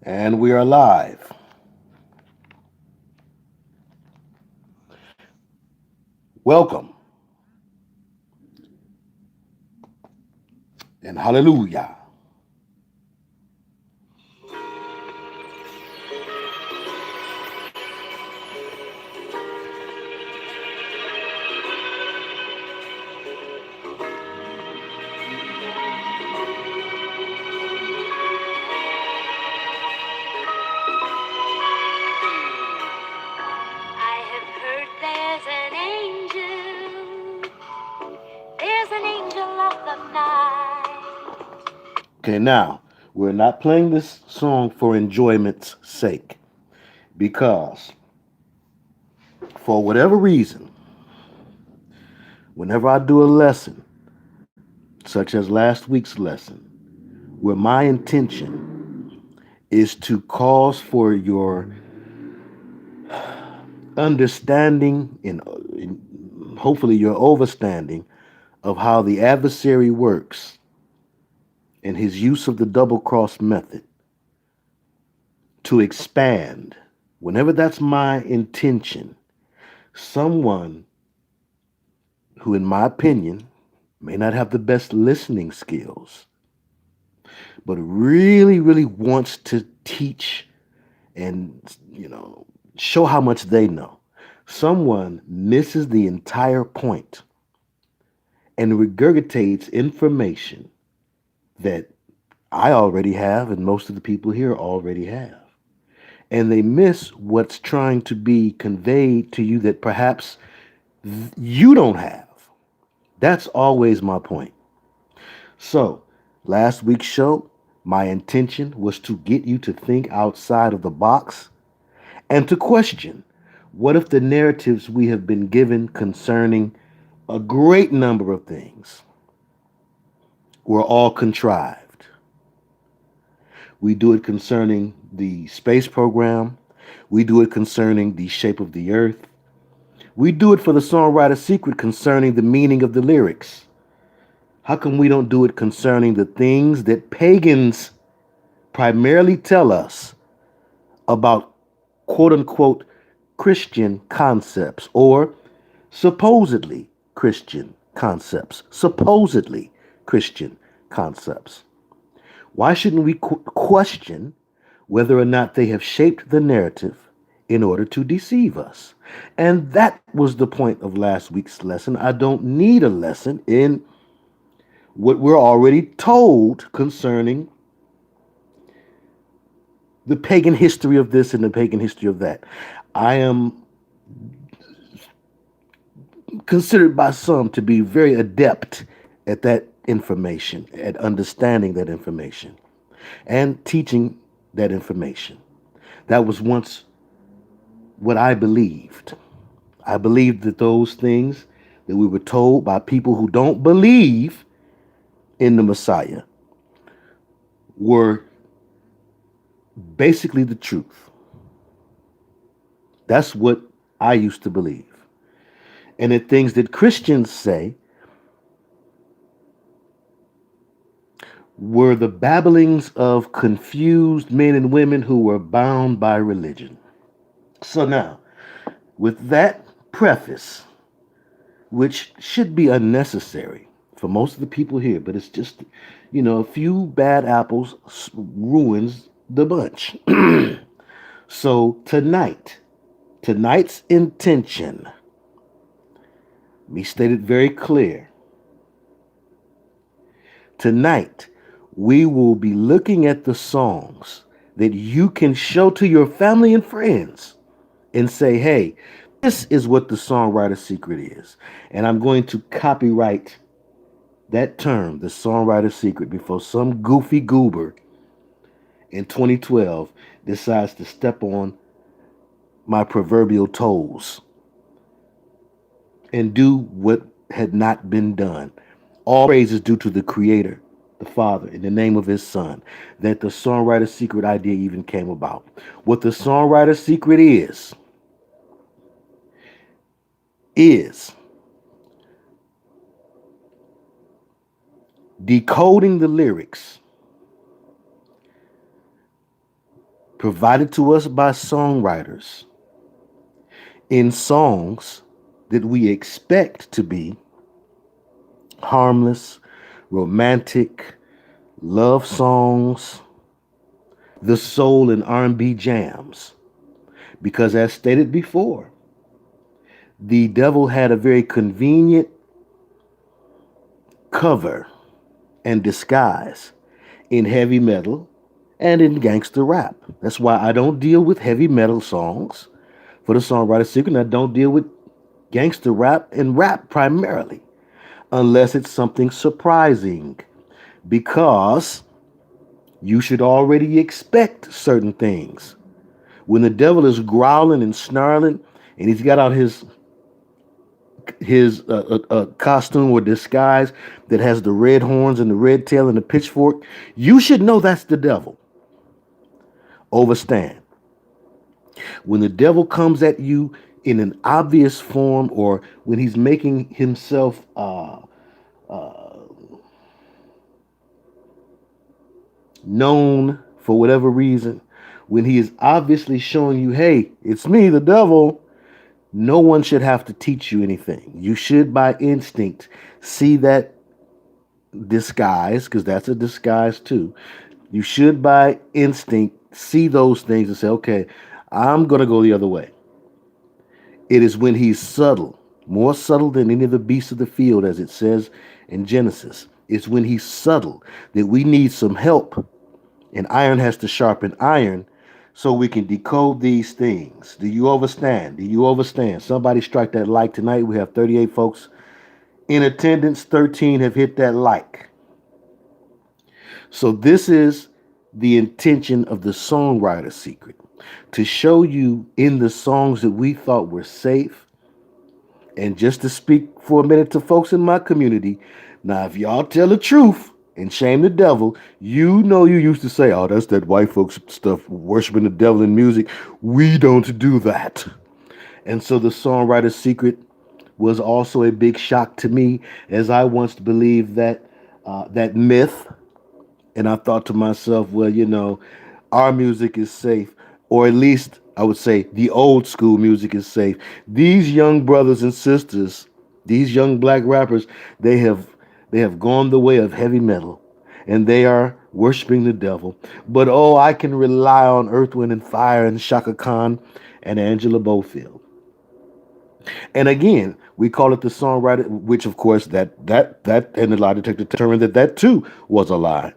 And we are live. Welcome and hallelujah. I have heard there's an angel of the night. Okay, now we're not playing this song for enjoyment's sake because, for whatever reason, whenever I do a lesson, such as last week's lesson, where my intention is to cause for your understanding and hopefully your overstanding of how the adversary works and his use of the double cross method to expand, whenever that's my intention, someone who, in my opinion, may not have the best listening skills, but really, really wants to teach and, show how much they know. Someone misses the entire point and regurgitates information that I already have and most of the people here already have. And they miss what's trying to be conveyed to you that perhaps you don't have. That's always my point. So, last week's show, my intention was to get you to think outside of the box and to question what if the narratives we have been given concerning a great number of things were all contrived. We do it concerning the space program. We do it concerning the shape of the earth. We do it for the songwriter's secret concerning the meaning of the lyrics. How come we don't do it concerning the things that pagans primarily tell us about quote unquote Christian concepts or supposedly Christian concepts? Supposedly Christian concepts. Why shouldn't we question whether or not they have shaped the narrative in order to deceive us? And that was the point of last week's lesson. I don't need a lesson in what we're already told concerning the pagan history of this and the pagan history of that. I am considered by some to be very adept at that information, at understanding that information, and teaching that information. That was once what I believed. I believed that those things that we were told by people who don't believe in the Messiah were basically the truth. That's what I used to believe. And the things that Christians say were the babblings of confused men and women who were bound by religion. So now, with that preface, which should be unnecessary for most of the people here, but it's just, a few bad apples ruins the bunch. So tonight's intention, me stated very clear. Tonight, we will be looking at the songs that you can show to your family and friends and say, hey, this is what the songwriter's secret is. And I'm going to copyright that term, the songwriter's secret, before some goofy goober in 2012 decides to step on my proverbial toes and do what had not been done. All praise is due to the Creator, the Father, in the name of His Son, that the songwriter's secret idea even came about. What the songwriter's secret is decoding the lyrics provided to us by songwriters in songs that we expect to be harmless, romantic, love songs, the soul and R&B jams. Because as stated before, the devil had a very convenient cover and disguise in heavy metal and in gangster rap. That's why I don't deal with heavy metal songs for the songwriter secret, and I don't deal with gangster rap and rap primarily, unless it's something surprising, because you should already expect certain things. When the devil is growling and snarling, and he's got out his costume or disguise that has the red horns and the red tail and the pitchfork, you should know that's the devil. Overstand. When the devil comes at you in an obvious form, or when he's making himself known for whatever reason, when he is obviously showing you, hey, it's me, the devil, no one should have to teach you anything. You should, by instinct, see that disguise, because that's a disguise too. You should, by instinct, see those things and say, okay, I'm going to go the other way. It is when he's subtle, more subtle than any of the beasts of the field, as it says in Genesis. It's when he's subtle that we need some help. And iron has to sharpen iron so we can decode these things. Do you understand? Do you understand? Somebody strike that like tonight. We have 38 folks in attendance. 13 have hit that like. So this is the intention of the songwriter secret, to show you in the songs that we thought were safe. And just to speak for a minute to folks in my community, now if y'all tell the truth and shame the devil, you know you used to say, oh, that's that white folks stuff, worshiping the devil in music. We don't do that. And so the songwriter secret was also a big shock to me, as I once believed that that myth. And I thought to myself, well, you know, our music is safe, or at least I would say the old school music is safe. These young brothers and sisters, these young black rappers, they have gone the way of heavy metal, and they are worshiping the devil. But oh, I can rely on Earth, Wind, and Fire and Shaka Khan and Angela Bofield. And again, we call it the songwriter, which of course that and the lie detector determined that too was a lie.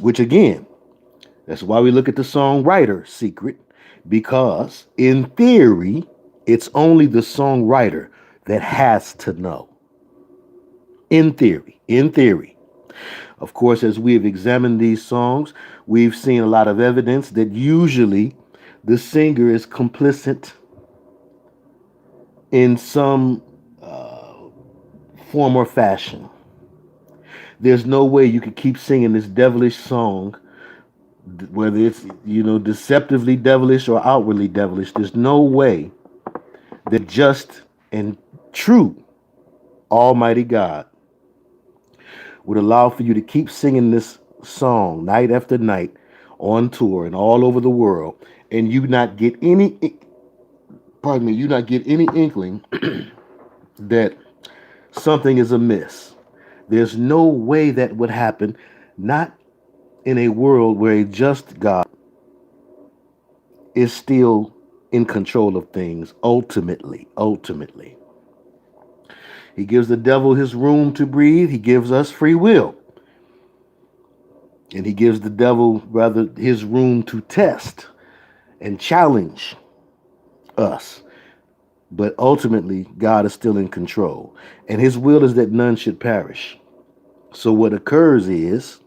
Which again, that's why we look at the songwriter secret, because in theory, it's only the songwriter that has to know. In theory. Of course, as we have examined these songs, we've seen a lot of evidence that usually the singer is complicit in some form or fashion. There's no way you could keep singing this devilish song, whether it's, you know, deceptively devilish or outwardly devilish. There's no way that just and true Almighty God would allow for you to keep singing this song night after night on tour and all over the world, and you not get any inkling that something is amiss. There's no way that would happen, not in a world where a just God is still in control of things ultimately. He gives the devil his room to breathe. He gives us free will. And he gives the devil, rather, his room to test and challenge us. But ultimately, God is still in control. And his will is that none should perish. So what occurs is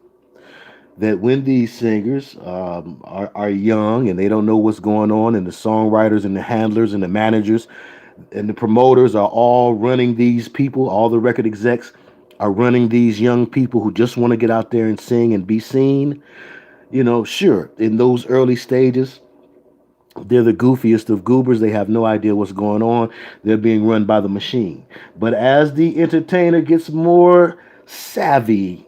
that when these singers are young and they don't know what's going on, and the songwriters and the handlers and the managers and the promoters are all running these people, all the record execs are running these young people who just want to get out there and sing and be seen. You know, sure, in those early stages, they're the goofiest of goobers. They have no idea what's going on. They're being run by the machine. But as the entertainer gets more savvy,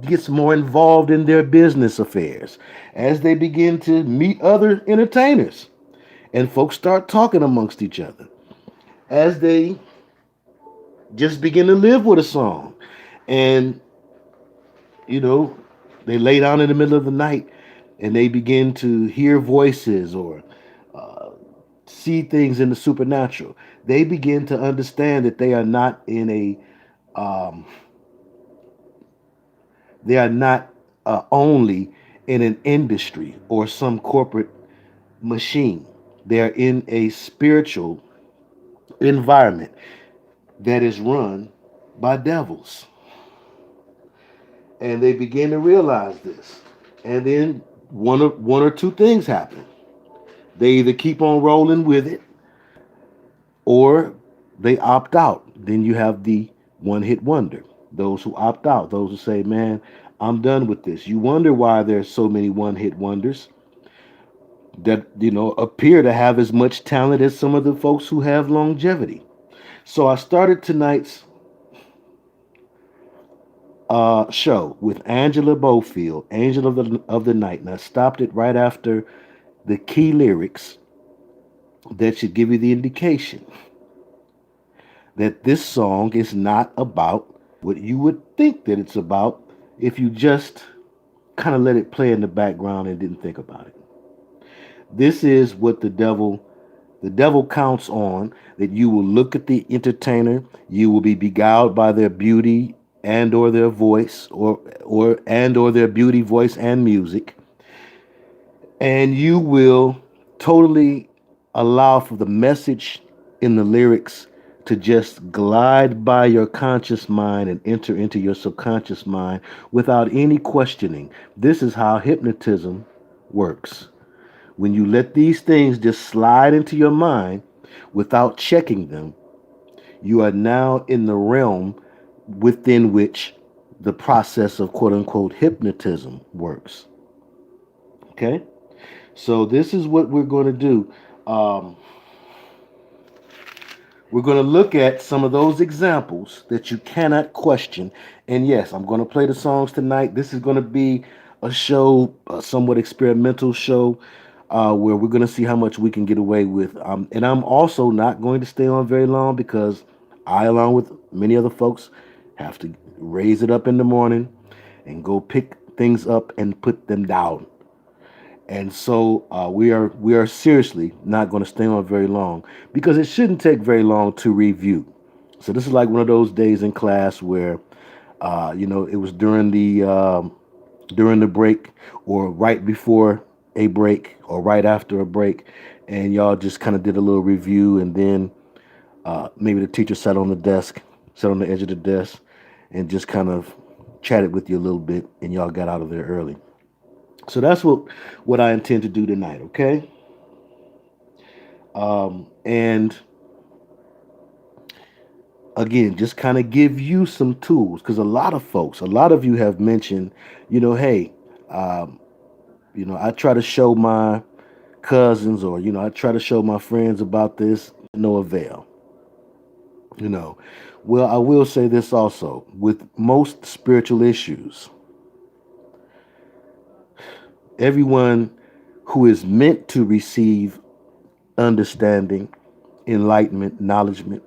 gets more involved in their business affairs, as they begin to meet other entertainers, and folks start talking amongst each other, as they just begin to live with a song, and you know, they lay down in the middle of the night, and they begin to hear voices or see things in the supernatural. They begin to understand that they are not in a um, they are not only in an industry or some corporate machine. They are in a spiritual environment that is run by devils. And they begin to realize this. And then one or two things happen. They either keep on rolling with it or they opt out. Then you have the one hit wonder. Those who opt out, those who say, man, I'm done with this. You wonder why there's so many one hit wonders that, appear to have as much talent as some of the folks who have longevity. So I started tonight's show with Angela Bofield, Angel of the Night, and I stopped it right after the key lyrics that should give you the indication that this song is not about what you would think that it's about if you just kind of let it play in the background and didn't think about it. This is what the devil counts on, that you will look at the entertainer, you will be beguiled by their beauty and or their voice or their beauty, voice and music, and you will totally allow for the message in the lyrics to just glide by your conscious mind and enter into your subconscious mind without any questioning. This is how hypnotism works. When you let these things just slide into your mind without checking them, you are now in the realm within which the process of quote unquote hypnotism works. Okay? So this is what we're going to do. Um, we're going to look at some of those examples that you cannot question. And yes, I'm going to play the songs tonight. This is going to be a show, a somewhat experimental show, where we're going to see how much we can get away with. And I'm also not going to stay on very long because I, along with many other folks, have to raise it up in the morning and go pick things up and put them down. And so we are seriously not going to stay on very long because it shouldn't take very long to review. So this is like one of those days in class where it was during the break or right before a break or right after a break, and y'all just kind of did a little review, and then maybe the teacher sat on the edge of the desk, and just kind of chatted with you a little bit, and y'all got out of there early. So that's what I intend to do tonight, okay? And again, just kind of give you some tools because a lot of you have mentioned, hey, um, I try to show my cousins or I try to show my friends about this, no avail. You know, well, I will say this also: with most spiritual issues, everyone who is meant to receive understanding, enlightenment, acknowledgement,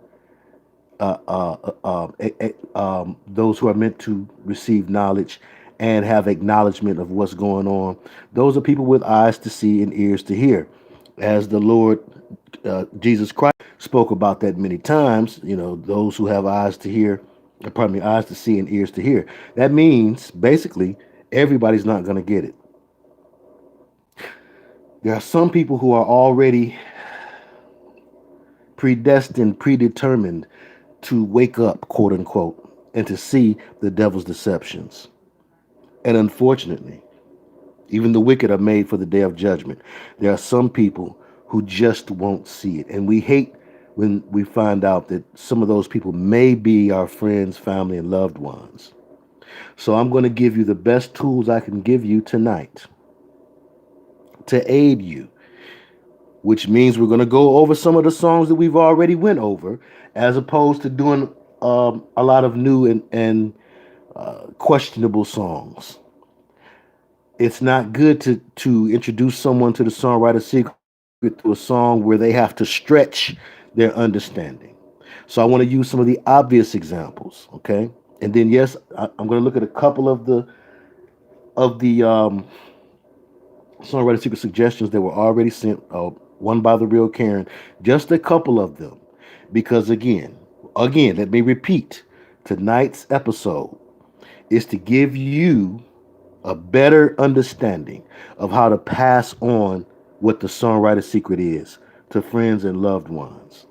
those who are meant to receive knowledge and have acknowledgement of what's going on, those are people with eyes to see and ears to hear. As the Lord Jesus Christ spoke about that many times, those who have eyes to hear, pardon me, eyes to see and ears to hear. That means basically everybody's not going to get it. There are some people who are already predestined, predetermined to wake up, quote unquote, and to see the devil's deceptions. And unfortunately, even the wicked are made for the day of judgment. There are some people who just won't see it. And we hate when we find out that some of those people may be our friends, family, and loved ones. So I'm going to give you the best tools I can give you tonight to aid you, which means we're going to go over some of the songs that we've already went over, as opposed to doing a lot of new and questionable songs. It's not good to introduce someone to the songwriter's secret through a song where they have to stretch their understanding. So I want to use some of the obvious examples, okay? And then yes, I'm going to look at a couple of the songwriter secret suggestions that were already sent, one by the real Karen, just a couple of them, because again, let me repeat, tonight's episode is to give you a better understanding of how to pass on what the songwriter secret is to friends and loved ones.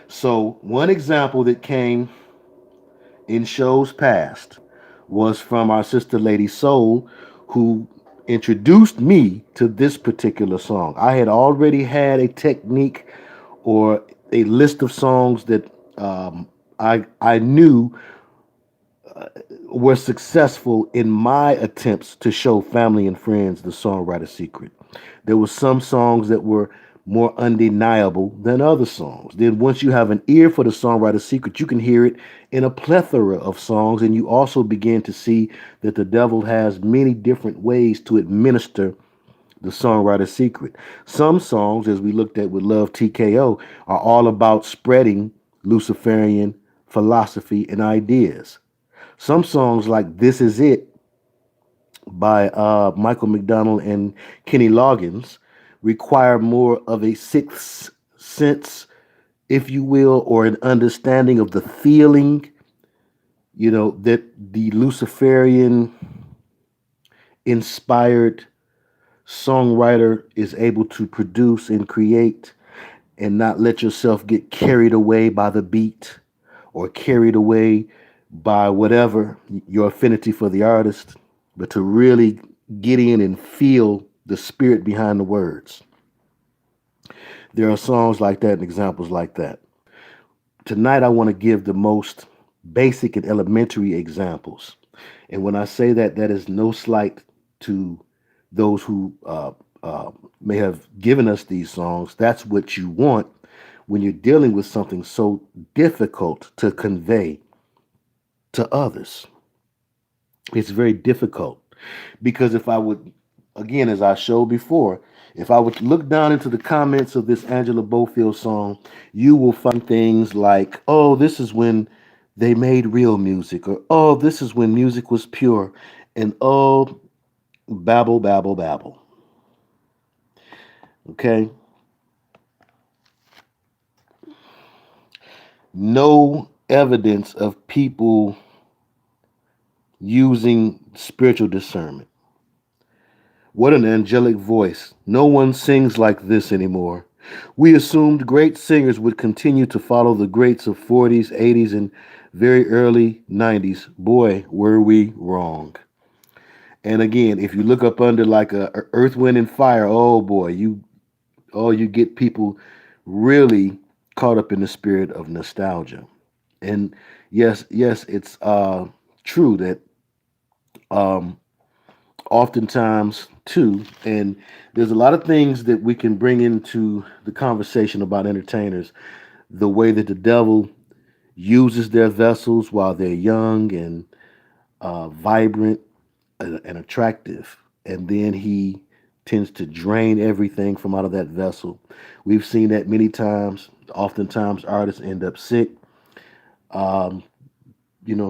So, one example that came in shows past was from our sister Lady Soul, who introduced me to this particular song. I had already had a technique or a list of songs that I knew were successful in my attempts to show family and friends the songwriter secret. There were some songs that were more undeniable than other songs. Then once you have an ear for the songwriter secret, you can hear it in a plethora of songs, and you also begin to see that the devil has many different ways to administer the songwriter secret. Some songs, as we looked at with Love TKO, are all about spreading Luciferian philosophy and ideas. Some songs like This Is It by Michael McDonald and Kenny Loggins require more of a sixth sense, if you will, or an understanding of the feeling, that the Luciferian inspired songwriter is able to produce and create, and not let yourself get carried away by the beat or carried away by whatever your affinity for the artist, but to really get in and feel the spirit behind the words. There are songs like that and examples like that. Tonight, I want to give the most basic and elementary examples. And when I say that, that is no slight to those who may have given us these songs. That's what you want when you're dealing with something so difficult to convey to others. It's very difficult because if I would, again, as I showed before, if I would look down into the comments of this Angela Bofield song, you will find things like, oh, this is when they made real music, or oh, this is when music was pure, and oh, babble, babble, babble. Okay? No evidence of people using spiritual discernment. What an angelic voice. No one sings like this anymore. We assumed great singers would continue to follow the greats of 40s, 80s, and very early 90s. Boy, were we wrong. And again, if you look up under like a Earth, Wind, and Fire, oh boy, you get people really caught up in the spirit of nostalgia. And yes, it's true that um, oftentimes too, and there's a lot of things that we can bring into the conversation about entertainers. The way that the devil uses their vessels while they're young and vibrant and attractive, and then he tends to drain everything from out of that vessel. We've seen that many times. Oftentimes, artists end up sick, um,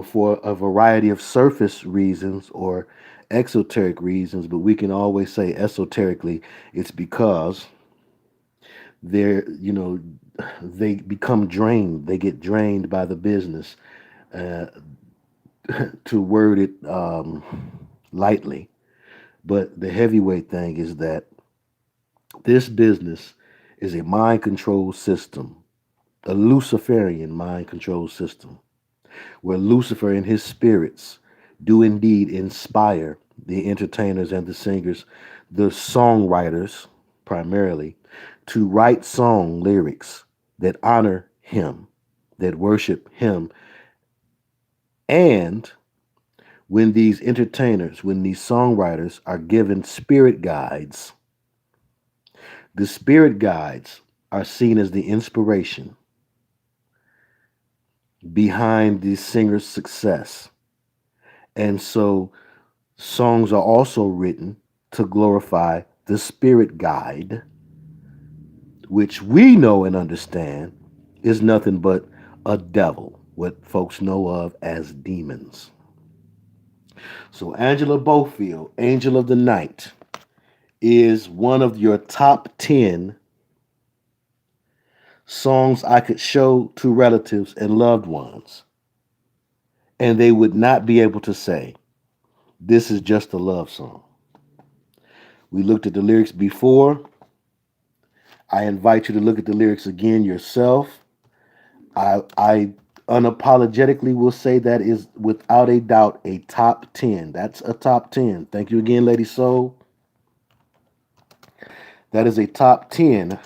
for a variety of surface reasons or exoteric reasons, but we can always say esoterically it's because they're, they become drained. They get drained by the business, uh, to word it lightly. But the heavyweight thing is that this business is a mind control system, a Luciferian mind control system, where Lucifer and his spirits do indeed inspire the entertainers and the singers, the songwriters primarily, to write song lyrics that honor him, that worship him. And when these entertainers, when these songwriters are given spirit guides, the spirit guides are seen as the inspiration behind the singer's success. And so songs are also written to glorify the spirit guide, which we know and understand is nothing but a devil, what folks know of as demons. So Angela Bofield, Angel of the Night, is one of your top 10 songs I could show to relatives and loved ones, and they would not be able to say, this is just a love song. We looked at the lyrics before. I invite you to look at the lyrics again yourself. I unapologetically will say that is without a doubt a top 10. That's a top 10. Thank you again, Lady Soul. That is a top 10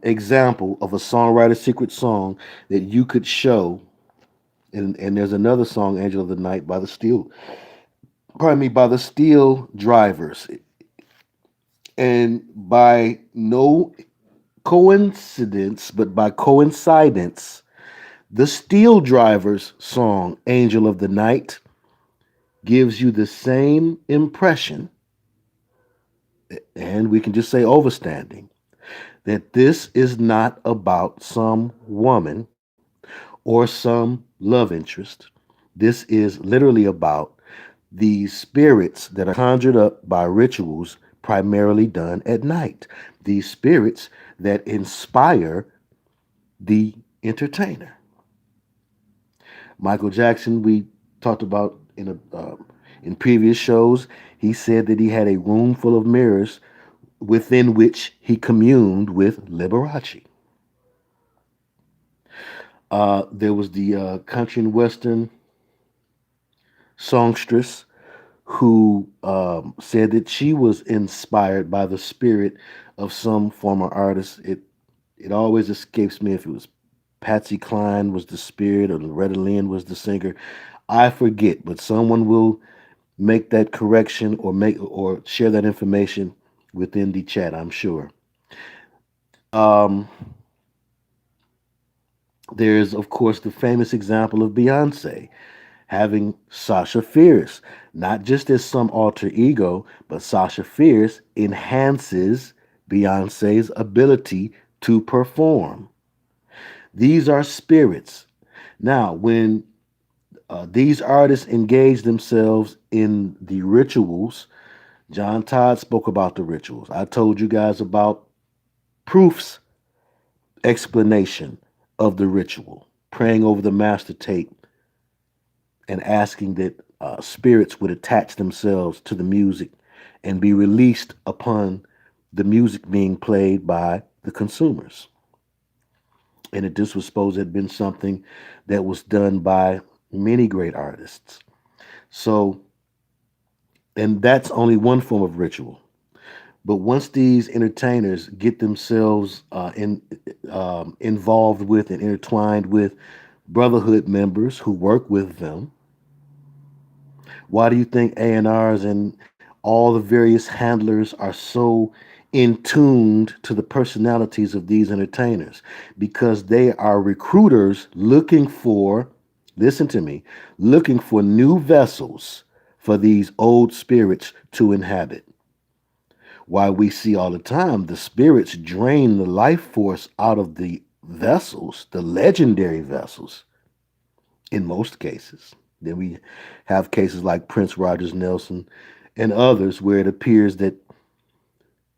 example of a songwriter's secret song that you could show. And there's another song, Angel of the Night, by the Steel Drivers. And by no coincidence, but by coincidence, the Steel Drivers song, Angel of the Night, gives you the same impression, and we can just say overstanding, that this is not about some woman or some love interest. This is literally about these spirits that are conjured up by rituals primarily done at night. These spirits that inspire the entertainer. Michael Jackson, we talked about in previous shows. He said that he had a room full of mirrors within which he communed with Liberace. There was the country and western songstress who said that she was inspired by the spirit of some former artist. It always escapes me if it was Patsy Cline was the spirit or Loretta Lynn was the singer. I forget, but someone will make that correction or share that information within the chat, I'm sure. Um, there's of course the famous example of Beyonce having Sasha Fierce, not just as some alter ego, but Sasha Fierce enhances Beyonce's ability to perform. These are spirits. Now, when these artists engage themselves in the rituals, John Todd spoke about the rituals. I told you guys about Proof's explanation of the ritual, praying over the master tape and asking that spirits would attach themselves to the music and be released upon the music being played by the consumers. And that this was supposed to have been something that was done by many great artists. So, and that's only one form of ritual. But once these entertainers get themselves involved with and intertwined with brotherhood members who work with them, why do you think A&Rs and all the various handlers are so in tuned to the personalities of these entertainers? Because they are recruiters looking for, listen to me, looking for new vessels for these old spirits to inhabit. Why we see all the time the spirits drain the life force out of the vessels, the legendary vessels, in most cases. Then we have cases like Prince Rogers Nelson and others where it appears that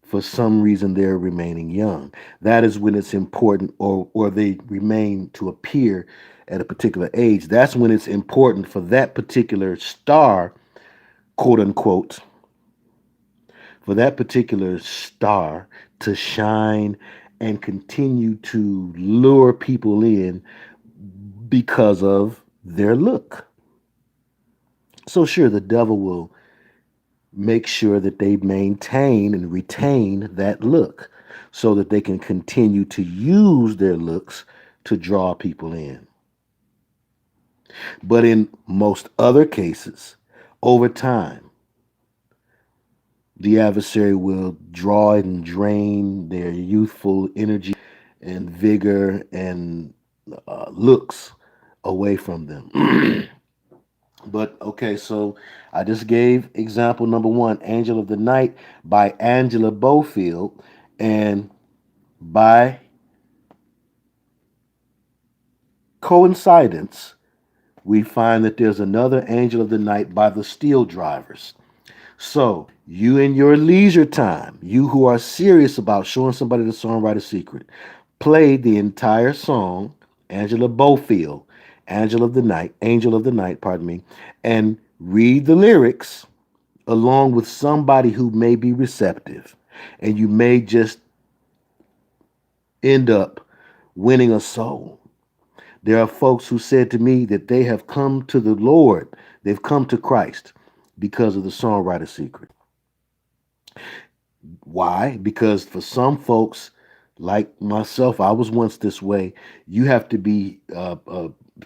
for some reason they're remaining young. That is when it's important, or they remain to appear at a particular age. That's when it's important for that particular star, quote unquote, for that particular star to shine and continue to lure people in because of their look. So, sure, the devil will make sure that they maintain and retain that look so that they can continue to use their looks to draw people in. But in most other cases, over time, the adversary will draw and drain their youthful energy and vigor and looks away from them. But okay, so I just gave example number one, Angel of the Night by Angela Bofield, and by coincidence, we find that there's another Angel of the Night by the Steel Drivers. So, you in your leisure time, you who are serious about showing somebody the songwriter's secret, play the entire song, Angela Bofield, Angel of the Night, pardon me, and read the lyrics along with somebody who may be receptive. And you may just end up winning a soul. There are folks who said to me that they have come to the Lord, they've come to Christ because of the songwriter secret. Why? Because for some folks, like myself, I was once this way. You have to be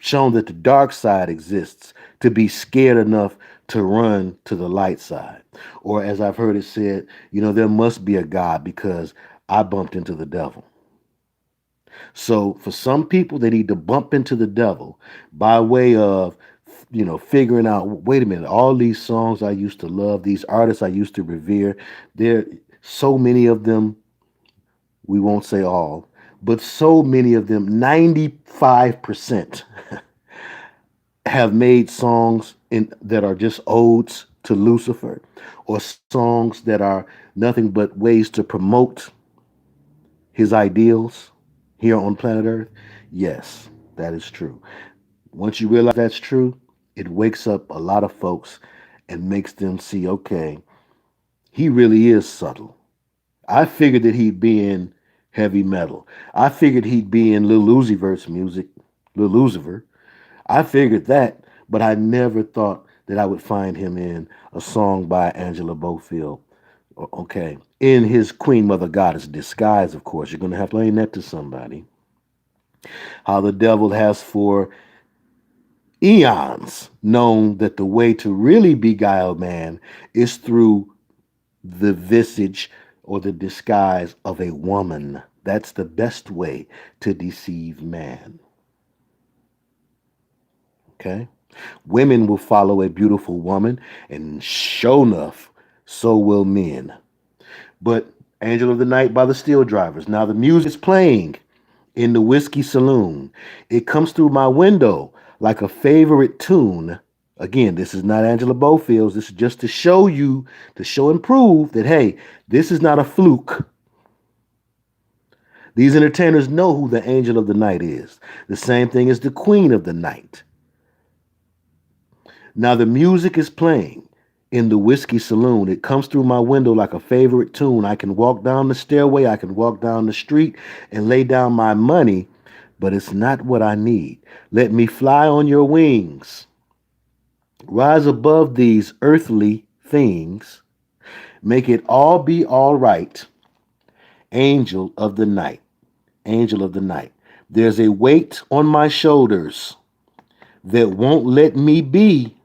shown that the dark side exists to be scared enough to run to the light side. Or as I've heard it said, there must be a God because I bumped into the devil. So for some people, they need to bump into the devil by way of, figuring out, wait a minute, all these songs I used to love, these artists I used to revere, there so many of them, we won't say all, but so many of them, 95%, have made songs that are just odes to Lucifer, or songs that are nothing but ways to promote his ideals here on planet Earth. Yes, that is true. Once you realize that's true, it wakes up a lot of folks and makes them see, okay, he really is subtle. I figured that he'd be in heavy metal. I figured he'd be in Lil Uzi Vert's music, Lil Uziver. I figured that, but I never thought that I would find him in a song by Angela Bofield. Okay. In his Queen Mother Goddess disguise, of course. You're going to have to explain that to somebody. How the devil has for eons known that the way to really beguile man is through the visage or the disguise of a woman. That's the best way to deceive man. Okay? Women will follow a beautiful woman, and sure enough, so will men. But Angel of the Night by the Steel Drivers. Now the music's playing in the whiskey saloon. It comes through my window like a favorite tune. Again, this is not Angela Bofield's. This is just to show you, to show and prove that, hey, this is not a fluke. These entertainers know who the Angel of the Night is. The same thing as the Queen of the Night. Now the music is playing in the whiskey saloon. It comes through my window like a favorite tune. I can walk down the stairway, I can walk down the street and lay down my money, but it's not what I need. Let me fly on your wings. Rise above these earthly things. Make it all be all right. Angel of the night. Angel of the night. There's a weight on my shoulders that won't let me be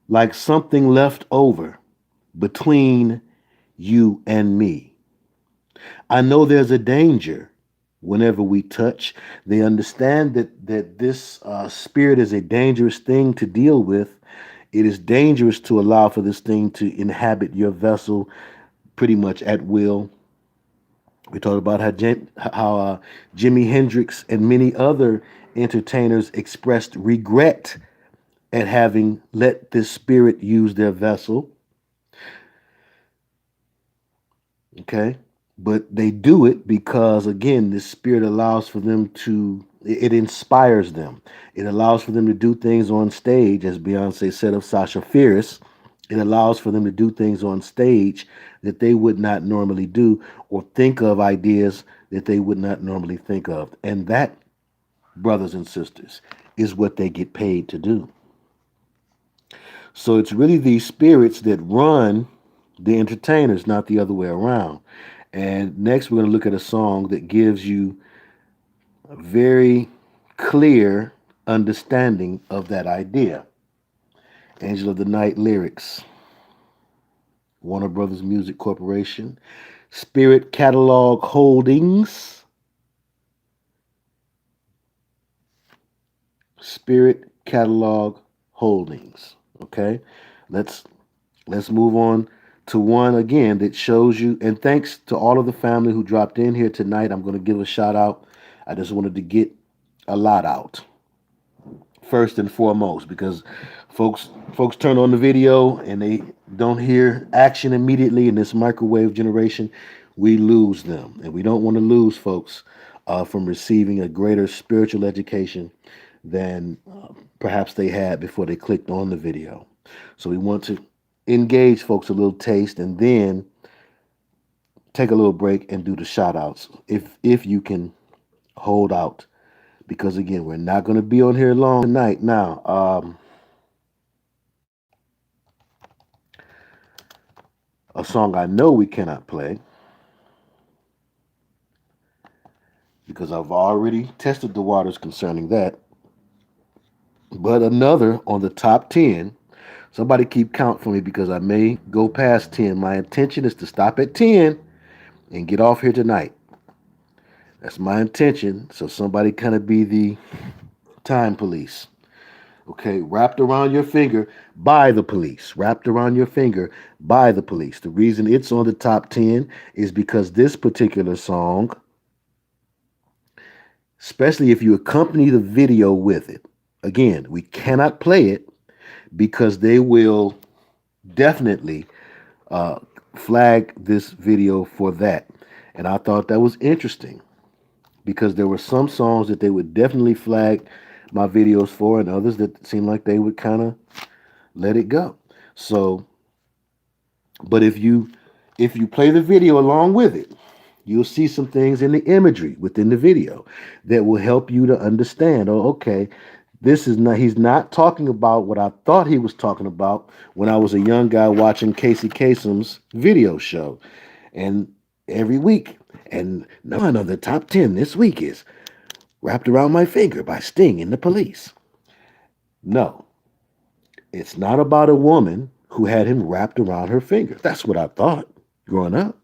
like something left over between you and me. I know there's a danger whenever we touch. They understand that this spirit is a dangerous thing to deal with. It is dangerous to allow for this thing to inhabit your vessel pretty much at will. We talked about how Jimi Hendrix and many other entertainers expressed regret at having let this spirit use their vessel. Okay. But they do it because, again, this spirit allows for them to, it inspires them. It allows for them to do things on stage, as Beyonce said of Sasha Fierce. It allows for them to do things on stage that they would not normally do, or think of ideas that they would not normally think of. And that, brothers and sisters, is what they get paid to do. So it's really these spirits that run the entertainers, not the other way around. And next, we're going to look at a song that gives you a very clear understanding of that idea. Angel of the Night lyrics. Warner Brothers Music Corporation. Spirit Catalog Holdings. Spirit Catalog Holdings. Okay, let's let's move on to one again that shows you. And thanks to all of the family who dropped in here tonight. I'm going to give a shout out. I just wanted to get a lot out first and foremost because folks turn on the video and they don't hear action immediately. In this microwave generation, we lose them, and we don't want to lose folks from receiving a greater spiritual education than perhaps they had before they clicked on the video. So we want to engage folks a little taste and then take a little break and do the shout outs if you can hold out, because again, we're not going to be on here long tonight. Now, a song I know we cannot play because I've already tested the waters concerning that. But another on the top 10. Somebody keep count for me because I may go past 10. My intention is to stop at 10 and get off here tonight. That's my intention. So somebody kind of be the time police. Okay, wrapped around your finger by the police. Wrapped around your finger by the police. The reason it's on the top 10 is because this particular song, especially if you accompany the video with it, again, we cannot play it because they will definitely flag this video for that. And I thought that was interesting because there were some songs that they would definitely flag my videos for, and others that seemed like they would kind of let it go. So, but if you play the video along with it, you'll see some things in the imagery within the video that will help you to understand. Oh, okay, this is not. He's not talking about what I thought he was talking about when I was a young guy watching Casey Kasem's video show, and every week. And none of the top 10 this week is Wrapped Around My Finger by Sting and the Police. No, it's not about a woman who had him wrapped around her finger. That's what I thought growing up.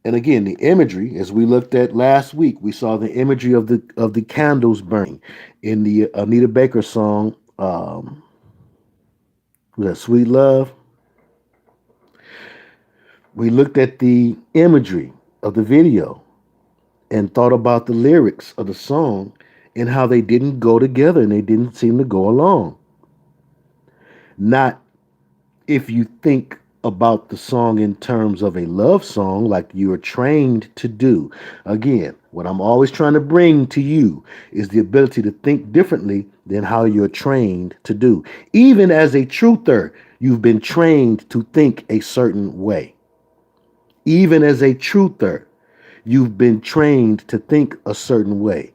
And again, the imagery, as we looked at last week, we saw the imagery of the candles burning in the Anita Baker song, was that Sweet Love? We looked at the imagery of the video and thought about the lyrics of the song and how they didn't go together and they didn't seem to go along. Not if you think about the song in terms of a love song like you are trained to do. Again, what I'm always trying to bring to you is the ability to think differently than how you're trained to do. Even as a truther, you've been trained to think a certain way. Even as a truther, you've been trained to think a certain way,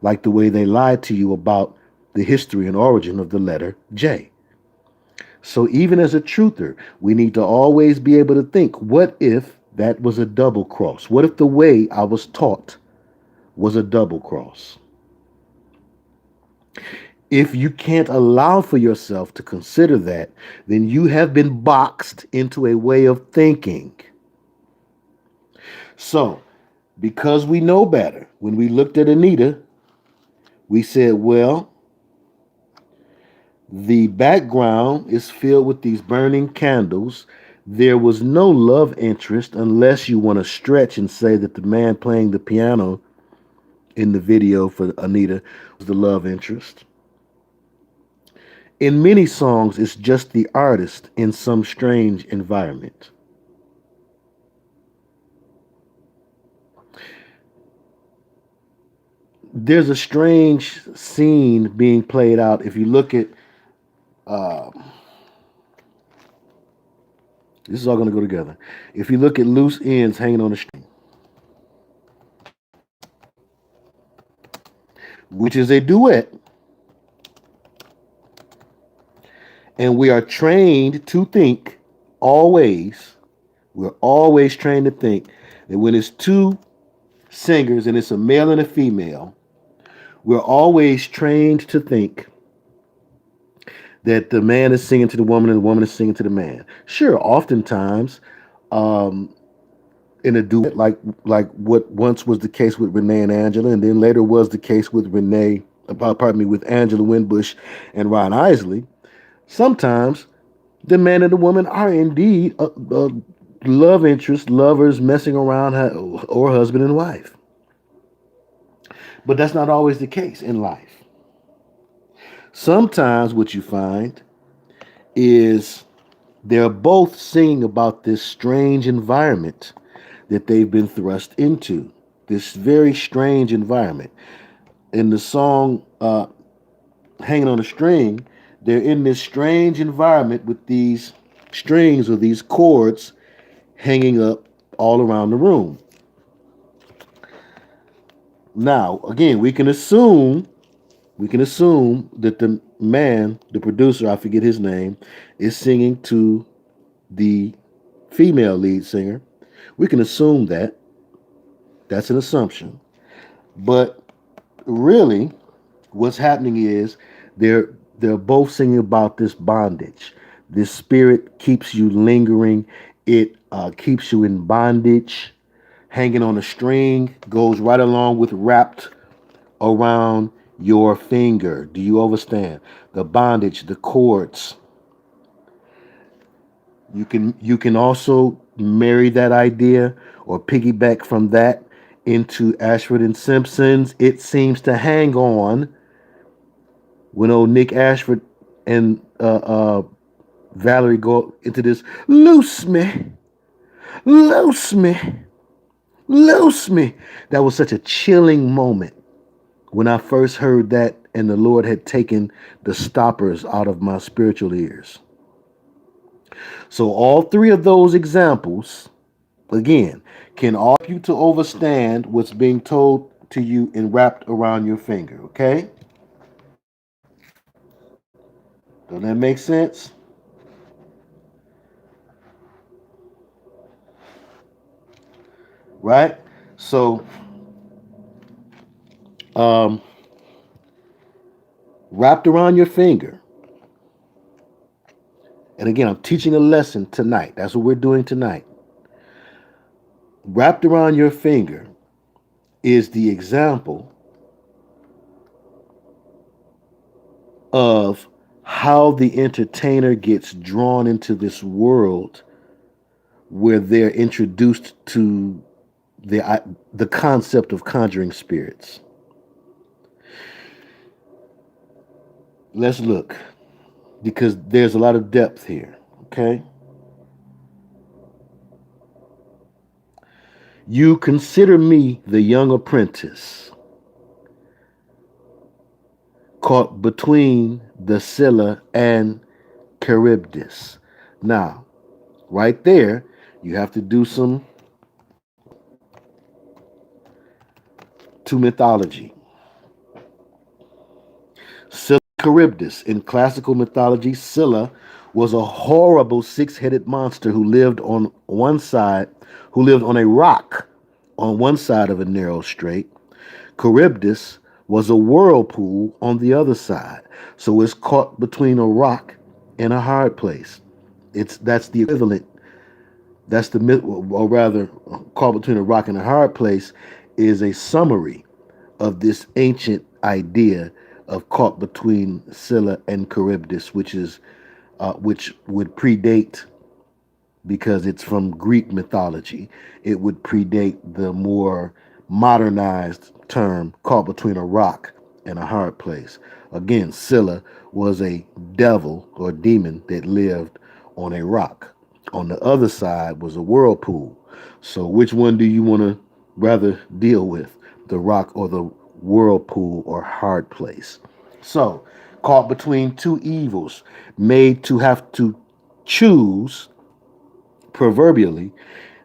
like the way they lied to you about the history and origin of the letter J. So even as a truther, we need to always be able to think, what if that was a double cross? What if the way I was taught was a double cross? If you can't allow for yourself to consider that, then you have been boxed into a way of thinking. So, because we know better, when we looked at Anita, we said, well, the background is filled with these burning candles. There was no love interest unless you want to stretch and say that the man playing the piano in the video for Anita was the love interest. In many songs, it's just the artist in some strange environment. There's a strange scene being played out if you look at this is all going to go together. If you look at Loose Ends Hanging on a String, which is a duet, and we are trained to think always, we're always trained to think that when it's two singers and it's a male and a female, we're always trained to think that the man is singing to the woman and the woman is singing to the man. Sure, oftentimes in a duet, like what once was the case with Renee and Angela, and then later was the case with pardon me, with Angela Winbush and Ron Isley. Sometimes the man and the woman are indeed love interest, lovers messing around, or husband and wife. But that's not always the case in life. Sometimes what you find is they're both singing about this strange environment that they've been thrust into. This very strange environment. In the song Hanging on a String, they're in this strange environment with these strings or these cords hanging up all around the room. Now, again, we can assume that the man, the producer, I forget his name, is singing to the female lead singer. We can assume that. That's an assumption. But really, what's happening is they're both singing about this bondage. This spirit keeps you lingering. It keeps you in bondage. Hanging on a string goes right along with wrapped around your finger. Do you understand? The bondage, the cords. You can also marry that idea or piggyback from that into Ashford and Simpson's It Seems to Hang On, when old Nick Ashford and Valerie go into this loose me, loose me, loose me. That was such a chilling moment when I first heard that, and the Lord had taken the stoppers out of my spiritual ears. So all three of those examples, again, can all help you to understand what's being told to you and wrapped around your finger, okay? Does that make sense? Right? So, um, wrapped around your finger. And again, I'm teaching a lesson tonight. That's what we're doing tonight. Wrapped around your finger is the example of how the entertainer gets drawn into this world where they're introduced to the concept of conjuring spirits. Let's look, because there's a lot of depth here. Okay, you consider me the young apprentice caught between the Scylla and Charybdis. Now, right there, you have to do some to mythology. Scylla Charybdis. In classical mythology, Scylla was a horrible six-headed monster who lived on a rock on one side of a narrow strait. Charybdis was a whirlpool on the other side. So it's caught between a rock and a hard place. That's the equivalent. That's the myth, or rather, caught between a rock and a hard place is a summary of this ancient idea of caught between Scylla and Charybdis, which would predate, because it's from Greek mythology. It would predate the more modernized term caught between a rock and a hard place. Again, Scylla was a devil or demon that lived on a rock. On the other side was a whirlpool. So which one do you want to rather deal with, the rock or the whirlpool or hard place? So, caught between two evils, made to have to choose, proverbially,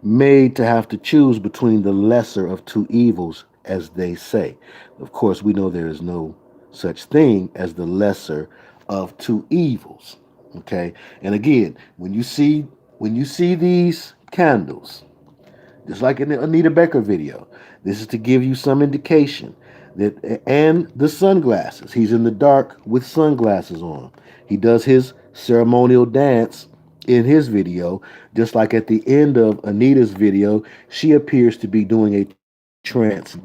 made to have to choose between the lesser of two evils, as they say. Of course, we know there is no such thing as the lesser of two evils. Okay? And again, when you see these candles, just like in the Anita Becker video, this is to give you some indication that, and the sunglasses. He's in the dark with sunglasses on. He does his ceremonial dance in his video, just like at the end of Anita's video, she appears to be doing a trance.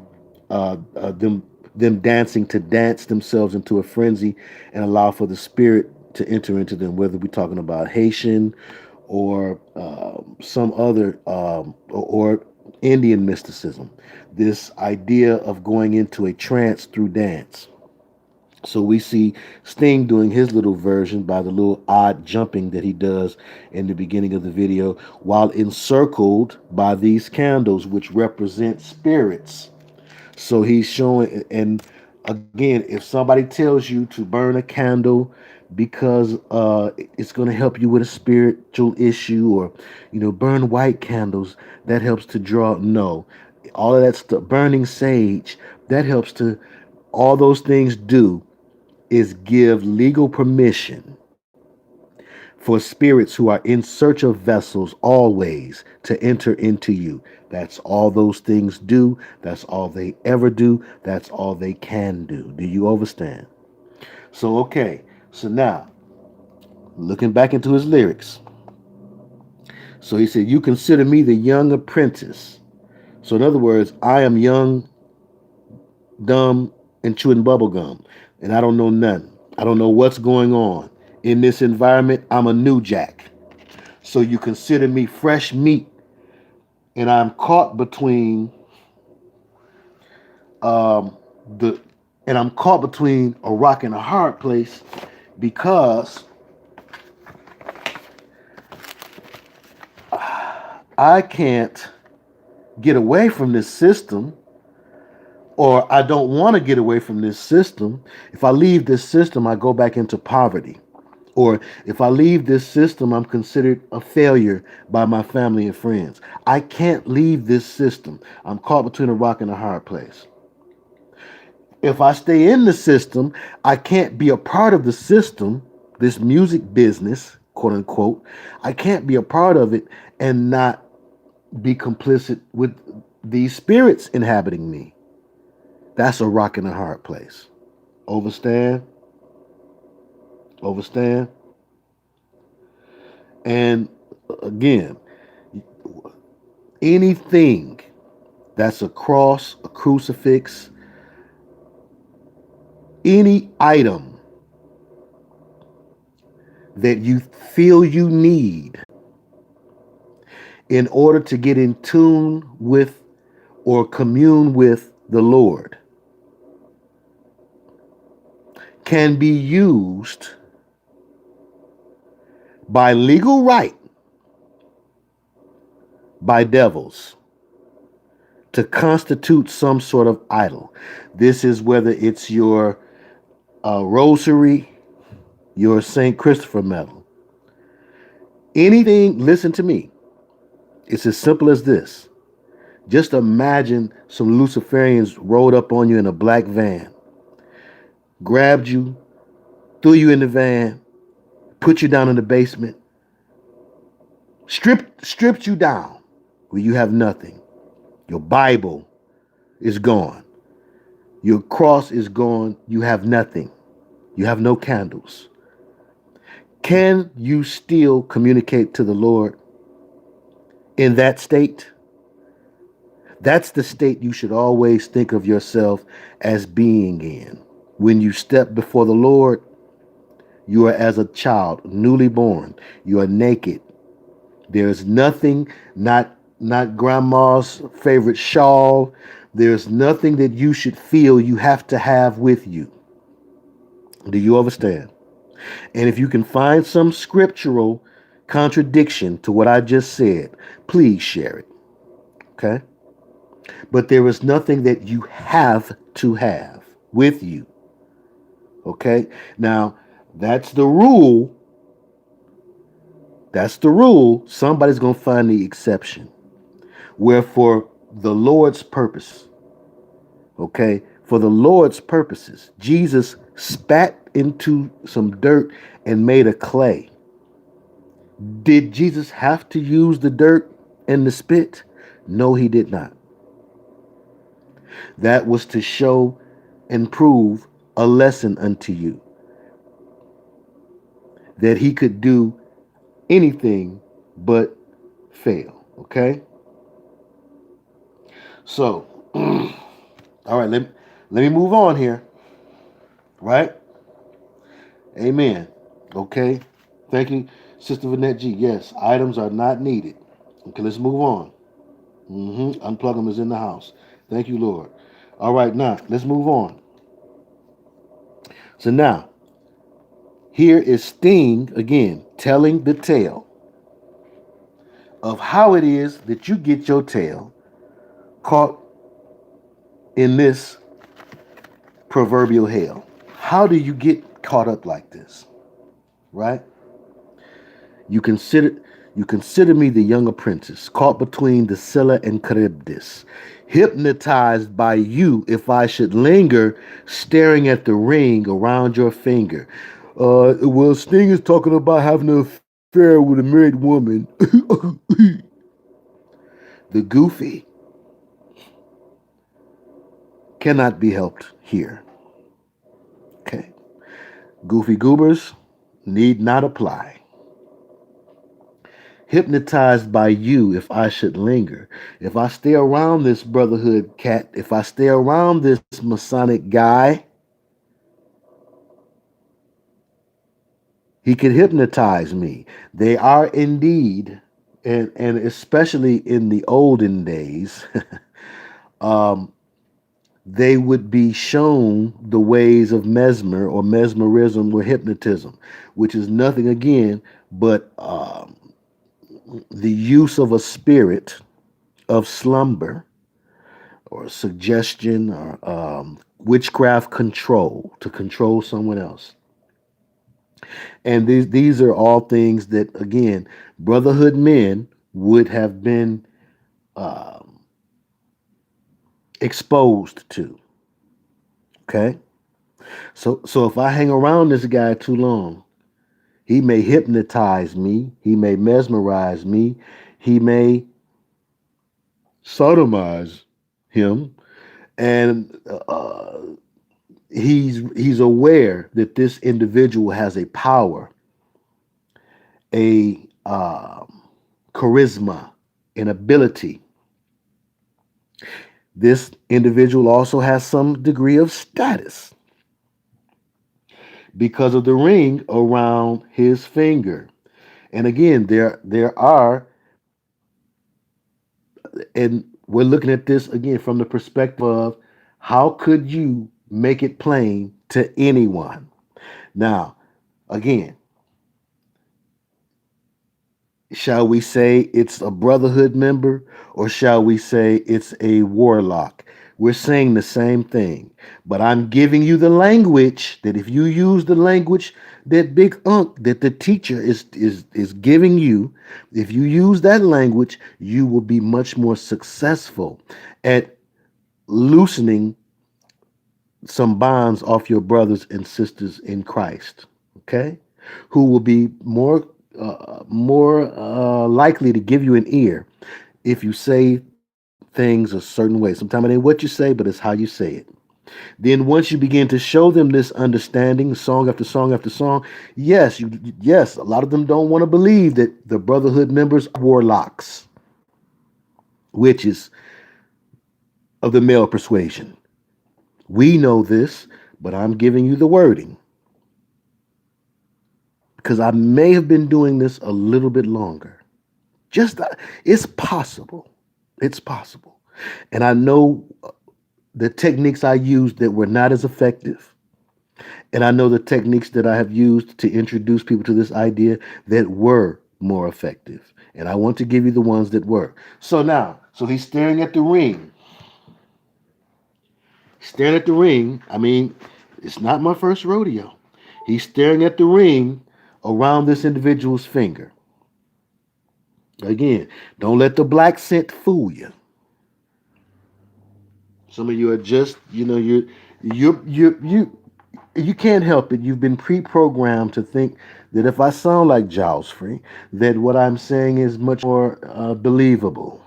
Them dancing to dance themselves into a frenzy and allow for the spirit to enter into them. Whether we're talking about Haitian or some other or Indian mysticism, this idea of going into a trance through dance. So we see Sting doing his little version by the little odd jumping that he does in the beginning of the video, while encircled by these candles, which represent spirits. So he's showing, and again, if somebody tells you to burn a candle because it's going to help you with a spiritual issue, or burn white candles, that helps to draw. No, all of that stuff, burning sage, that helps to. All those things do is give legal permission for spirits who are in search of vessels always to enter into you. That's all those things do. That's all they ever do. That's all they can do. Do you understand? So, okay. So now, looking back into his lyrics. So he said, "You consider me the young apprentice." So, in other words, I am young, dumb, and chewing bubble gum, and I don't know nothing. I don't know what's going on in this environment. I'm a new jack. So you consider me fresh meat, and I'm caught between the and I'm caught between a rock and a hard place because I can't get away from this system, or I don't want to get away from this system. If I leave this system, I go back into poverty. Or if I leave this system, I'm considered a failure by my family and friends. I can't leave this system. I'm caught between a rock and a hard place. If I stay in the system, I can't be a part of the system, this music business, quote unquote. I can't be a part of it and not be complicit with these spirits inhabiting me. That's a rock and a hard place. Overstand? Overstand? And again, anything that's a cross, a crucifix, any item that you feel you need in order to get in tune with or commune with the Lord can be used by legal right by devils to constitute some sort of idol. This is whether it's your rosary, your St. Christopher medal, anything. Listen to me. It's as simple as this. Just imagine some Luciferians rolled up on you in a black van, grabbed you, threw you in the van, put you down in the basement, stripped you down where you have nothing. Your Bible is gone. Your cross is gone. You have nothing. You have no candles. Can you still communicate to the Lord in that state? That's the state you should always think of yourself as being in. When you step before the Lord, you are as a child, newly born. You are naked. There's nothing, not grandma's favorite shawl. There's nothing that you should feel you have to have with you. Do you understand? And if you can find some scriptural contradiction to what I just said, please share it. Okay? But there is nothing that you have to have with you. Okay? Now, that's the rule. That's the rule. Somebody's going to find the exception. Where for the Lord's purpose, okay, for the Lord's purposes, Jesus spat into some dirt and made a clay. Did Jesus have to use the dirt and the spit? No, he did not. That was to show and prove a lesson unto you, that he could do anything but fail. Okay? So, all right, let me move on here. Right? Amen. Okay. Thank you, Sister Vanette G. Yes, items are not needed. Okay, let's move on. Unplug them is in the house. Thank you, Lord. All right, now let's move on. So now, here is Sting again telling the tale of how it is that you get your tail caught in this proverbial hell. How do you get caught up like this? Right? You consider you consider me the young apprentice, caught between the Scylla and Charybdis, hypnotized by you if I should linger, staring at the ring around your finger. Well, Sting is talking about having an affair with a married woman. The goofy cannot be helped here. Okay. Goofy goobers need not apply. Hypnotized by you if I should linger. If I stay around this brotherhood cat, if I stay around this Masonic guy, he could hypnotize me. They are indeed, and especially in the olden days, um, they would be shown the ways of mesmer or mesmerism or hypnotism, which is nothing again but the use of a spirit of slumber or suggestion or witchcraft control to control someone else. And these are all things that, again, brotherhood men would have been um, exposed to. Okay, so if I hang around this guy too long, he may hypnotize me, he may mesmerize me, he may sodomize him, and he's aware that this individual has a power, a charisma, an ability. This individual also has some degree of status because of the ring around his finger. And again, there are, and we're looking at this again from the perspective of how could you make it plain to anyone? Now, again, shall we say it's a brotherhood member or shall we say it's a warlock? We're saying the same thing, but I'm giving you the language that if you use the language that Big Unk, that the teacher is giving you, if you use that language, you will be much more successful at loosening some bonds off your brothers and sisters in Christ. Okay, who will be more likely to give you an ear if you say things a certain way. Sometimes it ain't what you say, but it's how you say it. Then once you begin to show them this understanding, song after song after song, yes, a lot of them don't want to believe that the brotherhood members are warlocks, witches of the male persuasion. We know this, but I'm giving you the wording because I may have been doing this a little bit longer. It's possible. It's possible. And I know the techniques I used that were not as effective. And I know the techniques that I have used to introduce people to this idea that were more effective. And I want to give you the ones that were. So he's staring at the ring. Staring at the ring. I mean, it's not my first rodeo. He's staring at the ring around this individual's finger. Again, don't let the black scent fool you. Some of you are just, you can't help it. You've been pre-programmed to think that if I sound like Giles Free, that what I'm saying is much more believable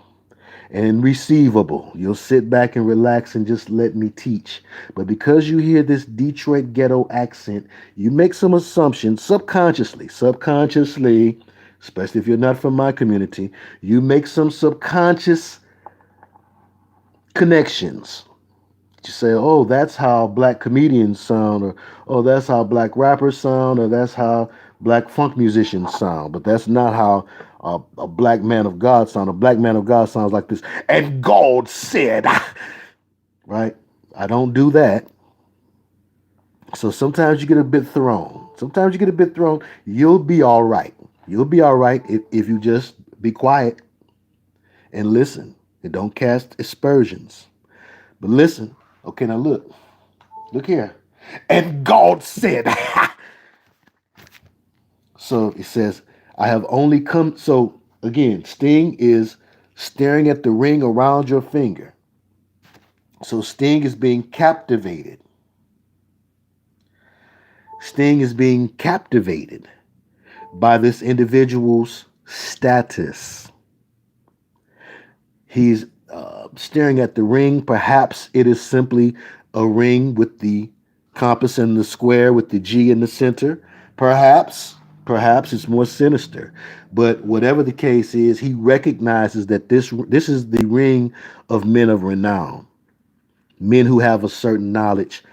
and receivable. You'll sit back and relax and just let me teach. But because you hear this Detroit ghetto accent, you make some assumptions subconsciously, especially if you're not from my community, you make some subconscious connections. You say, oh, that's how black comedians sound, or oh, that's how black rappers sound, or that's how black funk musicians sound. But that's not how a black man of God sounds. A black man of God sounds like this. And God said, right? I don't do that. So sometimes you get a bit thrown. Sometimes you get a bit thrown. You'll be all right. You'll be all right if you just be quiet and listen and don't cast aspersions. But listen. Okay, now look. Look here. And God said, so it says, I have only come. So again, sting is staring at the ring around your finger. So sting is being captivated. Sting is being captivated by this individual's status. He's staring at the ring. Perhaps it is simply a ring with the compass and the square with the G in the center. Perhaps it's more sinister. But whatever the case is, he recognizes that this is the ring of men of renown, men who have a certain knowledge,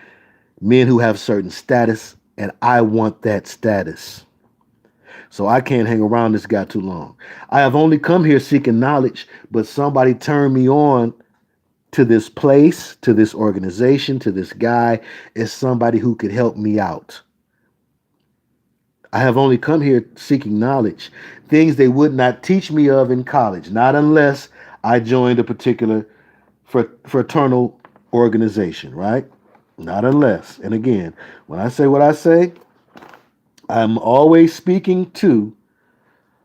men who have certain status, and I want that status. So I can't hang around this guy too long. I have only come here seeking knowledge, but somebody turned me on to this place, to this organization, to this guy as somebody who could help me out. I have only come here seeking knowledge, things they would not teach me of in college, not unless I joined a particular fraternal organization, right? Not unless. And again, when I say what I say, I'm always speaking to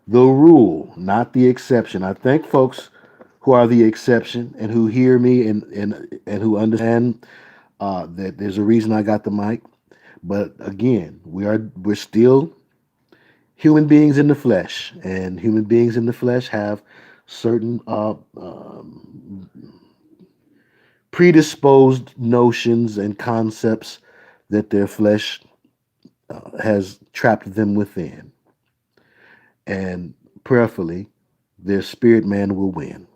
the rule, not the exception. I thank folks who are the exception and who hear me and who understand that there's a reason I got the mic. But again, we're still human beings in the flesh, and human beings in the flesh have certain predisposed notions and concepts that their flesh has trapped them within, and prayerfully, their spirit man will win.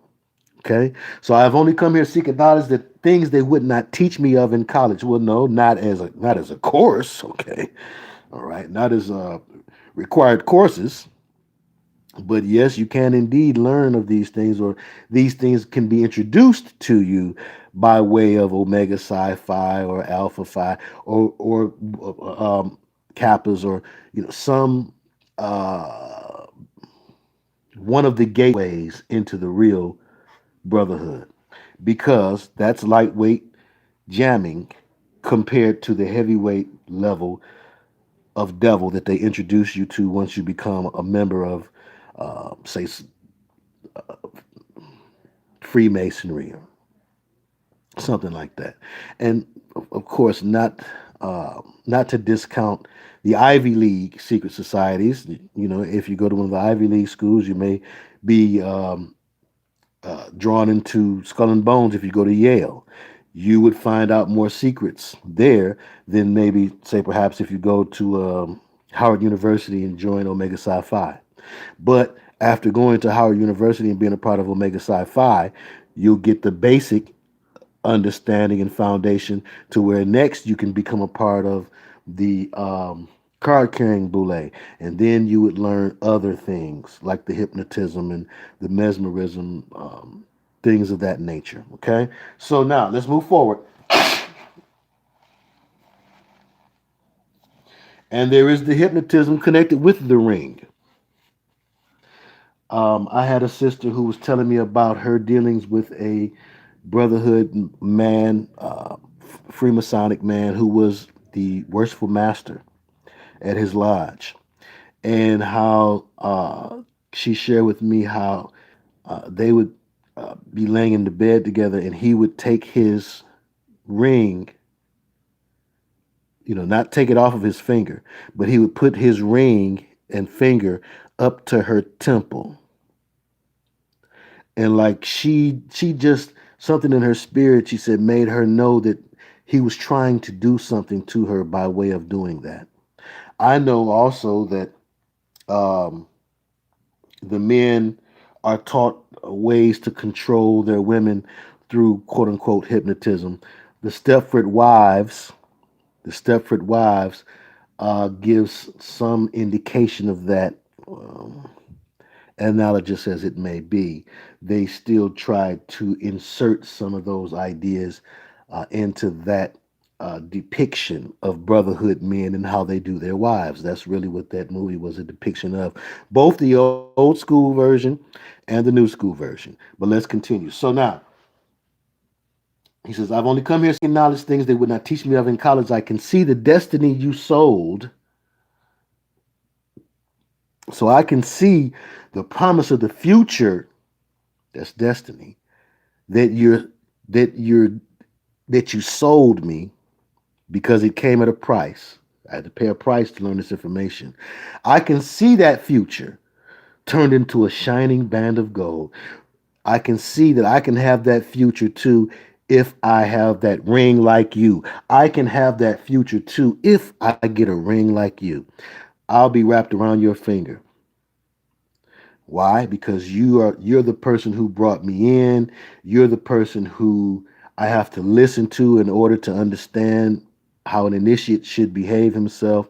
Okay, so I've only come here seeking knowledge that things they would not teach me of in college. Well, no, not as a course. Okay, all right, not as required courses. But yes, you can indeed learn of these things, or these things can be introduced to you by way of Omega Psi Phi or Alpha Phi or Kappas, or some uh, one of the gateways into the real brotherhood, because that's lightweight jamming compared to the heavyweight level of devil that they introduce you to once you become a member of, say, Freemasonry or something like that. And of course, not to discount the Ivy League secret societies. If you go to one of the Ivy League schools, you may be drawn into Skull and Bones. If you go to Yale, you would find out more secrets there than maybe, say, perhaps if you go to Howard University and join Omega Psi Phi. But after going to Howard University and being a part of Omega Psi Phi, you'll get the basic understanding and foundation to where next you can become a part of the card carrying boule, and then you would learn other things like the hypnotism and the mesmerism, things of that nature. Okay, so now let's move forward. And there is the hypnotism connected with the ring. I had a sister who was telling me about her dealings with a brotherhood man, Freemasonic man, who was the worshipful master at his lodge, and how she shared with me how they would be laying in the bed together, and he would take his ring, not take it off of his finger, but he would put his ring and finger up to her temple. And like she just, something in her spirit, she said, made her know that he was trying to do something to her by way of doing that. I know also that The men are taught ways to control their women through quote unquote hypnotism. The Stepford wives, the Stepford wives gives some indication of that. Analogous as it may be, they still try to insert some of those ideas into that depiction of brotherhood men and how they do their wives. That's really what that movie was a depiction of, both the old school version and the new school version. But let's continue. So now, he says, I've only come here seeking knowledge, things they would not teach me of in college. I can see the destiny you sold. So I can see the promise of the future. That's destiny that that you're that you sold me because it came at a price. I had to pay a price to learn this information. I can see that future turned into a shining band of gold. I can see that I can have that future too if I have that ring like you. I can have that future too if I get a ring like you. I'll be wrapped around your finger. Why? Because you're the person who brought me in. You're the person who I have to listen to in order to understand how an initiate should behave himself,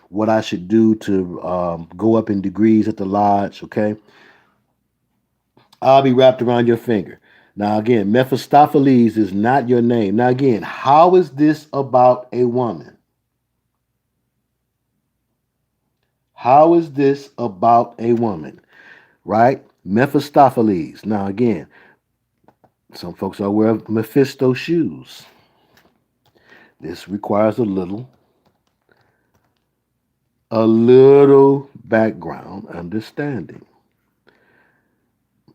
what I should do to go up in degrees at the lodge. Okay, I'll be wrapped around your finger. Now again, Mephistopheles is not your name. Now again, how is this about a woman? How is this about a woman? Right? Mephistopheles. Now again, some folks are wearing Mephisto shoes. This requires a little background understanding.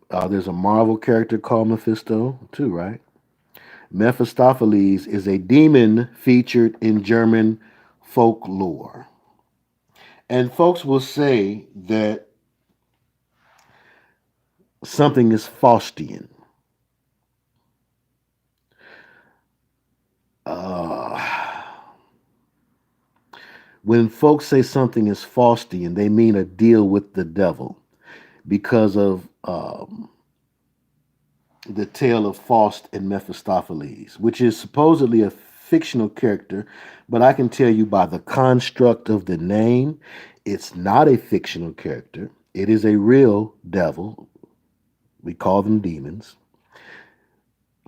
There's a Marvel character called Mephisto too, right? Mephistopheles is a demon featured in German folklore. And folks will say that something is Faustian. Uh, when folks say something is Faustian, they mean a deal with the devil because of the tale of Faust and Mephistopheles, which is supposedly a fictional character, but I can tell you by the construct of the name, it's not a fictional character. It is a real devil. We call them demons.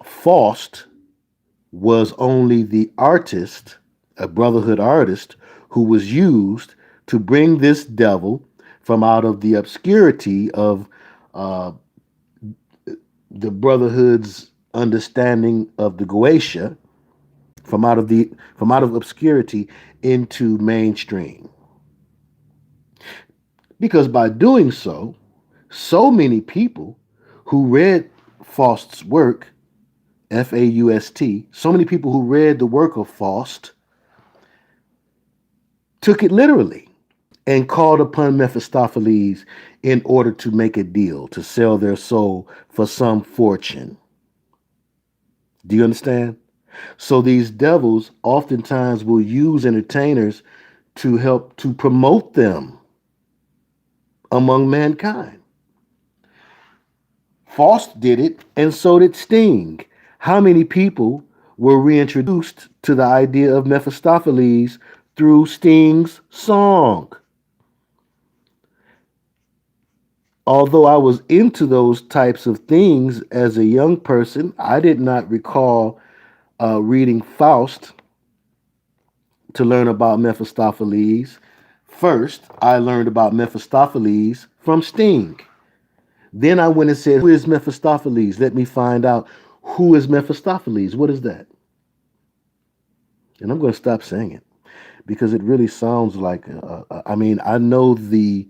Faust was only the artist, a brotherhood artist, who was used to bring this devil from out of the obscurity of uh, the brotherhood's understanding of the Goetia, from out of obscurity into mainstream. Because by doing so, so many people who read Faust's work, Faust, so many people who read the work of Faust took it literally and called upon Mephistopheles in order to make a deal, to sell their soul for some fortune. Do you understand? So these devils oftentimes will use entertainers to help to promote them among mankind. Faust did it, and so did Sting. How many people were reintroduced to the idea of Mephistopheles through Sting's song? Although I was into those types of things as a young person, I did not recall reading Faust to learn about Mephistopheles. First, I learned about Mephistopheles from Sting. Then I went and said, who is Mephistopheles? Let me find out who is Mephistopheles. What is that? And I'm going to stop saying it because it really sounds like, I mean, I know the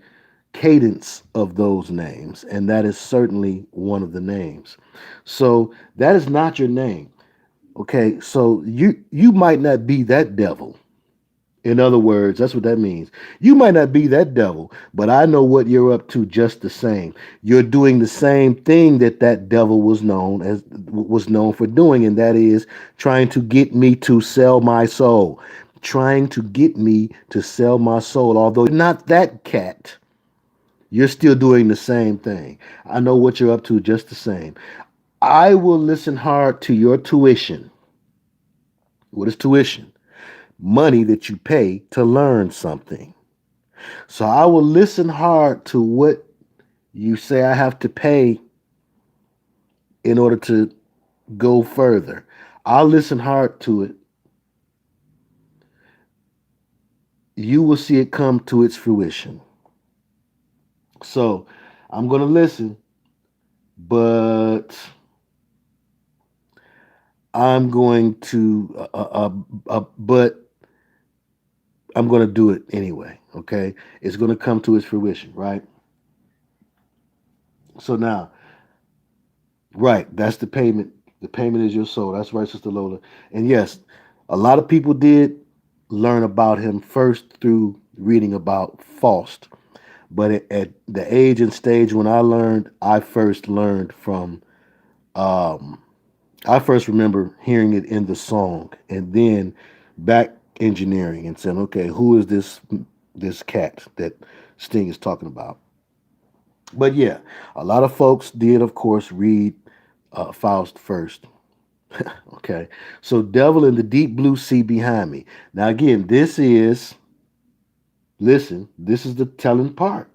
cadence of those names, and that is certainly one of the names. So that is not your name. Okay, so you might not be that devil. In other words, that's what that means. You might not be that devil, but I know what you're up to just the same. You're doing the same thing that that devil was known for doing, and that is trying to get me to sell my soul. Trying to get me to sell my soul. Although you're not that cat, You're still doing the same thing. I know what you're up to just the same. I will listen hard to your tuition. What is tuition? Money that you pay to learn something. So I will listen hard to what you say I have to pay in order to go further. I'll listen hard to it. You will see it come to its fruition. So I'm going to listen, but I'm going to, but I'm going to do it anyway. Okay. It's going to come to its fruition, right? So now, right, that's the payment. The payment is your soul. That's right, Sister Lola. And yes, a lot of people did learn about him first through reading about Faust. But at the age and stage when I first learned from, um, I first remember hearing it in the song and then back engineering and saying, okay, who is this cat that Sting is talking about? But yeah, a lot of folks did, of course, read Faust first. Okay, so Devil in the Deep Blue Sea Behind Me. Now again, this is the telling part.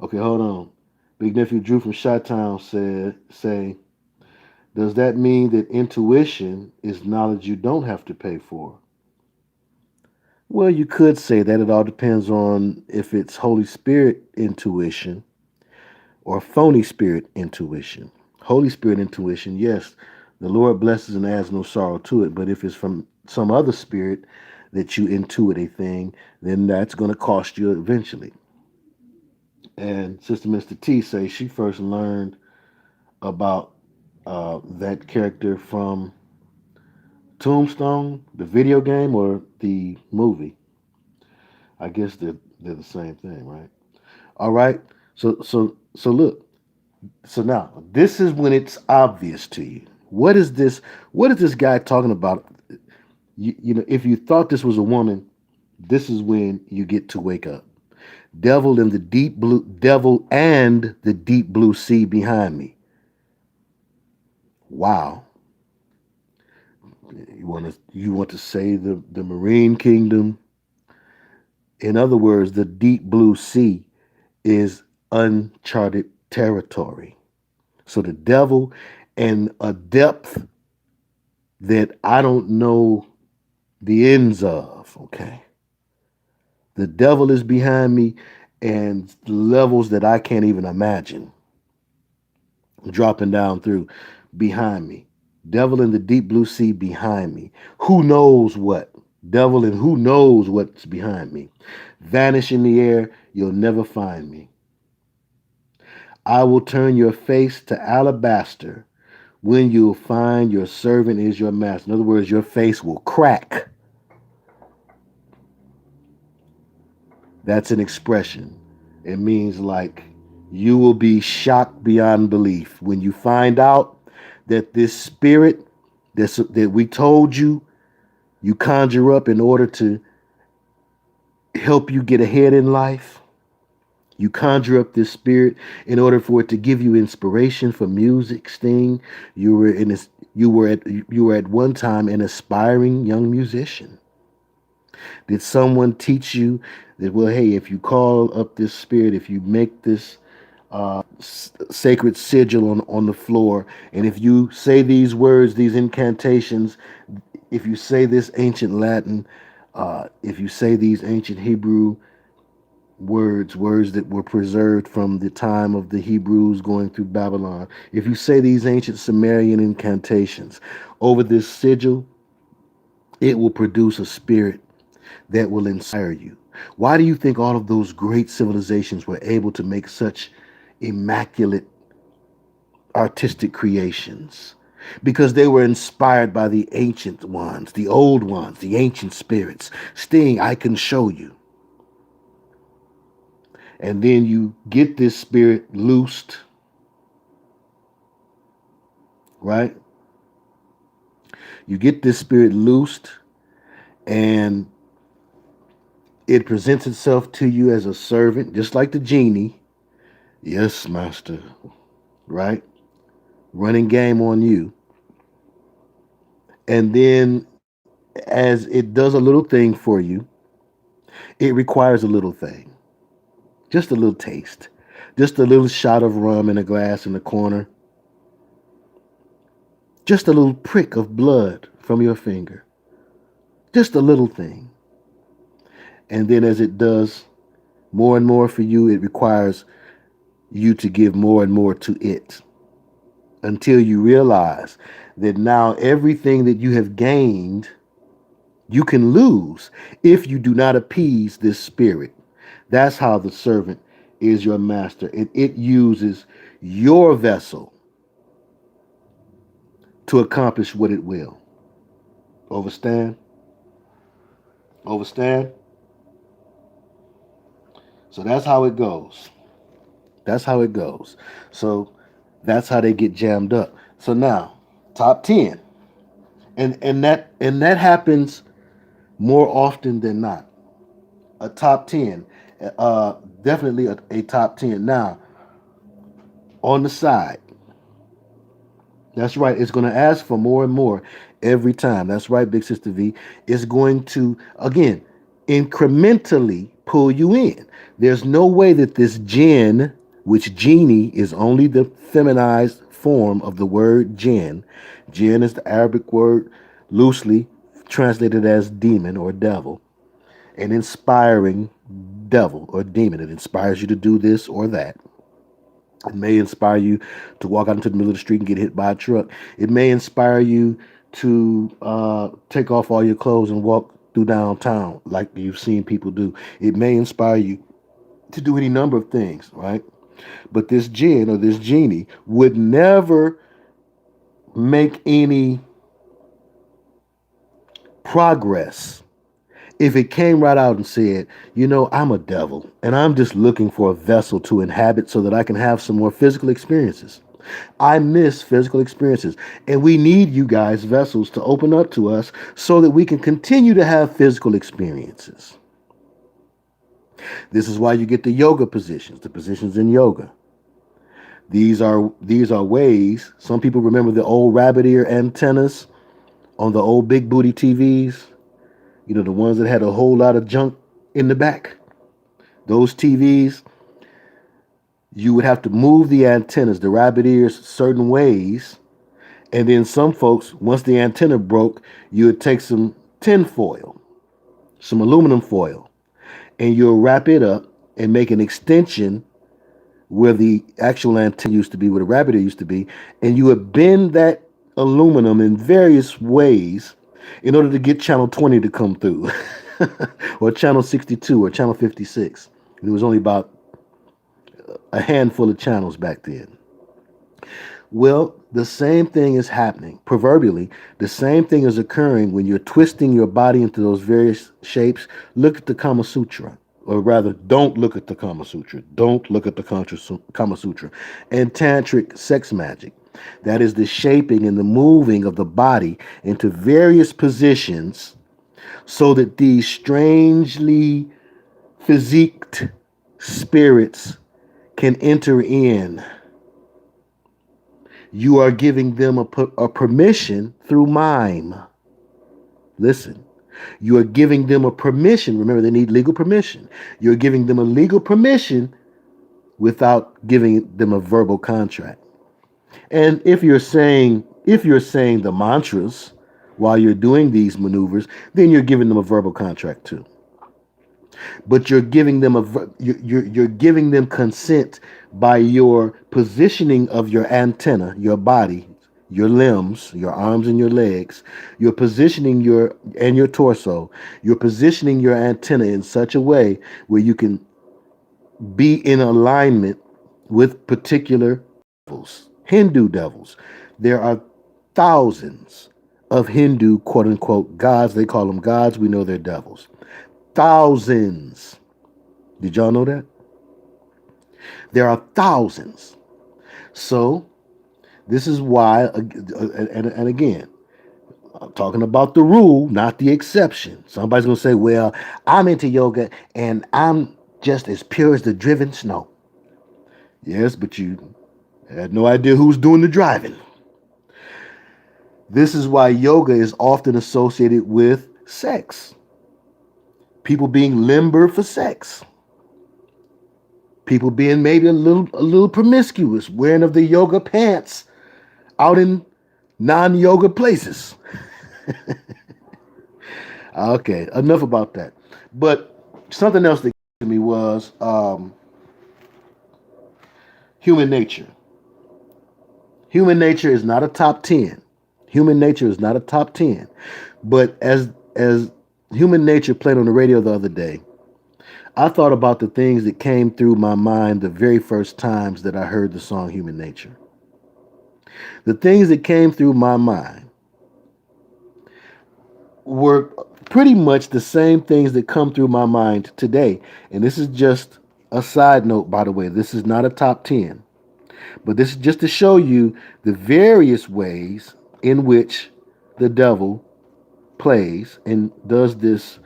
Okay, hold on. Big nephew Drew from Chi-Town say, does that mean that intuition is knowledge you don't have to pay for? Well, you could say that. It all depends on if it's Holy Spirit intuition or phony spirit intuition. Holy Spirit intuition, yes, the Lord blesses and adds no sorrow to it. But if it's from some other spirit that you intuit a thing, then that's going to cost you eventually. And Sister Mr. T says she first learned about that character from Tombstone, the video game or the movie. I guess they're the same thing, right? All right. So look. So now this is when it's obvious to you. What is this? What is this guy talking about? You know, if you thought this was a woman, this is when you get to wake up. Devil and the deep blue sea behind me. Wow. You want to say the marine kingdom? In other words, the deep blue sea is uncharted territory. So the devil and a depth that I don't know the ends of, okay? The devil is behind me and levels that I can't even imagine dropping down through behind me. Devil in the deep blue sea behind me. Who knows what? Devil and who knows what's behind me. Vanish in the air, you'll never find me. I will turn your face to alabaster when you'll find your servant is your master. In other words, your face will crack. That's an expression. It means like you will be shocked beyond belief when you find out that this spirit that we told you conjure up in order to help you get ahead in life. You conjure up this spirit in order for it to give you inspiration for music, Sting. You were in this, you were at one time an aspiring young musician. Did someone teach you that, well, hey, if you call up this spirit, if you make this sacred sigil on the floor, and if you say these words, these incantations, if you say this ancient Latin, if you say these ancient Hebrew words that were preserved from the time of the Hebrews going through Babylon, if you say these ancient Sumerian incantations over this sigil, it will produce a spirit that will inspire you. Why do you think all of those great civilizations were able to make such immaculate artistic creations? Because they were inspired by the ancient ones, the old ones, the ancient spirits. Sting, I can show you. And then you get this spirit loosed, right? You get this spirit loosed, and It presents itself to you as a servant, just like the genie. Yes, master. Right? Running game on you. And then as it does a little thing for you, it requires a little thing. Just a little taste. Just a little shot of rum in a glass in the corner. Just a little prick of blood from your finger. Just a little thing. And then as it does more and more for you, it requires you to give more and more to it until you realize that now everything that you have gained, you can lose if you do not appease this spirit. That's how the servant is your master. It uses your vessel to accomplish what it will. Overstand? Overstand? So that's how it goes. That's how it goes. So that's how they get jammed up. So now, top 10. And that happens more often than not. A top 10. Definitely a top 10. Now, on the side, that's right. It's going to ask for more and more every time. That's right, Big Sister V. It's going to, again, incrementally pull you in. There's no way that this jinn, which genie is only the feminized form of the word jinn. Jinn is the Arabic word loosely translated as demon or devil. An inspiring devil or demon. It inspires you to do this or that. It may inspire you to walk out into the middle of the street and get hit by a truck. It may inspire you to take off all your clothes and walk through downtown like you've seen people do. It may inspire you to do any number of things, right? But this jinn or this genie would never make any progress if it came right out and said, I'm a devil and I'm just looking for a vessel to inhabit so that I can have some more physical experiences. I miss physical experiences, and we need you guys, vessels, to open up to us so that we can continue to have physical experiences. This is why you get the yoga positions, the positions in yoga. These are ways. Some people remember the old rabbit ear antennas on the old big booty TVs. The ones that had a whole lot of junk in the back. Those TVs, you would have to move the antennas, the rabbit ears, certain ways. And then some folks, once the antenna broke, you would take some tin foil, some aluminum foil, and you'll wrap it up and make an extension where the actual antenna used to be, where the rabbit ear used to be, and you would bend that aluminum in various ways in order to get channel 20 to come through, or channel 62 or channel 56. It was only about a handful of channels back then. Well, the same thing is happening. Proverbially, the same thing is occurring when you're twisting your body into those various shapes. Look at the Kama Sutra. Or rather, don't look at the Kama Sutra. Don't look at the Kama Sutra. And Tantric sex magic. That is the shaping and the moving of the body into various positions so that these strangely physiqued spirits can enter in. You are giving them a permission through mime. Listen, you are giving them a permission. Remember, they need legal permission. You're giving them a legal permission without giving them a verbal contract. And if you're saying the mantras while you're doing these maneuvers, then you're giving them a verbal contract too. But you're giving them you're giving them consent by your positioning of your antenna, your body, your limbs, your arms and your legs. You're positioning your torso. You're positioning your antenna in such a way where you can be in alignment with particular devils, Hindu devils. There are thousands of Hindu quote unquote gods. They call them gods. We know they're devils. Thousands. Did y'all know that? There are thousands. So this is why, and again, I'm talking about the rule, not the exception. Somebody's going to say, well, I'm into yoga and I'm just as pure as the driven snow. Yes, but you had no idea who's doing the driving. This is why yoga is often associated with sex. People being limber for sex. People being maybe a little promiscuous, wearing of the yoga pants out in non-yoga places. Okay, enough about that. But something else that came to me was human nature. Human nature is not a top 10. Human nature is not a top 10. But as human nature played on the radio the other day, I thought about the things that came through my mind the very first times that I heard the song Human Nature. The things that came through my mind were pretty much the same things that come through my mind today. And this is just a side note, by the way. This is not a top 10. But this is just to show you the various ways in which the devil plays and does this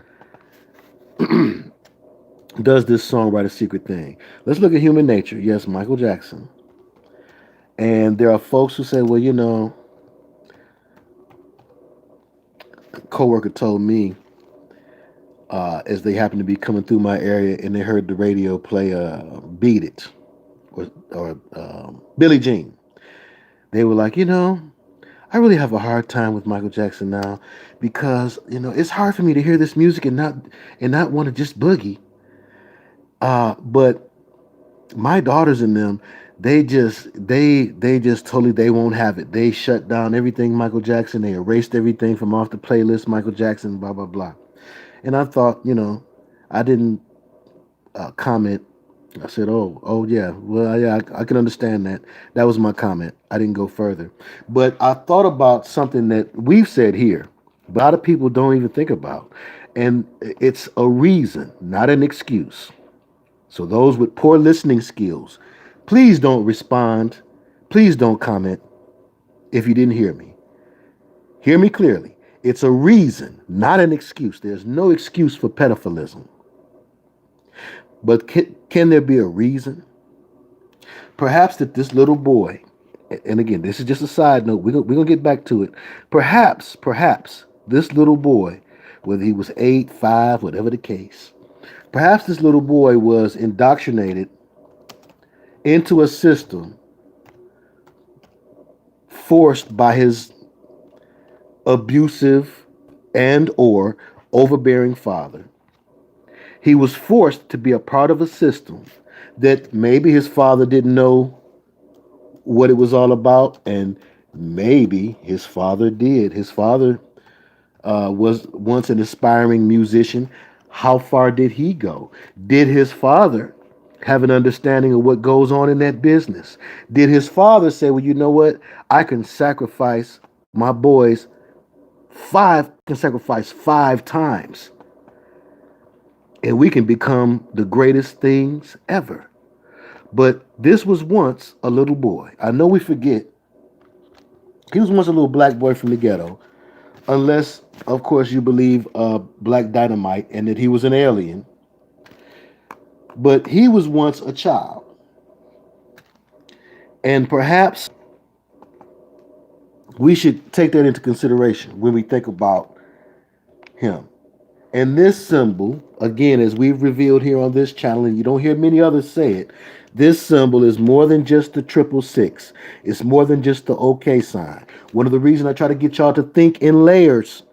songwriter secret thing. Let's look at human nature. Yes, Michael Jackson. And there are folks who say, well, a coworker told me as they happened to be coming through my area and they heard the radio play Beat It or Billie Jean. They were like, I really have a hard time with Michael Jackson now because, it's hard for me to hear this music and not want to just boogie. But my daughters and them, they just totally, they won't have it. They shut down everything Michael Jackson. They erased everything from off the playlist Michael Jackson, blah, blah, blah. And I thought, I didn't comment. I said, oh yeah, well, yeah, I can understand that. That was my comment. I didn't go further. But I thought about something that we've said here, but a lot of people don't even think about. And it's a reason, not an excuse. So those with poor listening skills, please don't respond. Please don't comment if you didn't hear me. Hear me clearly. It's a reason, not an excuse. There's no excuse for pedophilism. But can there be a reason? Perhaps that this little boy, and again, this is just a side note, we're going to get back to it. Perhaps this little boy, whether he was 8, 5, whatever the case, perhaps this little boy was indoctrinated into a system forced by his abusive and or overbearing father. He was forced to be a part of a system that maybe his father didn't know what it was all about, and maybe his father did. His father was once an aspiring musician. How far did he go? Did his father have an understanding of what goes on in that business? Did his father say, well, you know what? I can sacrifice my boys can sacrifice 5 times and we can become the greatest things ever. But this was once a little boy. I know we forget. He was once a little black boy from the ghetto. Unless, of course, you believe Black Dynamite and that he was an alien. But he was once a child. And perhaps we should take that into consideration when we think about him. And this symbol, again, as we've revealed here on this channel, and you don't hear many others say it, this symbol is more than just the 666. It's more than just the OK sign. One of the reasons I try to get y'all to think in layers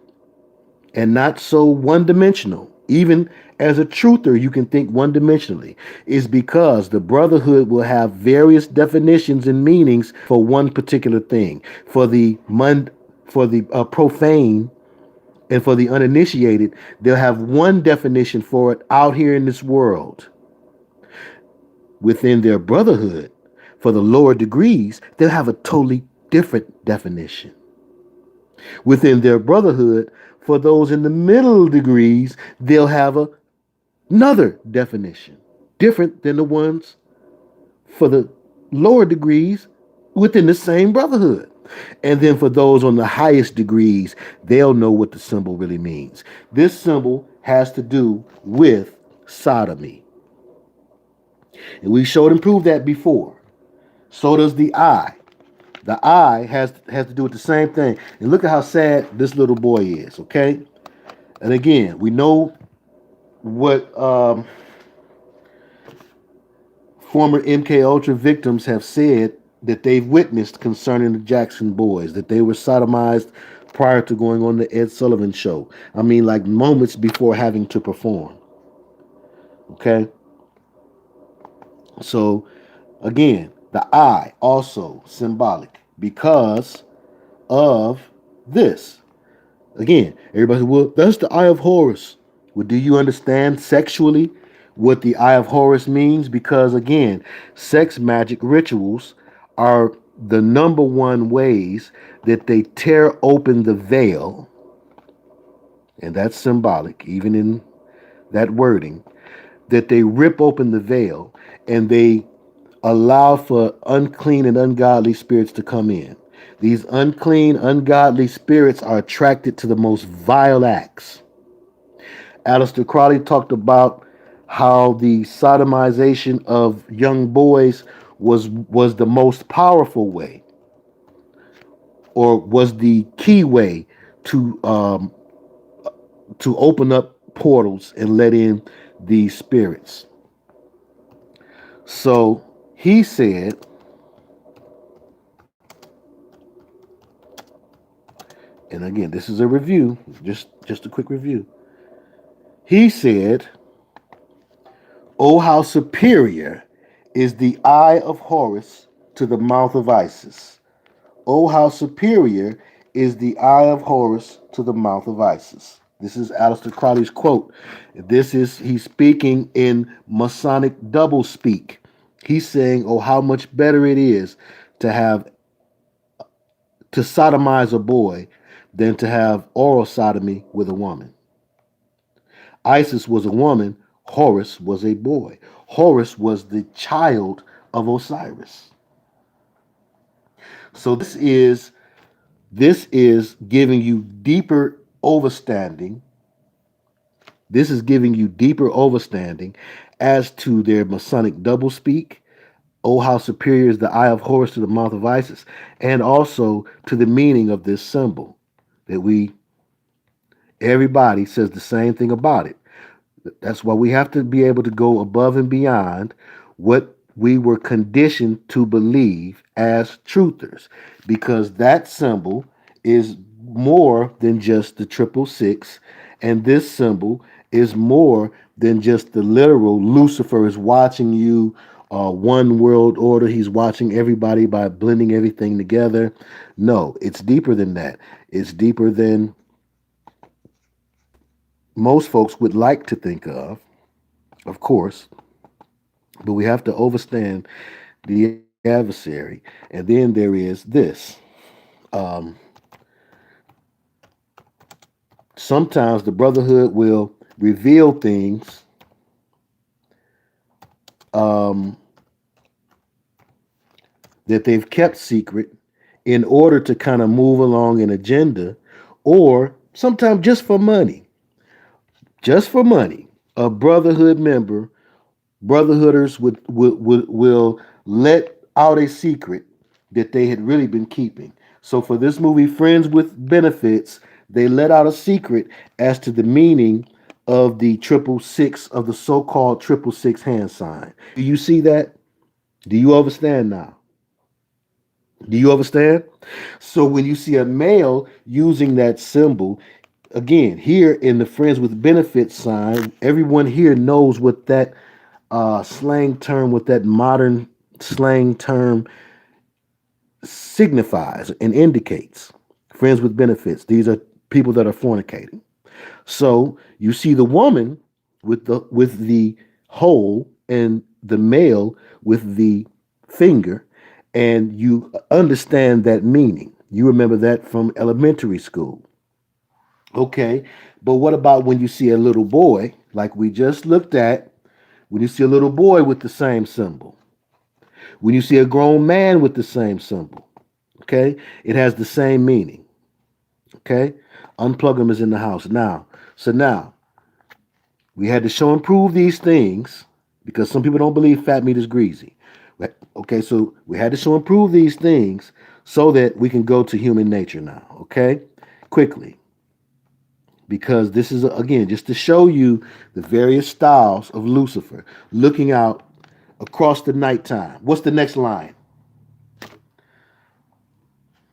and not so one-dimensional, even as a truther, you can think one-dimensionally, is because the brotherhood will have various definitions and meanings for one particular thing. For the profane and for the uninitiated, they'll have one definition for it out here in this world. Within their brotherhood, for the lower degrees, they'll have a totally different definition. Within their brotherhood, for those in the middle degrees, they'll have another definition, different than the ones for the lower degrees within the same brotherhood. And then for those on the highest degrees, they'll know what the symbol really means. This symbol has to do with sodomy. And we showed and proved that before. So does the eye. The eye has to do with the same thing. And look at how sad this little boy is, okay? And again, we know what former MK Ultra victims have said that they've witnessed concerning the Jackson boys, that they were sodomized prior to going on the Ed Sullivan show. I mean, like moments before having to perform. Okay? So, again, the eye also symbolic because of this. Again, everybody says, well, that's the eye of Horus. Well, do you understand sexually what the eye of Horus means? Because again, sex magic rituals are the number one ways that they tear open the veil, and that's symbolic, even in that wording, that they rip open the veil and they allow for unclean and ungodly spirits to come in. These unclean, ungodly spirits are attracted to the most vile acts. Aleister Crowley talked about how the sodomization of young boys was the most powerful way, or was the key way to open up portals and let in these spirits. So he said, and again, this is a review, just a quick review. He said, "Oh, how superior is the eye of Horus to the mouth of Isis. Oh, how superior is the eye of Horus to the mouth of Isis." This is Aleister Crowley's quote. He's speaking in Masonic double speak. He's saying, oh, how much better it is to sodomize a boy than to have oral sodomy with a woman. Isis was a woman, Horus was a boy. Horus was the child of Osiris. So this is giving you deeper overstanding. This is giving you deeper overstanding as to their Masonic doublespeak. Oh, how superior is the eye of Horus to the mouth of Isis, and also to the meaning of this symbol that everybody says the same thing about it. That's why we have to be able to go above and beyond what we were conditioned to believe as truthers, because that symbol is more than just the 666, and this symbol is more than just the literal Lucifer is watching you, one world order. He's watching everybody by blending everything together. No, it's deeper than that. It's deeper than most folks would like to think of course, but we have to understand the adversary. And then there is this. Um, Sometimes the brotherhood will reveal things um, that they've kept secret in order to kind of move along an agenda, or sometimes just for money. Just for money. A brotherhood member, brotherhooders will let out a secret that they had really been keeping. So for this movie, Friends with Benefits, they let out a secret as to the meaning of the 666, of the so-called 666 hand sign. Do you see that? Do you understand now? Do you understand? So when you see a male using that symbol, again, here in the Friends with Benefits sign, everyone here knows what that slang term, what that modern slang term signifies and indicates. Friends with benefits. These are people that are fornicating. So you see the woman with the hole and the male with the finger, and you understand that meaning. You remember that from elementary school. Okay, but what about when you see a little boy, like we just looked at, when you see a little boy with the same symbol? When you see a grown man with the same symbol? Okay? It has the same meaning. Okay? Unplug them is in the house. Now, we had to show and prove these things because some people don't believe fat meat is greasy. Okay, so we had to show and prove these things so that we can go to human nature now. Okay? Quickly. Because this is, again, just to show you the various styles of Lucifer looking out across the nighttime. What's the next line?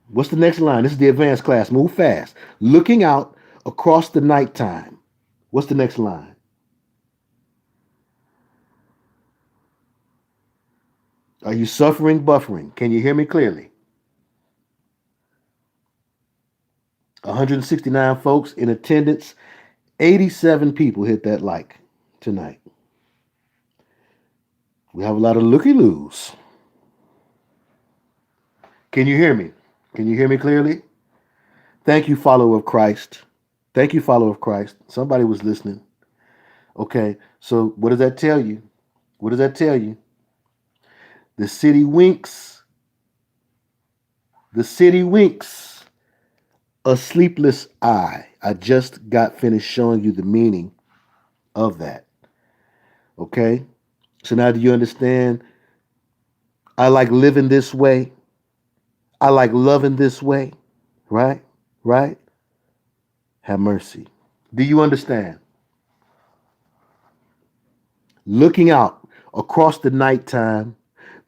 What's the next line? This is the advanced class. Move fast. Looking out across the nighttime. What's the next line? Are you suffering, buffering? Can you hear me clearly? 169 folks in attendance. 87 people hit that like tonight. We have a lot of looky-loos. Can you hear me? Can you hear me clearly? Thank you, follower of Christ. Thank you, follower of Christ. Somebody was listening. Okay, so what does that tell you? What does that tell you? The city winks. The city winks. A sleepless eye. I just got finished showing you the meaning of that. Okay? So now do you understand? I like living this way. I like loving this way. Right? Right? Have mercy. Do you understand? Looking out across the nighttime,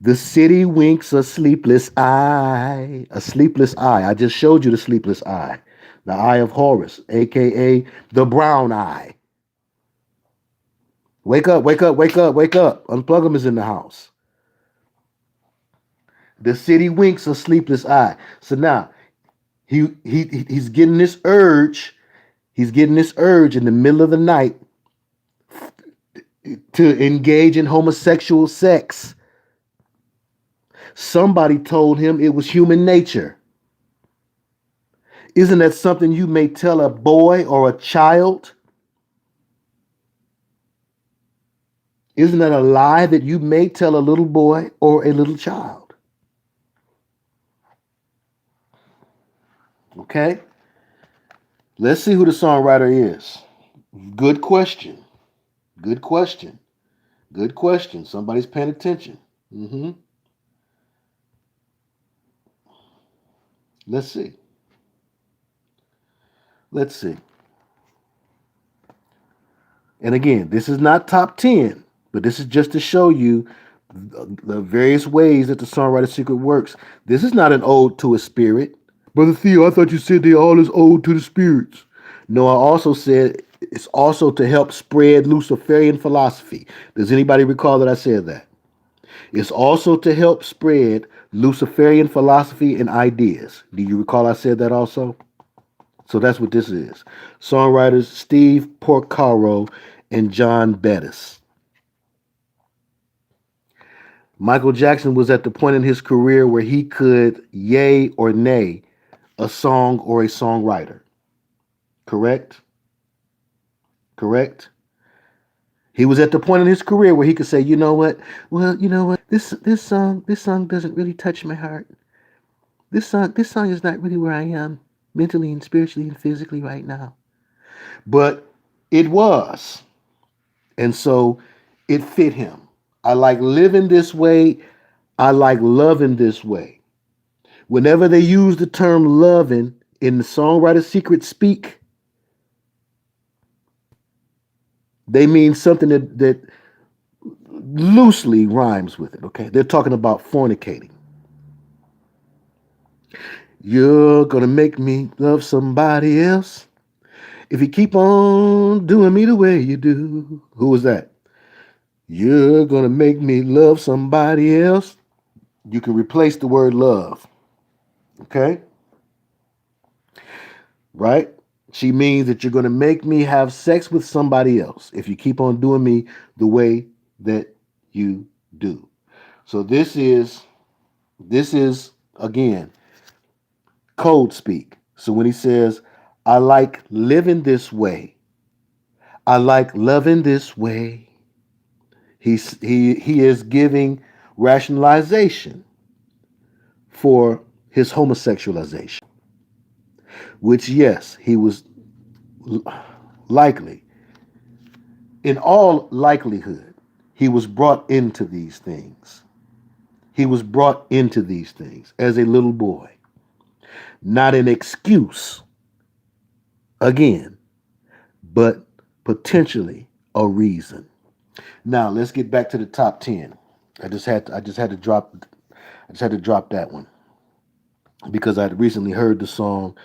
the city winks a sleepless eye. A sleepless eye. I just showed you the sleepless eye. The eye of Horus, aka the brown eye. Wake up, wake up, wake up, wake up. Unplug them is in the house. The city winks a sleepless eye. So now he's getting this urge. He's getting this urge in the middle of the night to engage in homosexual sex. Somebody told him it was human nature. Isn't that something you may tell a boy or a child? Isn't that a lie that you may tell a little boy or a little child? Okay? Let's see who the songwriter is. Good question. Good question. Good question. Somebody's paying attention. Let's see. Let's see. And again, this is not top 10, but this is just to show you the various ways that the songwriter secret works. This is not an ode to a spirit. Brother Theo, I thought you said they all is ode to the spirits. No, I also said it's also to help spread Luciferian philosophy. Does anybody recall that I said that? It's also to help spread Luciferian philosophy and ideas. Do you recall I said that also? So that's what this is. Songwriters Steve Porcaro and John Bettis. Michael Jackson was at the point in his career where he could yay or nay a song or a songwriter. Correct? Correct? He was at the point in his career where he could say, you know what? Well, you know what? This song doesn't really touch my heart. This song is not really where I am mentally and spiritually and physically right now. But it was. And so it fit him. I like living this way. I like loving this way. Whenever they use the term loving in the songwriter secret speak, they mean something that loosely rhymes with it, okay? They're talking about fornicating. You're gonna make me love somebody else if you keep on doing me the way you do. Who was that? You're gonna make me love somebody else. You can replace the word love, okay? Right? She means that you're gonna make me have sex with somebody else if you keep on doing me the way that you do. So this is again code speak. So when he says, I like living this way, I like loving this way, he is giving rationalization for his homosexualization, which, yes, he was likely, in all likelihood, he was brought into these things. He was brought into these things as a little boy. Not an excuse, again, but potentially a reason. Now let's get back to the top 10. I just had to drop that one because I'd recently heard the song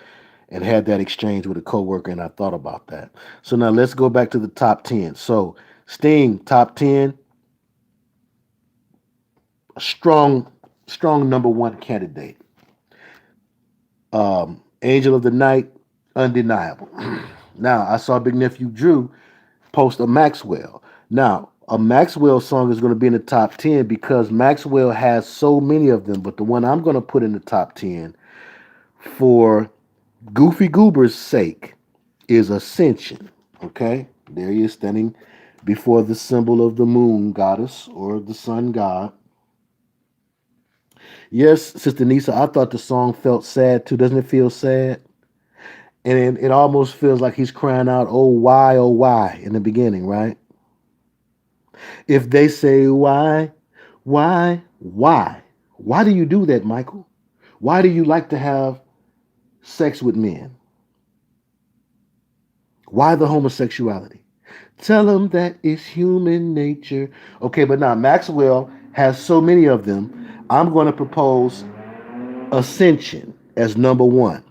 and had that exchange with a coworker, and I thought about that. So now let's go back to the top 10. So Sting, top 10, a strong number one candidate. Angel of the Night, undeniable. Now I saw Big Nephew Drew post a Maxwell. Now a Maxwell song is going to be in the top 10 because Maxwell has so many of them, but the one I'm going to put in the top 10 for Goofy Goober's sake is Ascension. Okay, there he is standing before the symbol of the moon goddess or the sun god. Yes, Sister Nisa, I thought the song felt sad too. Doesn't it feel sad? And it almost feels like he's crying out, oh why, in the beginning, right? If they say, why do you do that, Michael? Why do you like to have sex with men? Why the homosexuality? Tell them that it's human nature. Okay, but now Maxwell has so many of them. I'm going to propose Ascension as number one.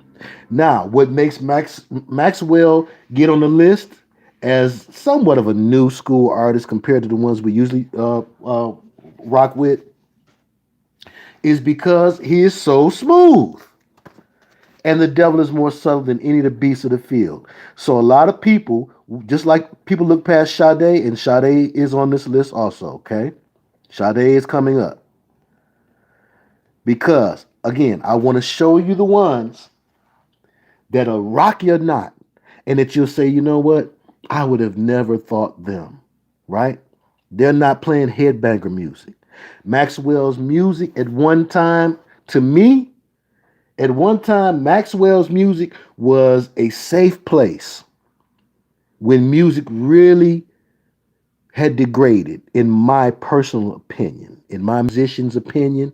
Now, what makes Maxwell get on the list as somewhat of a new school artist compared to the ones we usually rock with is because he is so smooth. And the devil is more subtle than any of the beasts of the field. So a lot of people, just like people look past Sade, and Sade is on this list also, okay? Sade is coming up. Because, again, I want to show you the ones that'll rock your knot and that you'll say, you know what? I would have never thought them, right? They're not playing headbanger music. Maxwell's music at one time, to me, at one time, Maxwell's music was a safe place when music really had degraded, in my personal opinion, in my musician's opinion.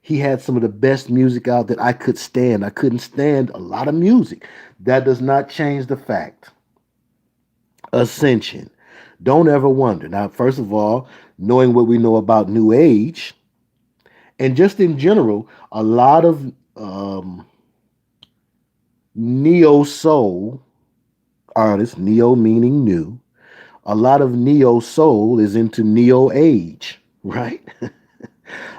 He had some of the best music out that I could stand. I couldn't stand a lot of music. That does not change the fact. Ascension. Don't ever wonder. Now, first of all, knowing what we know about New Age, and just in general, a lot of neo soul artists, neo meaning new, a lot of neo soul is into neo age, right?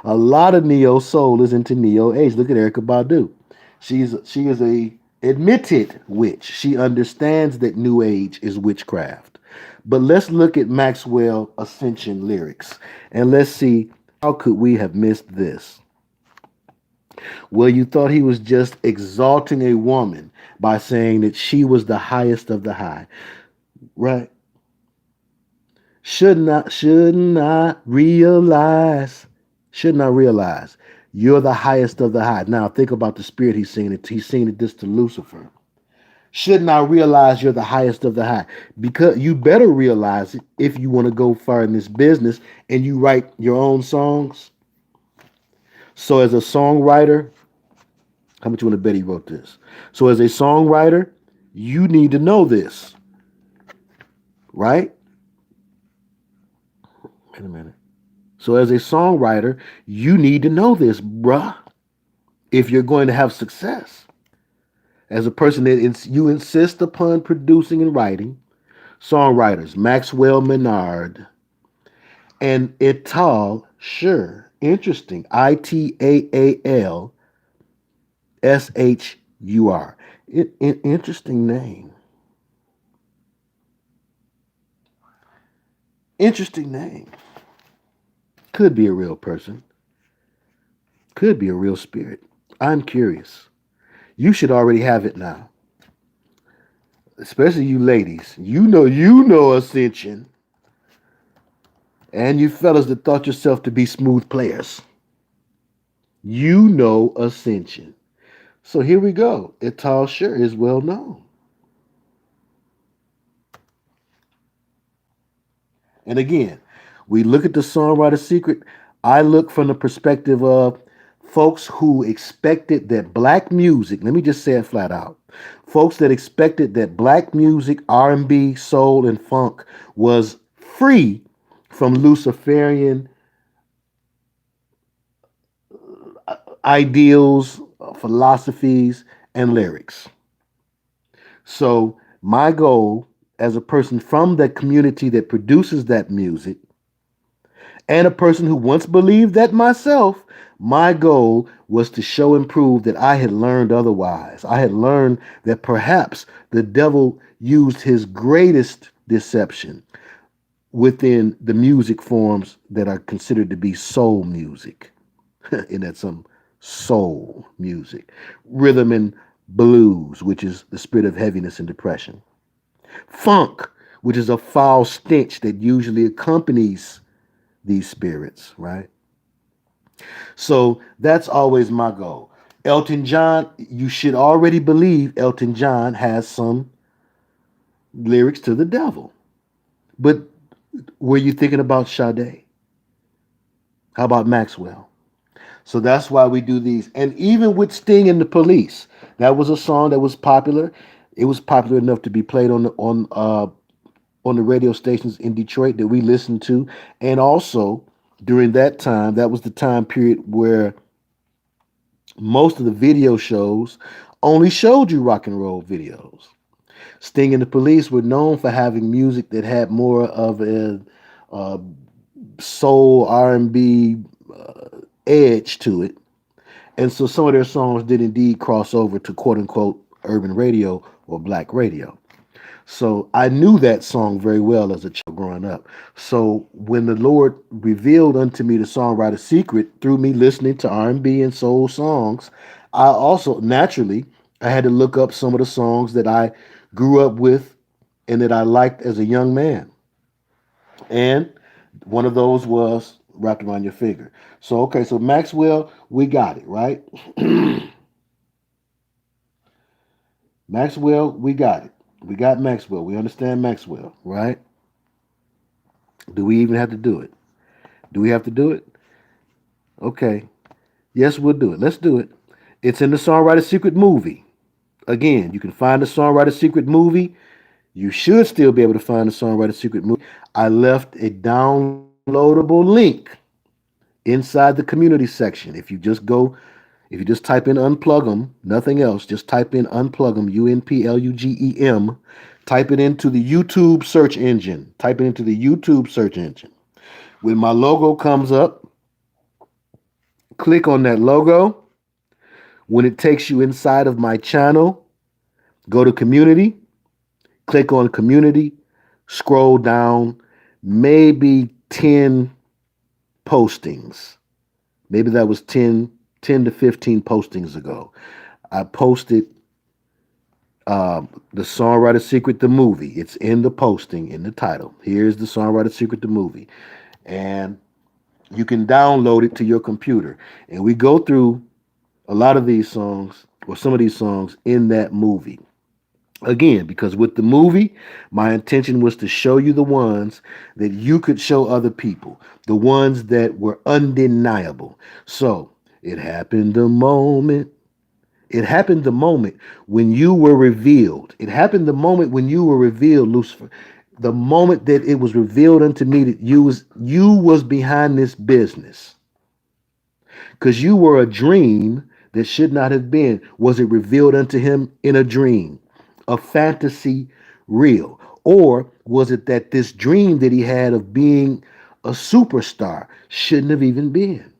A lot of neo soul is into neo age. Look at Erykah Badu. She is a admitted witch. She understands that new age is witchcraft. But let's look at Maxwell Ascension lyrics and let's see how could we have missed this. Well, you thought he was just exalting a woman by saying that she was the highest of the high, right? Should not realize you're the highest of the high. Now think about the spirit he's singing it. He's singing this to Lucifer. Should not realize you're the highest of the high. Because you better realize it if you want to go far in this business and you write your own songs. So as a songwriter, how much you want to bet he wrote this? So as a songwriter, you need to know this, right? Wait a minute. So as a songwriter, you need to know this, bruh, if you're going to have success. As a person that you insist upon producing and writing, songwriters, Maxwell Menard and Ital, sure, interesting, Itaal Shur. Interesting name. Interesting name. Could be a real person. Could be a real spirit. I'm curious. You should already have it now. Especially you ladies. You know Ascension. And you fellas that thought yourself to be smooth players. ascension. So here we go. Ital sure is well known. And again, we look at the songwriter secret. I look from the perspective of folks who expected that black music, let me just say it flat out. Folks that expected that black music, R&B, soul and funk was free from Luciferian ideals, philosophies and lyrics. So, my goal as a person from the community that produces that music and a person who once believed that myself, my goal was to show and prove that I had learned otherwise. I had learned that perhaps the devil used his greatest deception within the music forms that are considered to be soul music. And that's some soul music. Rhythm and blues, which is the spirit of heaviness and depression. Funk, which is a foul stench that usually accompanies these spirits, right? So that's always my goal. Elton John, you should already believe Elton John has some lyrics to the devil. But were you thinking about Sade? How about Maxwell? So that's why we do these. And even with Sting and the Police, that was a song that was popular. It was popular enough to be played on the radio stations in Detroit that we listened to. And also during that time, that was the time period where most of the video shows only showed you rock and roll videos. Sting and the Police were known for having music that had more of a uh, soul R&B edge to it, and so some of their songs did indeed cross over to quote unquote urban radio or black radio. So I knew that song very well as a child growing up. So when the Lord revealed unto me the songwriter secret through me listening to R&B and soul songs, I also naturally I had to look up some of the songs that I grew up with and that I liked as a young man. And one of those was Wrapped Around Your Finger. So okay, so Maxwell, we got it, right? Maxwell, we got it. We got Maxwell. We understand Maxwell, right? Do we even have to do it? Do we have to do it? Okay. Yes, we'll do it. Let's do it. It's in the Songwriter Secret movie. Again, you can find the Songwriter Secret movie. You should still be able to find the Songwriter Secret movie. I left a downloadable link inside the community section. If you just type in unplug them, nothing else, just type in unplug them, UNPLUGEM, type it into the YouTube search engine. Type it into the YouTube search engine. When my logo comes up, click on that logo. When it takes you inside of my channel, go to community, click on community, scroll down, maybe 10 postings. Maybe that was 10 to 15 postings ago. I posted the Songwriter Secret, the movie. It's in the posting, in the title. Here's the Songwriter Secret, the movie. And you can download it to your computer. And we go through a lot of these songs, or some of these songs, in that movie. Again, because with the movie, my intention was to show you the ones that you could show other people, the ones that were undeniable. So it happened the moment. It happened the moment when you were revealed. It happened the moment when you were revealed, Lucifer. The moment that it was revealed unto me that you was behind this business. Because you were a dream that should not have been. Was it revealed unto him in a dream? A fantasy real? Or was it that this dream that he had of being a superstar shouldn't have even been?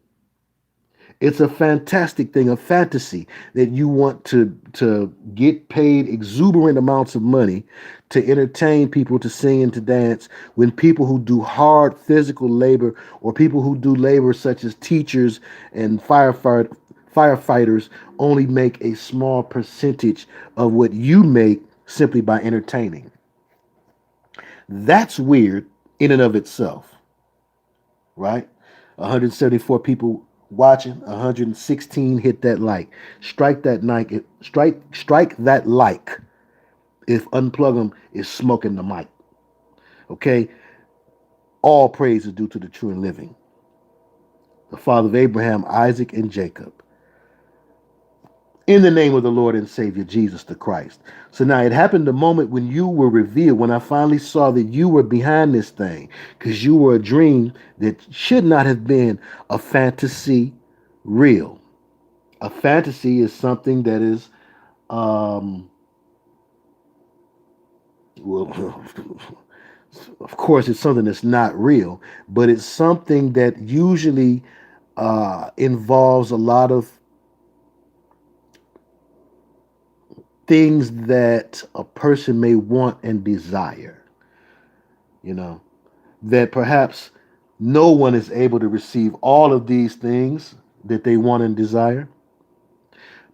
It's a fantastic thing, a fantasy that you want to get paid exuberant amounts of money to entertain people to sing and to dance when people who do hard physical labor or people who do labor such as teachers and firefighters only make a small percentage of what you make simply by entertaining. That's weird in and of itself, right? 174 people watching, 116, hit that like. Strike that like. Strike that like. If unplug them is smoking the mic. Okay? All praise is due to the true and living, the father of Abraham, Isaac, and Jacob. In the name of the Lord and Savior Jesus the Christ. So now it happened the moment when you were revealed, when I finally saw that you were behind this thing, because you were a dream that should not have been a fantasy real. A fantasy is something that is, well, of course, it's something that's not real, but it's something that usually involves a lot of things that a person may want and desire, you know, that perhaps no one is able to receive all of these things that they want and desire.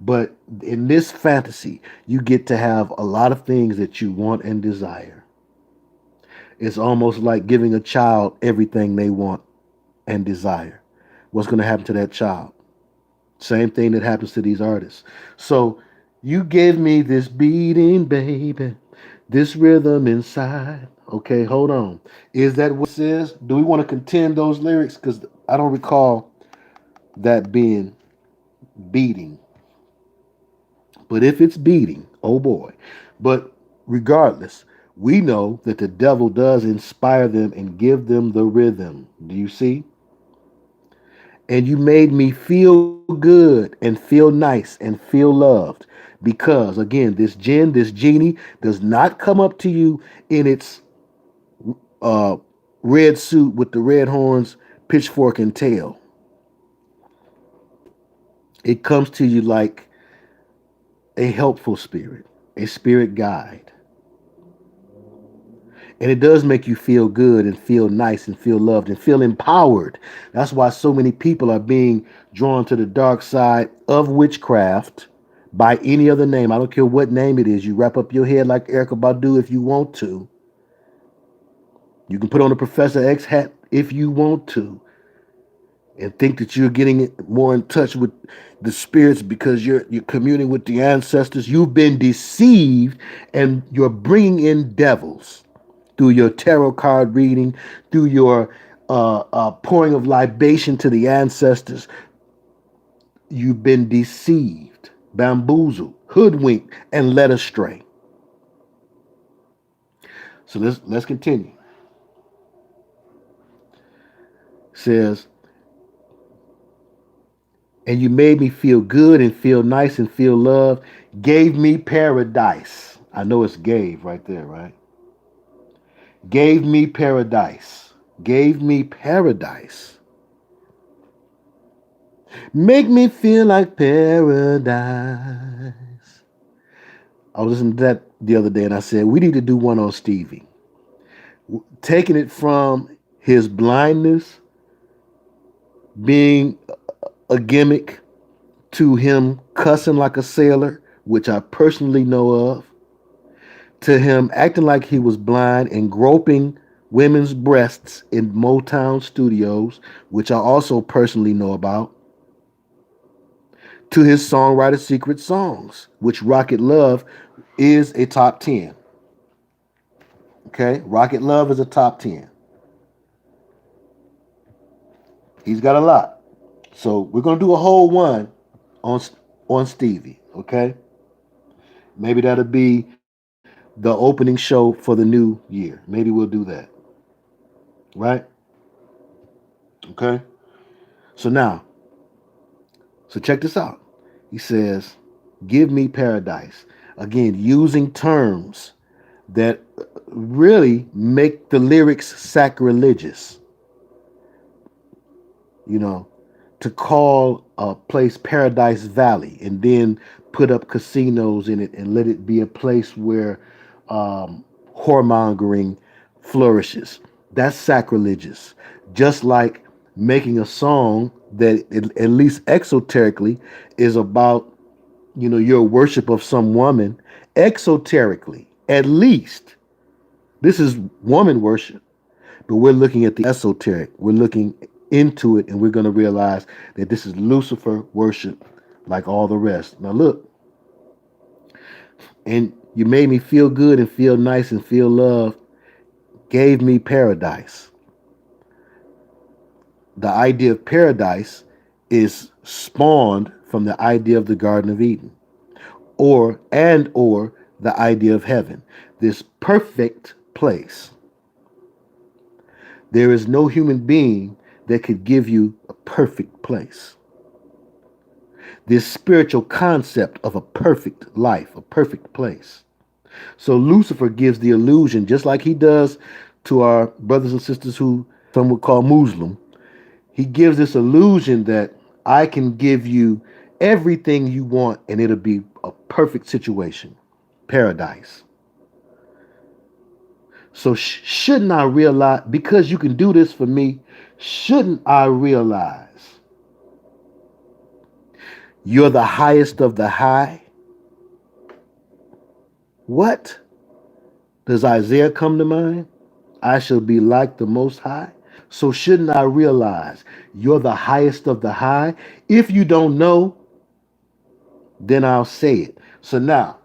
But in this fantasy, you get to have a lot of things that you want and desire. It's almost like giving a child everything they want and desire. What's going to happen to that child? Same thing that happens to these artists. So you give me this beating, baby, this rhythm inside. Okay, hold on. Is that what it says? Do we want to contend those lyrics? Because I don't recall that being beating. But if it's beating, oh boy. But regardless, we know that the devil does inspire them and give them the rhythm. Do you see? And you made me feel good and feel nice and feel loved because, again, this jinn, this genie does not come up to you in its uh, red suit with the red horns, pitchfork, and tail. It comes to you like a helpful spirit, a spirit guide. And it does make you feel good and feel nice and feel loved and feel empowered. That's why so many people are being drawn to the dark side of witchcraft by any other name. I don't care what name it is. You wrap up your head like Erica Badu if you want to. You can put on a Professor X hat if you want to and think that you're getting more in touch with the spirits because you're communing with the ancestors. You've been deceived and you're bringing in devils through your tarot card reading, through your pouring of libation to the ancestors. You've been deceived, bamboozled, hoodwinked, and led astray. So let's continue. It says, and you made me feel good and feel nice and feel loved. Gave me paradise. I know it's gave right there, right? Gave me paradise. Gave me paradise. Make me feel like paradise. I was listening to that the other day and I said, we need to do one on Stevie. Taking it from his blindness, being a gimmick, to him cussing like a sailor, which I personally know of, to him acting like he was blind and groping women's breasts in Motown studios, which I also personally know about, to his songwriter Secret Songs, which Rocket Love is a top 10. Okay? Rocket Love is a top 10. He's got a lot. So we're going to do a whole one on Stevie, okay? Maybe that'll be the opening show for the new year. Maybe we'll do that. Right? Okay? So now, so check this out. He says, give me paradise. Again, using terms that really make the lyrics sacrilegious. You know, to call a place Paradise Valley and then put up casinos in it and let it be a place where whoremongering flourishes. That's sacrilegious. Just like making a song that, at least exoterically, is about, you know, your worship of some woman. Exoterically, at least, this is woman worship. But we're looking at the esoteric. We're looking into it, and we're going to realize that this is Lucifer worship like all the rest. Now look, and you made me feel good and feel nice and feel love, gave me paradise. The idea of paradise is spawned from the idea of the Garden of Eden, or the idea of heaven, this perfect place. There is no human being that could give you a perfect place. This spiritual concept of a perfect life, a perfect place. So Lucifer gives the illusion, just like he does to our brothers and sisters who some would call Muslim. He gives this illusion that I can give you everything you want and it'll be a perfect situation, paradise. So shouldn't I realize, because you can do this for me, shouldn't I realize you're the highest of the high? What? Does Isaiah come to mind? I shall be like the Most High. So shouldn't I realize you're the highest of the high? If you don't know, then I'll say it. So now,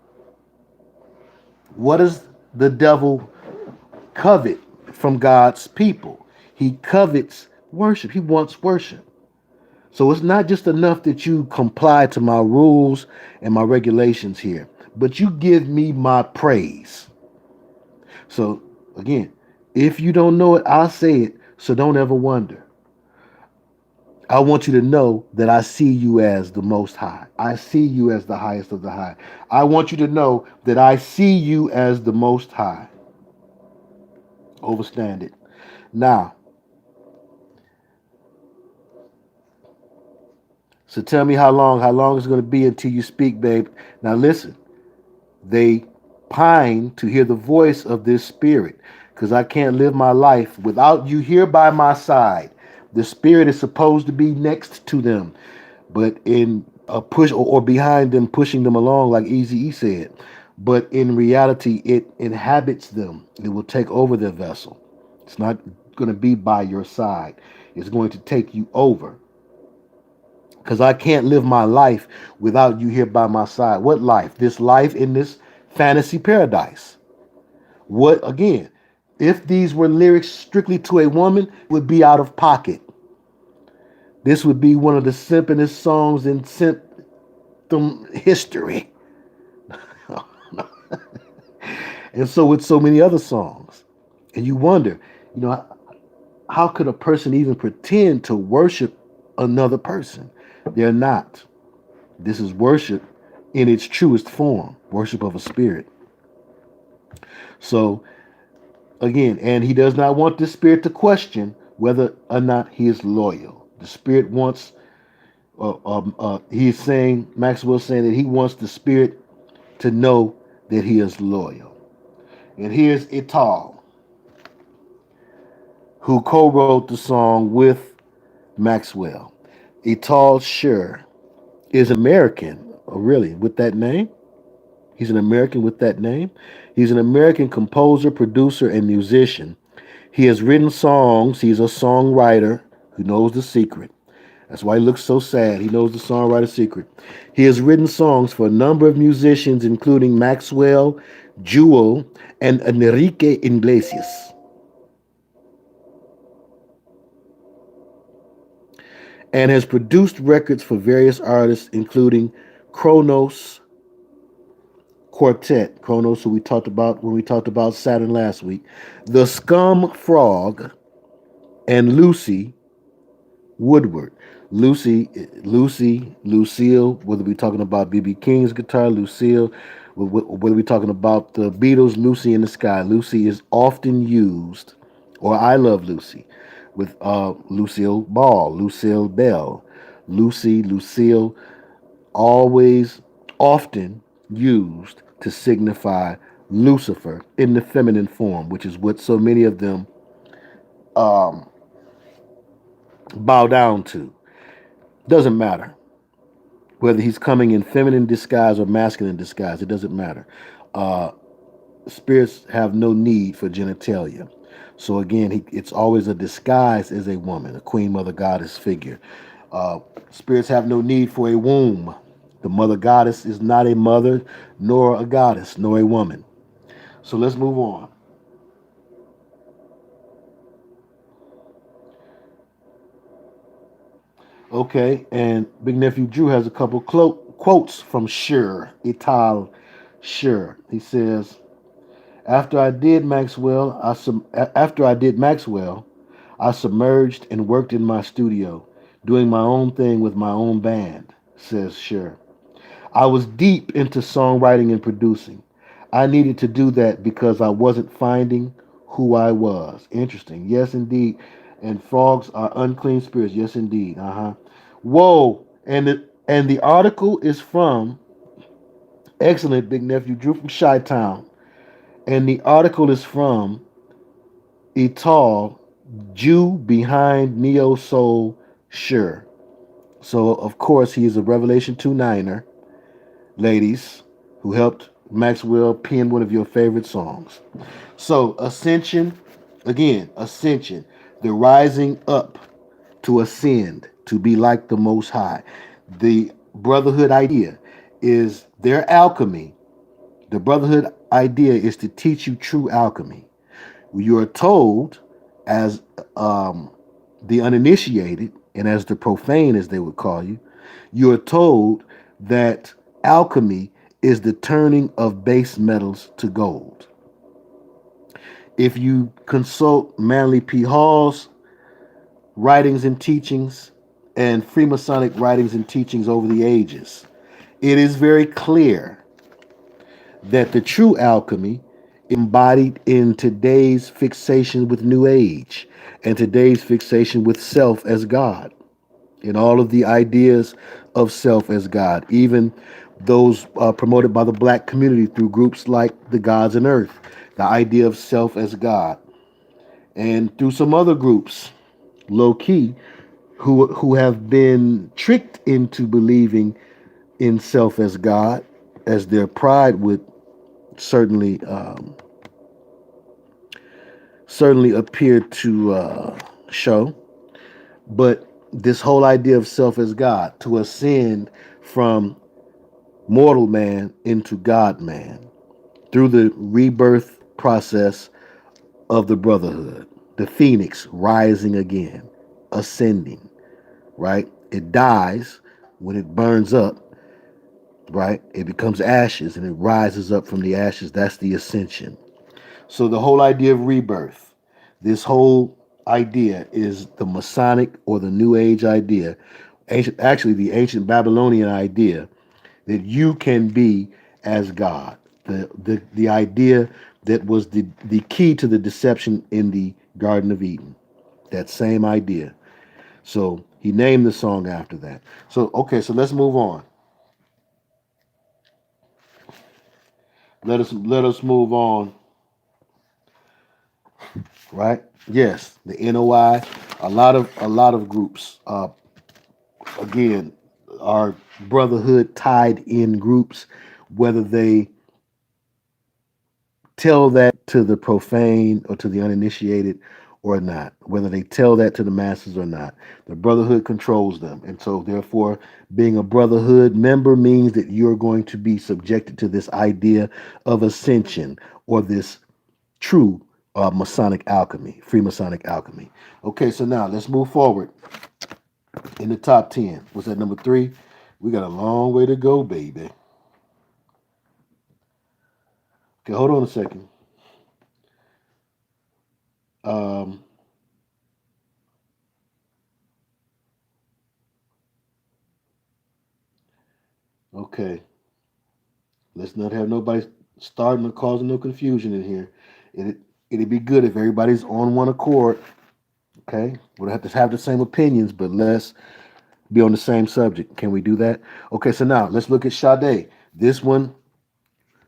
what does the devil covet from God's people? He covets worship. He wants worship. So it's not just enough that you comply to my rules and my regulations here, but you give me my praise. So again, if you don't know it, I'll say it. So don't ever wonder. I want you to know that I see you as the Most High. I see you as the highest of the high. I want you to know that I see you as the Most High. Overstand it. Now, so tell me how long it's going to be until you speak, babe. Now listen, they pine to hear the voice of this spirit, because I can't live my life without you here by my side. The spirit is supposed to be next to them, but in a push or behind them, pushing them along, like Eazy-E said. But in reality, it inhabits them. It will take over their vessel. It's not going to be by your side. It's going to take you over. Because I can't live my life without you here by my side. What life? This life in this fantasy paradise. What, again, if these were lyrics strictly to a woman, it would be out of pocket. This would be one of the simpest songs in symptom history. And so with so many other songs. And you wonder, how could a person even pretend to worship another person? They're not. This is worship in its truest form, worship of a spirit. So, again, and he does not want this spirit to question whether or not he is loyal. The spirit wants, he's saying, Maxwell saying that he wants the spirit to know that he is loyal. And here's Ital, who co-wrote the song with Maxwell. Ital Sure is American, really, with that name. He's an American with that name. He's an American composer, producer, and musician. He has written songs. He's a songwriter who knows the secret. That's why he looks so sad. He knows the songwriter secret. He has written songs for a number of musicians, including Maxwell, Jewel, and Enrique Iglesias. And has produced records for various artists, including Kronos Quartet, Kronos, who we talked about when we talked about Saturn last week, The Scum Frog, and Lucy Woodward. Lucille, whether we're talking about B.B. King's guitar, Lucille, whether we're talking about the Beatles, Lucy in the Sky. Lucy is often used, or I Love Lucy, with Lucille Ball, Lucille Bell, Lucille, always, often used to signify Lucifer in the feminine form, which is what so many of them bow down to. Doesn't matter whether he's coming in feminine disguise or masculine disguise. It doesn't matter. Spirits have no need for genitalia. So again, it's always a disguise as a woman, a queen, mother, goddess figure. Uh, Spirits have no need for a womb. The mother goddess is not a mother, nor a goddess, nor a woman. So let's move on. Okay, and Big Nephew Drew has a couple quotes from Sure, Ital Sure. He says, After I did Maxwell, I submerged and worked in my studio, doing my own thing with my own band," says Sure. "I was deep into songwriting and producing. I needed to do that because I wasn't finding who I was." Interesting. Yes, indeed. And frogs are unclean spirits. Yes, indeed. Uh huh. Whoa. And the article is from excellent Big Nephew Drew from Chi Town. And the article is from Etal, Jew behind Neo Soul Sure. So of course he is a Revelation 2 Niner, ladies, who helped Maxwell pen one of your favorite songs. So ascension, again, ascension, the rising up to ascend, to be like the Most High. The brotherhood idea is their alchemy. The brotherhood idea is to teach you true alchemy. You are told, as the uninitiated and as the profane, as they would call you, you are told that alchemy is the turning of base metals to gold. If you consult Manly P. Hall's writings and teachings and Freemasonic writings and teachings over the ages, it is very clear that the true alchemy embodied in today's fixation with New Age and today's fixation with self as God, and all of the ideas of self as God, even those promoted by the black community through groups like the Gods and Earth, the idea of self as God, and through some other groups, low key, who have been tricked into believing in self as God, as their pride would certainly certainly appear to show. But this whole idea of self as God, to ascend from mortal man into God man through the rebirth process of the brotherhood, the phoenix rising again, ascending, right? It dies when it burns up, right? It becomes ashes and it rises up from the ashes. That's the ascension. So the whole idea of rebirth, this whole idea is the Masonic or the New Age idea, actually the ancient Babylonian idea that you can be as God. The idea that was the key to the deception in the Garden of Eden. That same idea. So he named the song after that. So okay, so let's move on. Let us move on, right? Yes, the NOI, a lot of groups again are brotherhood tied in groups, whether they tell that to the profane or to the uninitiated or not, whether they tell that to the masses or not. The brotherhood controls them. And so, therefore, being a brotherhood member means that you're going to be subjected to this idea of ascension or this true Masonic alchemy, Freemasonic alchemy. Okay, so now let's move forward in the top 10. What's that, number 3? We got a long way to go, baby. Okay, hold on a second. Um, okay. Let's not have nobody starting or causing no confusion in here. It'd be good if everybody's on one accord. Okay, we don't have to have the same opinions, but let's be on the same subject. Can we do that? Okay, so now let's look at Sade. This one,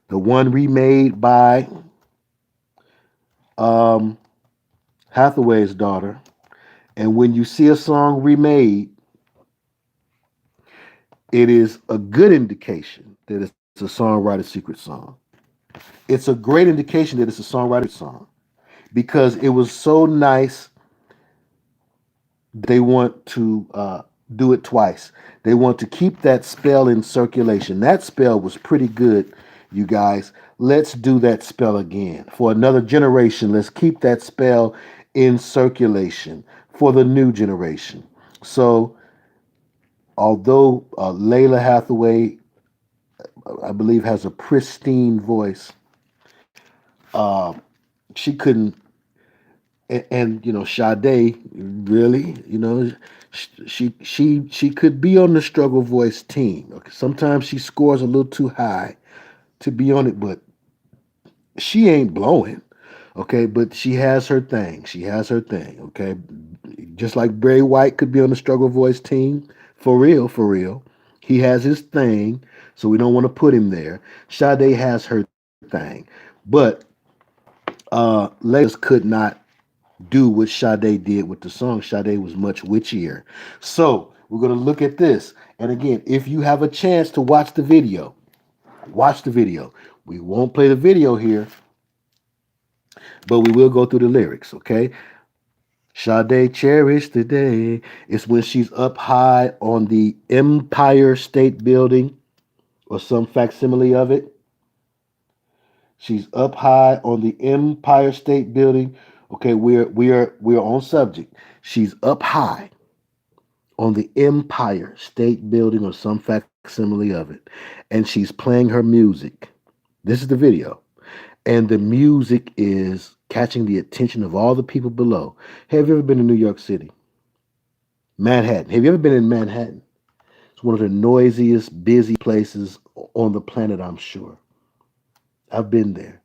the one remade by um, Hathaway's daughter. And when you see a song remade, it is a good indication that it's a songwriter's secret song. It's a great indication that it's a songwriter's song. because it was so nice. They want to do it twice. They want to keep that spell in circulation. That spell was pretty good, you guys. Let's do that spell again for another generation. Let's keep that spell in circulation for the new generation. So, although Layla Hathaway, I believe, has a pristine voice, uh, she couldn't. And Sade, really, she could be on the struggle voice team. Okay, sometimes she scores a little too high to be on it, but she ain't blowing. Okay, but she has her thing. She has her thing. Okay, just like Bray White could be on the struggle voice team, for real, for real. He has his thing, so we don't want to put him there. Sade has her thing, but Layla's could not do what Sade did with the song. Sade was much witchier. So we're going to look at this. And again, if you have a chance to watch the video, watch the video. We won't play the video here, but we will go through the lyrics, okay? Sade cherished the day. It's when she's up high on the Empire State Building or some facsimile of it. She's up high on the Empire State Building. Okay, we're on subject. She's up high on the Empire State Building or some facsimile of it, and she's playing her music. This is the video, and the music is catching the attention of all the people below. Have you ever been to New York City? Manhattan. Have you ever been in Manhattan? It's one of the noisiest, busy places on the planet, I'm sure. I've been there.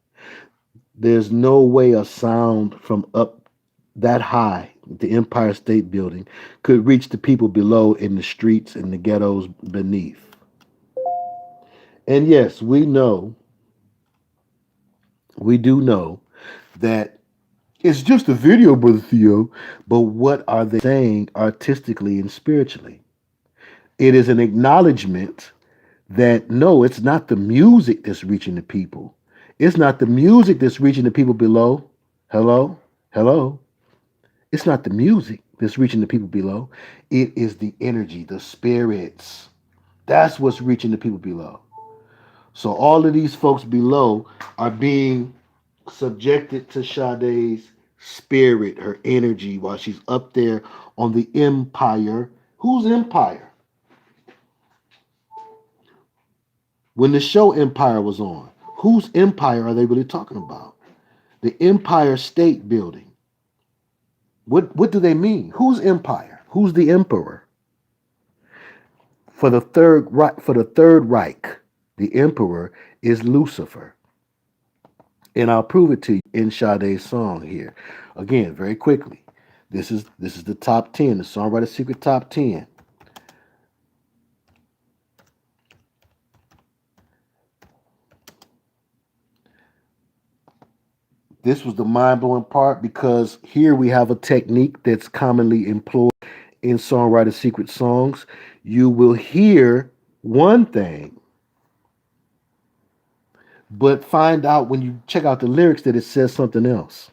There's no way a sound from up that high, the Empire State Building, could reach the people below in the streets and the ghettos beneath. And yes, we do know that it's just a video, Brother Theo, but what are they saying artistically and spiritually? It is an acknowledgement that no, it's not the music that's reaching the people. It's not the music that's reaching the people below. Hello? Hello? It's not the music that's reaching the people below. It is the energy, the spirits. That's what's reaching the people below. So all of these folks below are being subjected to Sade's spirit, her energy, while she's up there on the empire. Whose empire? When the show Empire was on, whose empire are they really talking about? The Empire State Building. What do they mean? Whose empire? Who's the emperor? For the third Reich, the emperor is Lucifer. And I'll prove it to you in Sade's song here. Again, very quickly. This is the top 10, the Songwriter Secret top 10. This was the mind-blowing part because here we have a technique that's commonly employed in Songwriter Secret songs. You will hear one thing, but find out when you check out the lyrics that it says something else.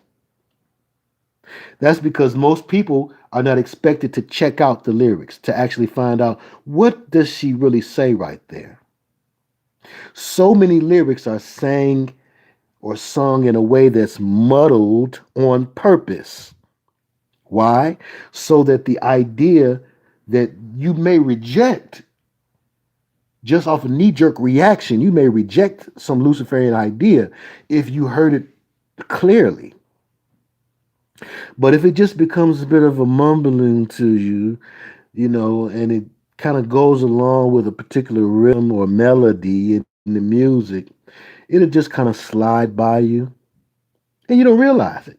That's because most people are not expected to check out the lyrics to actually find out what does she really say right there. So many lyrics are sang or sung in a way that's muddled on purpose. Why? So that the idea that you may reject just off a knee-jerk reaction, you may reject some Luciferian idea if you heard it clearly. But if it just becomes a bit of a mumbling to you, and it kind of goes along with a particular rhythm or melody in the music, it'll just kind of slide by you and you don't realize it.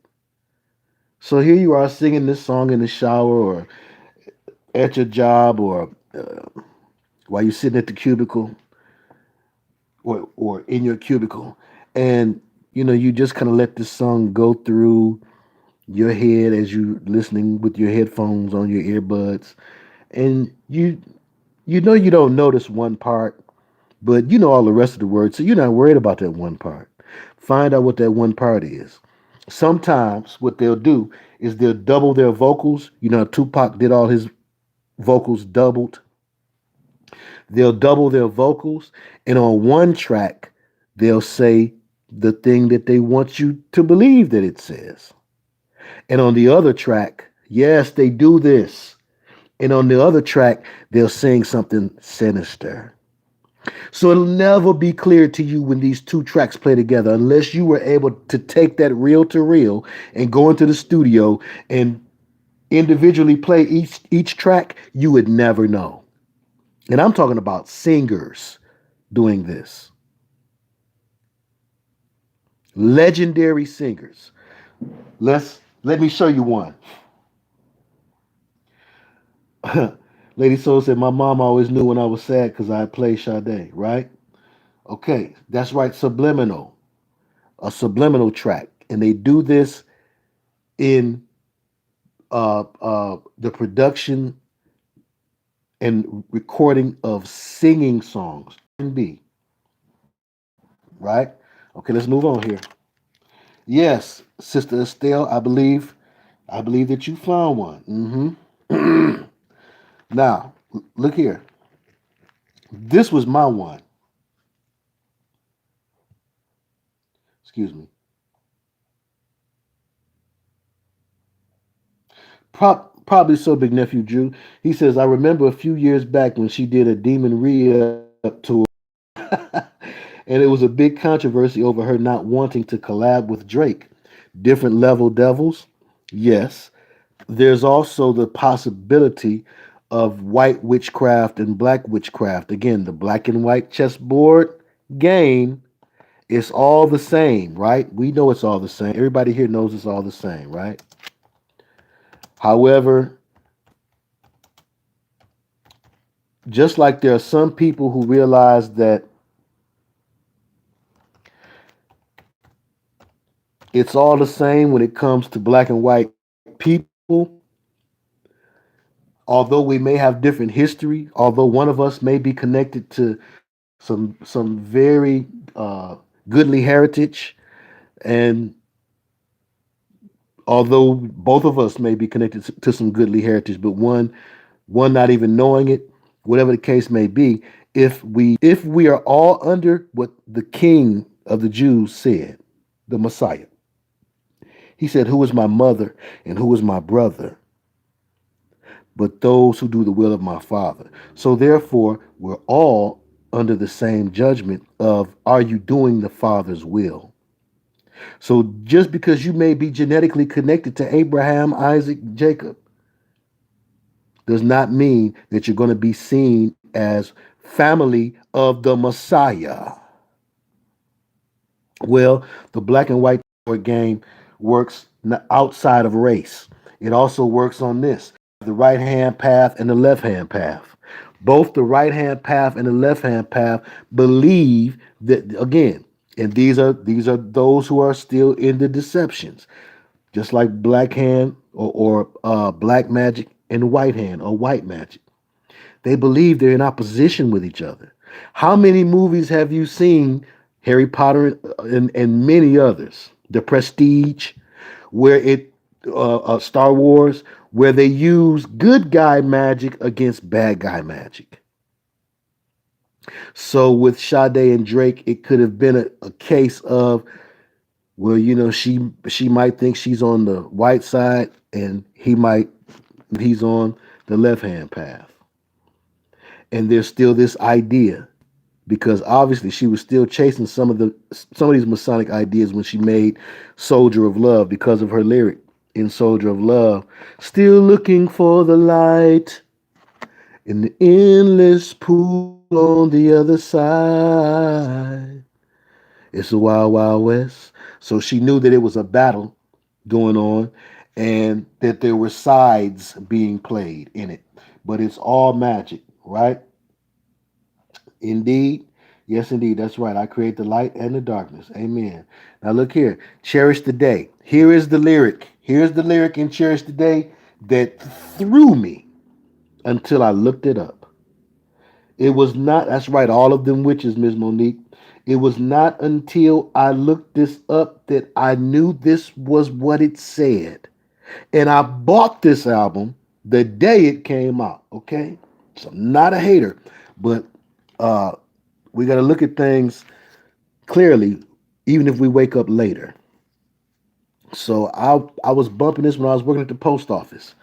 So here you are singing this song in the shower or at your job or while you're sitting at the cubicle or in your cubicle. And, you just kind of let this song go through your head as you listening with your headphones on your earbuds. And you don't notice one part, but you know all the rest of the words, so you're not worried about that one part. Find out what that one part is. Sometimes what they'll do is they'll double their vocals. You know, Tupac did all his vocals doubled. They'll double their vocals, and on one track, they'll say the thing that they want you to believe that it says. And on the other track, yes, they do this. And on the other track, they'll sing something sinister. So it'll never be clear to you when these two tracks play together unless you were able to take that reel to reel and go into the studio and individually play each track. You would never know. And I'm talking about singers doing this. Legendary singers. Let me show you one. Lady Soul said, my mom always knew when I was sad because I played Sade, right? Okay, that's right, subliminal. A subliminal track. And they do this in the production and recording of singing songs. R&B, right? Okay, let's move on here. Yes, Sister Estelle, I believe that you found one. Now, look here. This was my one. Excuse me. Probably so, big nephew Drew. He says, I remember a few years back when she did a Demon Re-Up tour, and it was a big controversy over her not wanting to collab with Drake. Different level devils, yes. There's also the possibility of white witchcraft and black witchcraft. Again, the black and white chessboard game, it's all the same, right? We know it's all the same. Everybody here knows it's all the same, right? However, just like there are some people who realize that it's all the same when it comes to black and white people, although we may have different history, although one of us may be connected to some very goodly heritage, and although both of us may be connected to some goodly heritage, but one not even knowing it, whatever the case may be, if we are all under what the King of the Jews said, the Messiah, he said, "Who is my mother and who is my brother? But those who do the will of my Father." So therefore, we're all under the same judgment of, are you doing the Father's will? So just because you may be genetically connected to Abraham, Isaac, Jacob, does not mean that you're going to be seen as family of the Messiah. Well, the black and white game works outside of race. It also works on this, the right hand path and the left hand path. Both the right hand path and the left hand path believe that, again, and these are those who are still in the deceptions, just like black hand or black magic and white hand or white magic. They believe they're in opposition with each other. How many movies have you seen, Harry Potter and many others, The Prestige, where Star Wars, where they use good guy magic against bad guy magic? So with Sade and Drake, it could have been a case of, well, she might think she's on the white side and he's on the left hand path. And there's still this idea, because obviously she was still chasing some of these Masonic ideas when she made Soldier of Love, because of her lyric in Soldier of Love, still looking for the light in the endless pool on the other side. It's a wild, wild west. So she knew that it was a battle going on and that there were sides being played in it. But it's all magic, right? Indeed. Yes, indeed. That's right. I create the light and the darkness. Amen. Now look here. Cherish the day. Here is the lyric. Here's the lyric in Cherish the Day that threw me until I looked it up. It was not, that's right, all of them witches, Ms. Monique. It was not until I looked this up that I knew this was what it said. And I bought this album the day it came out. Okay, so I'm not a hater, but uh, we got to look at things clearly, even if we wake up later. So I was bumping this when I was working at the post office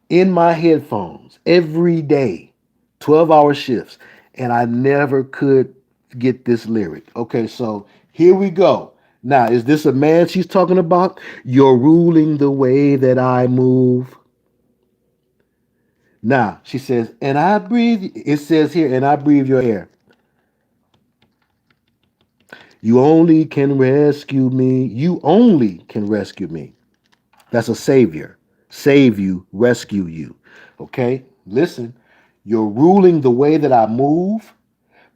in my headphones every day, 12-hour shifts, and I never could get this lyric. Okay, so here we go. Now, is this a man she's talking about? You're ruling the way that I move. Now, she says, and I breathe, it says here, and I breathe your air. You only can rescue me. You only can rescue me. That's a savior. Save you, rescue you. Okay? Listen, you're ruling the way that I move.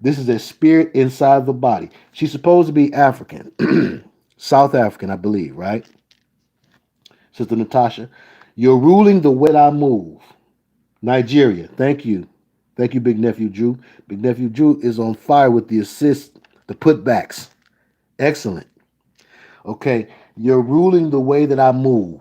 This is a spirit inside the body. She's supposed to be African, South African, I believe, right? Sister Natasha, you're ruling the way that I move. Nigeria, thank you. Thank you, Big Nephew Drew. Big Nephew Drew is on fire with the assist, the putbacks. Excellent. Okay, you're ruling the way that I move.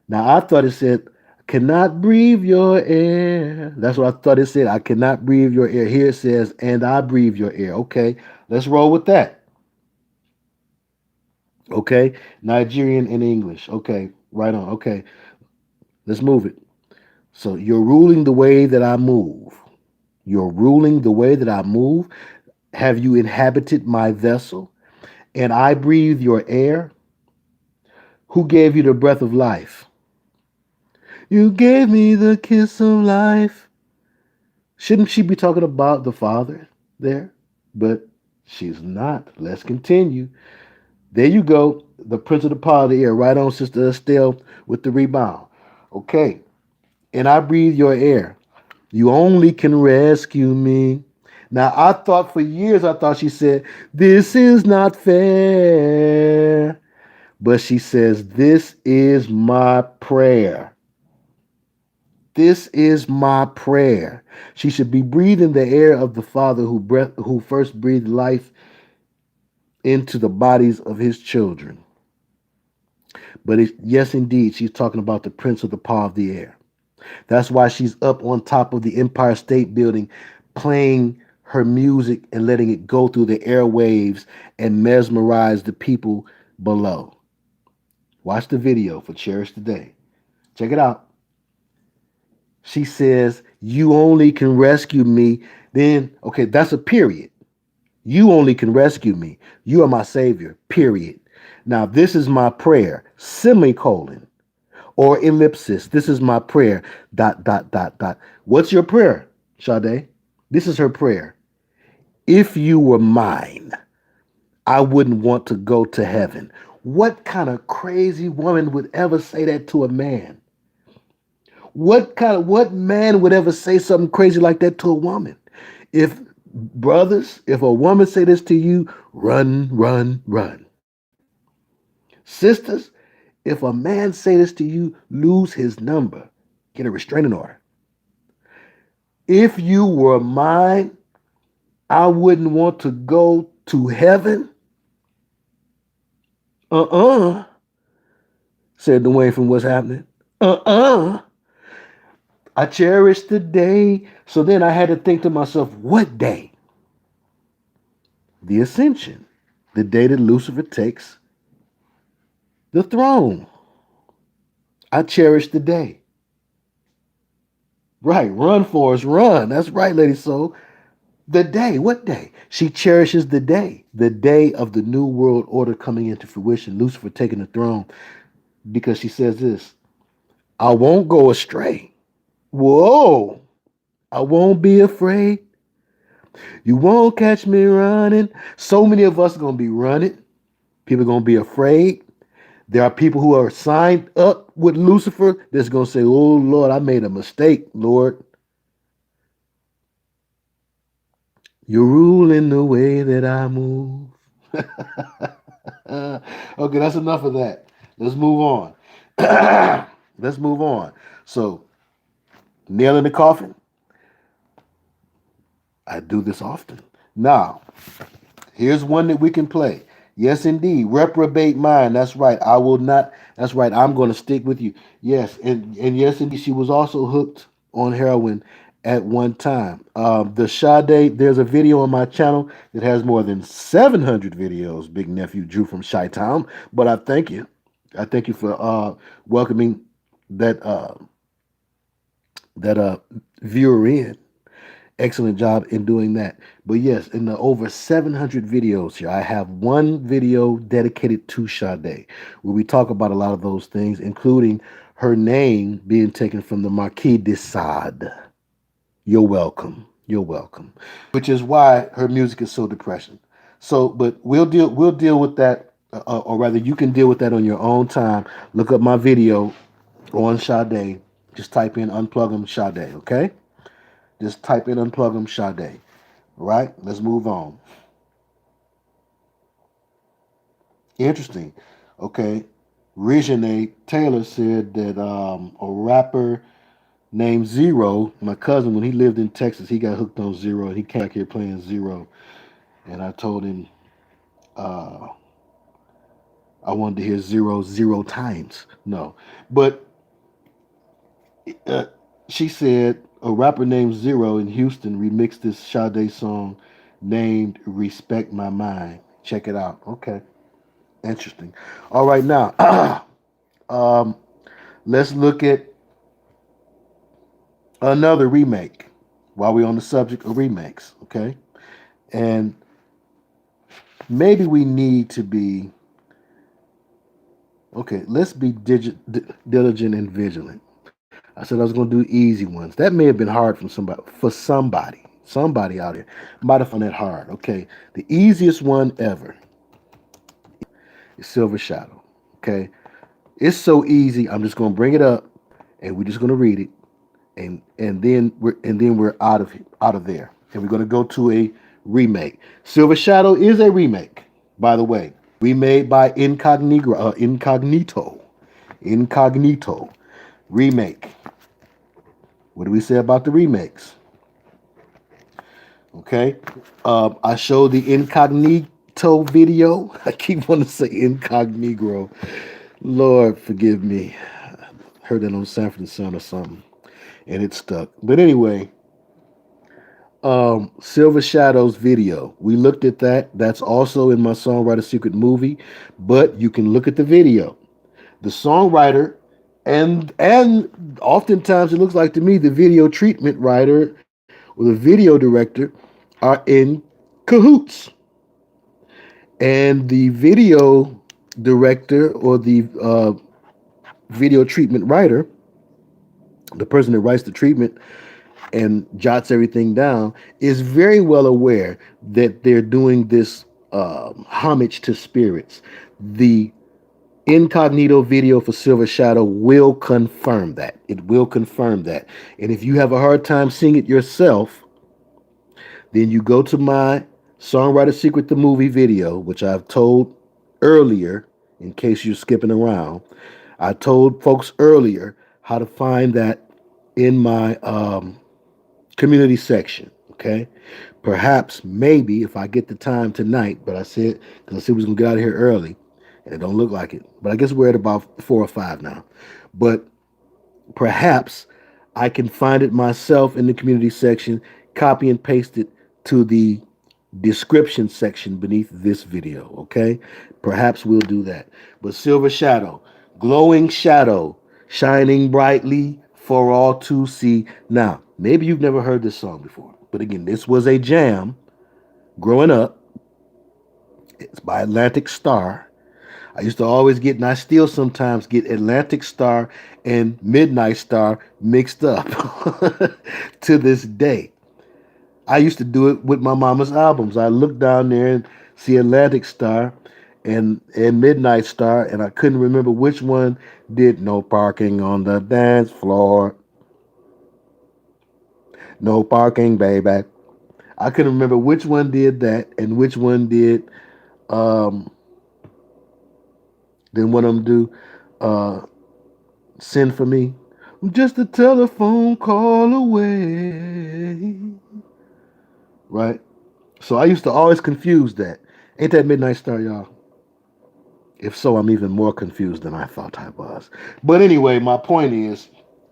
Now, I thought it said, cannot breathe your air. That's what I thought it said. I cannot breathe your air. Here it says, and I breathe your air. Okay, let's roll with that. Okay, Nigerian and English. Okay, right on. Okay, let's move it. So you're ruling the way that I move. You're ruling the way that I move. Have you inhabited my vessel? And I breathe your air? Who gave you the breath of life? You gave me the kiss of life. Shouldn't she be talking about the Father there? But she's not. Let's continue. There you go. The Prince of the Power of the Air. Right on, Sister Estelle, with the rebound. Okay. And I breathe your air. You only can rescue me. Now, I thought for years, I thought she said, this is not fair. But she says, this is my prayer. This is my prayer. She should be breathing the air of the Father who first breathed life into the bodies of his children. But yes, indeed, she's talking about the Prince of the Power of the Air. That's why she's up on top of the Empire State Building playing her music and letting it go through the airwaves and mesmerize the people below. Watch the video for Cherish the Day. Check it out. She says, you only can rescue me. Then, okay, that's a period. You only can rescue me. You are my savior, period. Now, this is my prayer, semicolon, or ellipsis. This is my prayer, dot, dot, dot, dot. What's your prayer, Sade? This is her prayer. If you were mine, I wouldn't want to go to heaven. What kind of crazy woman would ever say that to a man? What man would ever say something crazy like that to a woman? If brothers, if a woman say this to you, run, run, run. Sisters, if a man say this to you, lose his number. Get a restraining order. If you were mine, I wouldn't want to go to heaven. Said Dwayne from What's Happening. I cherish the day. So then I had to think to myself, what day? The ascension. The day that Lucifer takes the throne. I cherish the day. Right, run, Forrest, run. That's right, Lady Soul. The day, what day? She cherishes the day of the new world order coming into fruition, Lucifer taking the throne, because she says this, I won't go astray. Whoa, I won't be afraid. You won't catch me running. So many of us are going to be running. People are going to be afraid. There are people who are signed up with Lucifer that's going to say, oh, Lord, I made a mistake, Lord. You're ruling the way that I move. Okay, that's enough of that. Let's move on. Let's move on. So, nail in the coffin. I do this often. Now, here's one that we can play. Yes, indeed. Reprobate mind. That's right. I will not. That's right. I'm going to stick with you. Yes, and yes, indeed. She was also hooked on heroin at one time. The Sade. There's a video on my channel that has more than 700 videos. Big nephew Drew from Chi Town. But I thank you. I thank you for welcoming that that viewer in. Excellent job in doing that. But yes, in the over 700 videos here, I have one video dedicated to Sade, where we talk about a lot of those things, including her name being taken from the Marquis de Sade. You're welcome. You're welcome. Which is why her music is so depressing. So, but we'll deal with that, or rather, you can deal with that on your own time. Look up my video on Sade. Just type in "unplug 'em Sade." Okay. Just type in "unplug 'em Sade." All right, let's move on. Interesting. Okay. Regine Taylor said that a rapper named Zero, my cousin, when he lived in Texas, he got hooked on Zero and he came back here playing Zero. And I told him uh, I wanted to hear Zero 0 times. No. But uh, she said a rapper named Zero in Houston remixed this Sade song named Respect My Mind. Check it out. Okay. Interesting. All right, now um, let's look at another remake while we're on the subject of remakes. Okay, and maybe we need to be okay. Let's be diligent and vigilant. I said I was going to do easy ones. That may have been hard from somebody. For somebody out here might have found that hard. Okay, the easiest one ever is Silver Shadow. Okay, it's so easy. I'm just going to bring it up, and we're just going to read it, and then we're out of there, and we're going to go to a remake. Silver Shadow is a remake, by the way, remade by Incognito remake. What do we say about the remakes? Okay, I showed the Incognito video. I keep wanting to say Incognito. Lord forgive me. Heard that on Sanford and Son or something, and it stuck. But anyway, Silver Shadows video. We looked at that. That's also in my Songwriter Secret movie, but you can look at the video. The songwriter and oftentimes it looks like to me the video treatment writer or the video director are in cahoots. And the video director or the video treatment writer, the person that writes the treatment and jots everything down, is very well aware that they're doing this homage to spirits. The Incognito video for Silver Shadow will confirm that. It will confirm that. And if you have a hard time seeing it yourself, then you go to my Songwriter Secret the Movie video, which I've told earlier, in case you're skipping around. I told folks earlier how to find that in my community section. Okay, perhaps maybe if I get the time tonight, but I said because I said we was gonna get out of here early, and it don't look like it. But I guess we're at about 4 or 5 now. But perhaps I can find it myself in the community section, copy and paste it to the description section beneath this video. Okay, perhaps we'll do that. But Silver Shadow, glowing shadow, shining brightly for all to see. Now, maybe you've never heard this song before, but again, this was a jam growing up. It's by Atlantic Star. I used to always get, and I still sometimes get Atlantic Star and Midnight Star mixed up to this day. I used to do it with my mama's albums. I look down there and see Atlantic Star and Midnight Star, and I couldn't remember which one did no parking on the dance floor. No parking, baby. I couldn't remember which one did that and which one did um then one of them do send for me. I'm just a telephone call away. Right? So I used to always confuse that. Ain't that Midnight Star, y'all? If so, I'm even more confused than I thought I was. But anyway, my point is,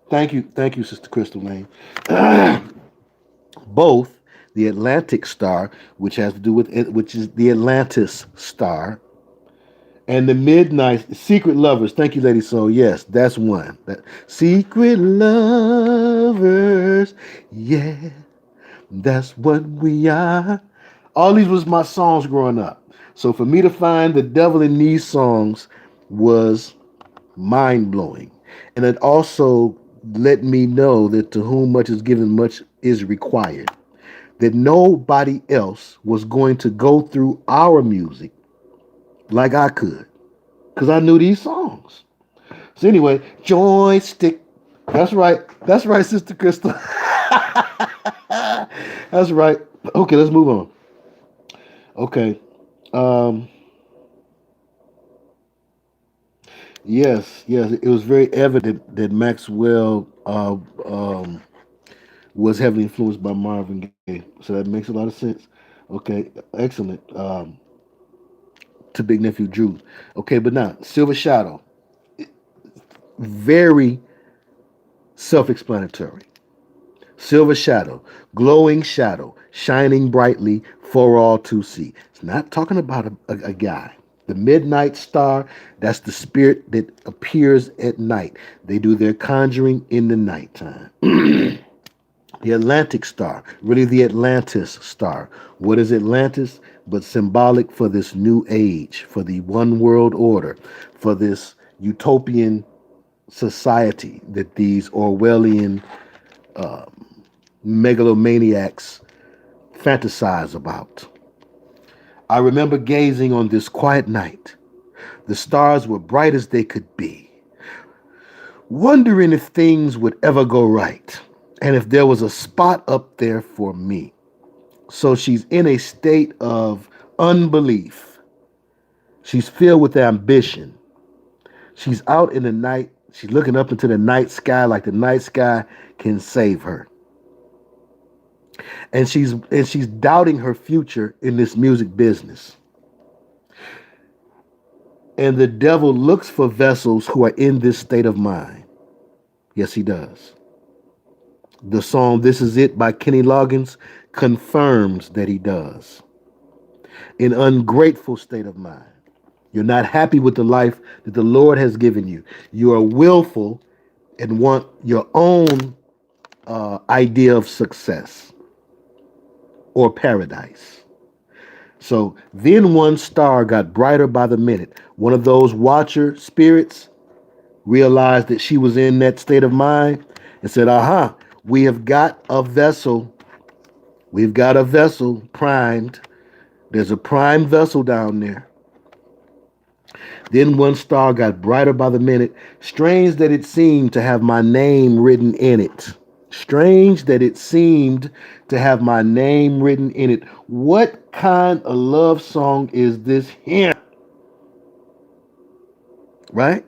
thank you, Sister Crystal Lane. Both the Atlantic star, which has to do with it, which is the Atlantis star, and the Midnight Secret Lovers. Thank you, Lady Soul. Yes, that's one. That Secret Lovers. Yeah, that's what we are. All these was my songs growing up. So for me to find the devil in these songs was mind blowing. And it also let me know that to whom much is given, much is required. That nobody else was going to go through our music like I could. Because I knew these songs. So anyway, joystick. That's right. That's right, Sister Crystal. That's right. Okay, let's move on. Okay. Um, yes. It was very evident that Maxwell was heavily influenced by Marvin Gaye. So that makes a lot of sense. Okay, excellent. To Big Nephew Drew. Okay, but now Silver Shadow, very self-explanatory. Silver shadow, glowing shadow, shining brightly for all to see. It's not talking about a guy. The midnight star, that's the spirit that appears at night. They do their conjuring in the nighttime. The Atlantic star, really the Atlantis star. What is Atlantis? But symbolic for this new age, for the one world order, for this utopian society that these Orwellian megalomaniacs fantasize about. I remember gazing on this quiet night. The stars were bright as they could be, wondering if things would ever go right and if there was a spot up there for me. So she's in a state of unbelief. She's filled with ambition. She's out in the night. She's looking up into the night sky like the night sky can save her. And she's doubting her future in this music business. And the devil looks for vessels who are in this state of mind. Yes, he does. The song This Is It by Kenny Loggins confirms that he does. An ungrateful state of mind. You're not happy with the life that the Lord has given you. You are willful and want your own idea of success or paradise. So then one star got brighter by the minute. One of those watcher spirits realized that she was in that state of mind and said, aha, we have got a vessel. We've got a vessel primed. There's a prime vessel down there. Then one star got brighter by the minute. Strange that it seemed to have my name written in it. Strange that it seemed to have my name written in it. What kind of love song is this here? Right?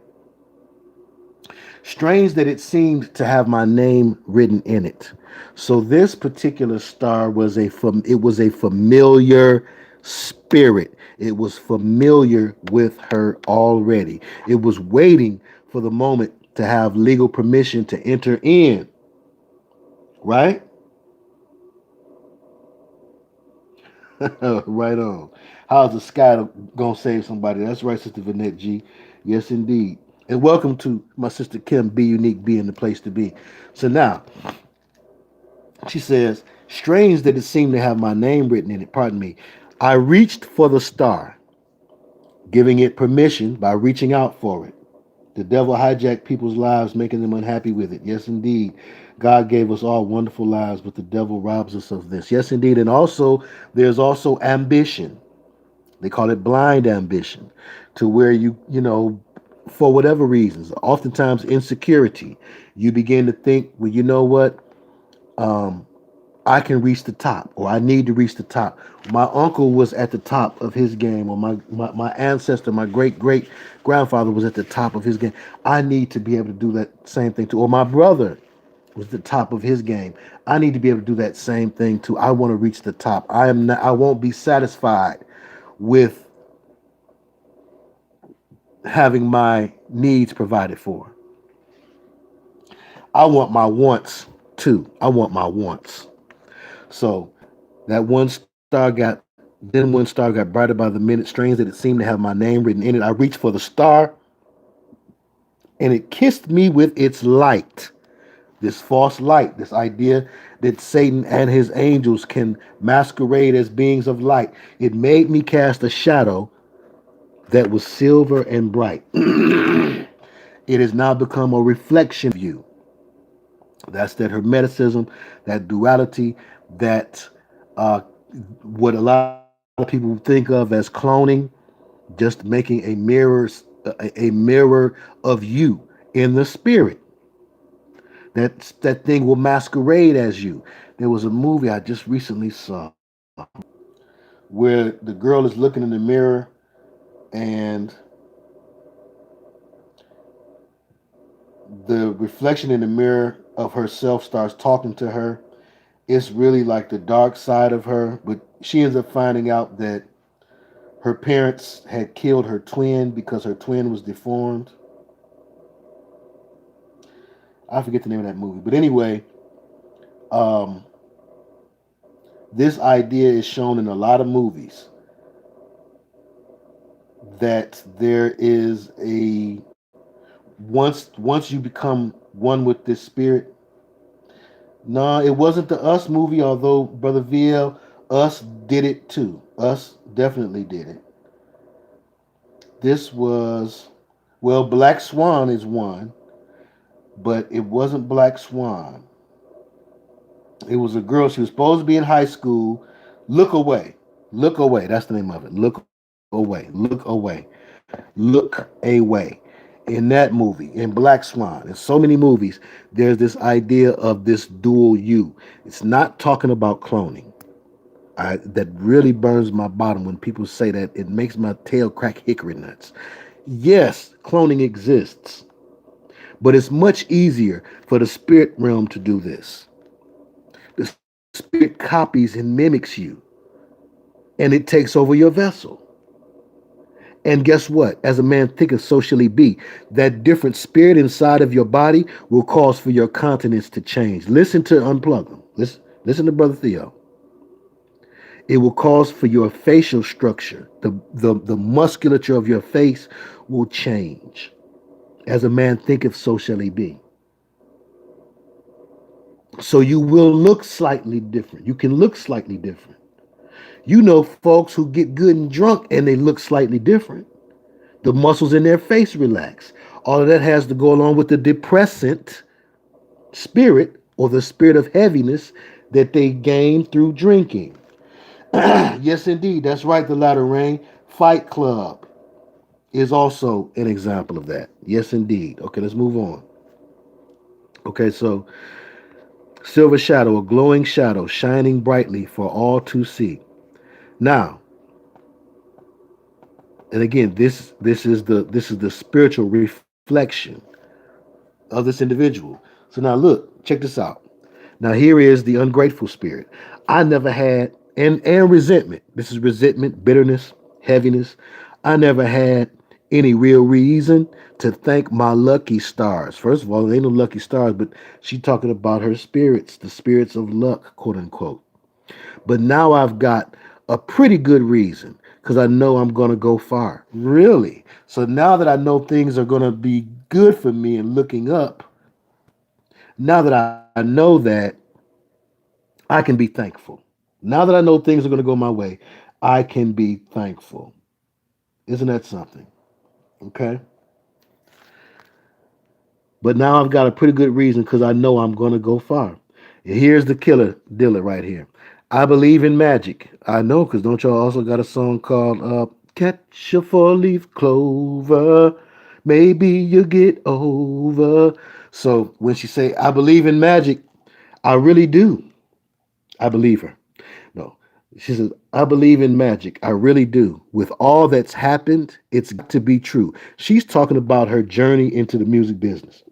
Strange that it seemed to have my name written in it. So this particular star was a familiar spirit. It was familiar with her already. It was waiting for the moment to have legal permission to enter in. Right? Right on. How's the sky gonna save somebody? That's right, Sister Vanette G. Yes, indeed. And welcome to my sister Kim, Be Unique, Be in the Place to Be. So now, she says, strange that it seemed to have my name written in it. Pardon me. I reached for the star, giving it permission by reaching out for it. The devil hijacked people's lives, making them unhappy with it. Yes, indeed. God gave us all wonderful lives, but the devil robs us of this. Yes, indeed. And also, there's also ambition. They call it blind ambition, to where for whatever reasons, oftentimes insecurity, you begin to think, well, you know what? I can reach the top, or I need to reach the top. My uncle was at the top of his game, or my ancestor, my great grandfather was at the top of his game. I need to be able to do that same thing too. Or my brother was the top of his game. I need to be able to do that same thing too. I want to reach the top. I won't be satisfied with having my needs provided for. I want my wants too. I want my wants. So that one star got brighter by the minute. Strange that it seemed to have my name written in it. I reached for the star and it kissed me with its light. This false light, this idea that Satan and his angels can masquerade as beings of light. It made me cast a shadow that was silver and bright. It has now become a reflection of you. That's that hermeticism, that duality, that uh, what a lot of people think of as cloning, just making a mirror of you in the spirit. That thing will masquerade as you. There was a movie I just recently saw where the girl is looking in the mirror and the reflection in the mirror of herself starts talking to her. It's really like the dark side of her, but she ends up finding out that her parents had killed her twin because her twin was deformed. I forget the name of that movie, but anyway, um, this idea is shown in a lot of movies that there is a once you become one with this spirit. No, it wasn't the Us movie, although Brother VL, Us did it too. Us definitely did it. This was, well, Black Swan is one, but it wasn't Black Swan. It was a girl. She was supposed to be in high school. Look away. Look away. That's the name of it. Look away. Look away. Look away. In that movie, in Black Swan, in so many movies, there's this idea of this dual you. It's not talking about cloning. That really burns my bottom when people say that. It makes my tail crack hickory nuts. Yes, cloning exists, but it's much easier for the spirit realm to do this. The spirit copies and mimics you, and it takes over your vessel. And guess what? As a man thinketh, so shall he be. That different spirit inside of your body will cause for your countenance to change. Listen to Unplug them. Listen to Brother Theo. It will cause for your facial structure, the musculature of your face will change. As a man thinketh, so shall he be. So you will look slightly different. You can look slightly different. You know folks who get good and drunk and they look slightly different. The muscles in their face relax. All of that has to go along with the depressant spirit or the spirit of heaviness that they gain through drinking. Yes, indeed. That's right, the latter rain. Fight Club is also an example of that. Yes, indeed. Okay, let's move on. Okay, so silver shadow, a glowing shadow, shining brightly for all to see. Now, and again, this is the spiritual reflection of this individual. So now look, check this out. Now here is the ungrateful spirit. I never had and resentment. This is resentment, bitterness, heaviness. I never had any real reason to thank my lucky stars. First of all, there ain't no lucky stars, but she talking about her spirits, the spirits of luck, quote unquote. But now I've got a pretty good reason because I know I'm going to go far. Really? So now that I know things are going to be good for me and looking up, now that I know that, I can be thankful. Now that I know things are going to go my way, I can be thankful. Isn't that something? Okay. But now I've got a pretty good reason because I know I'm going to go far. And here's the killer dealer right here. I believe in magic. I know because don't y'all also got a song called Catch a Four-Leaf Clover, maybe you get over. So when she say, I believe in magic, I really do. I believe her. No. She says, I believe in magic. I really do. With all that's happened, it's got to be true. She's talking about her journey into the music business.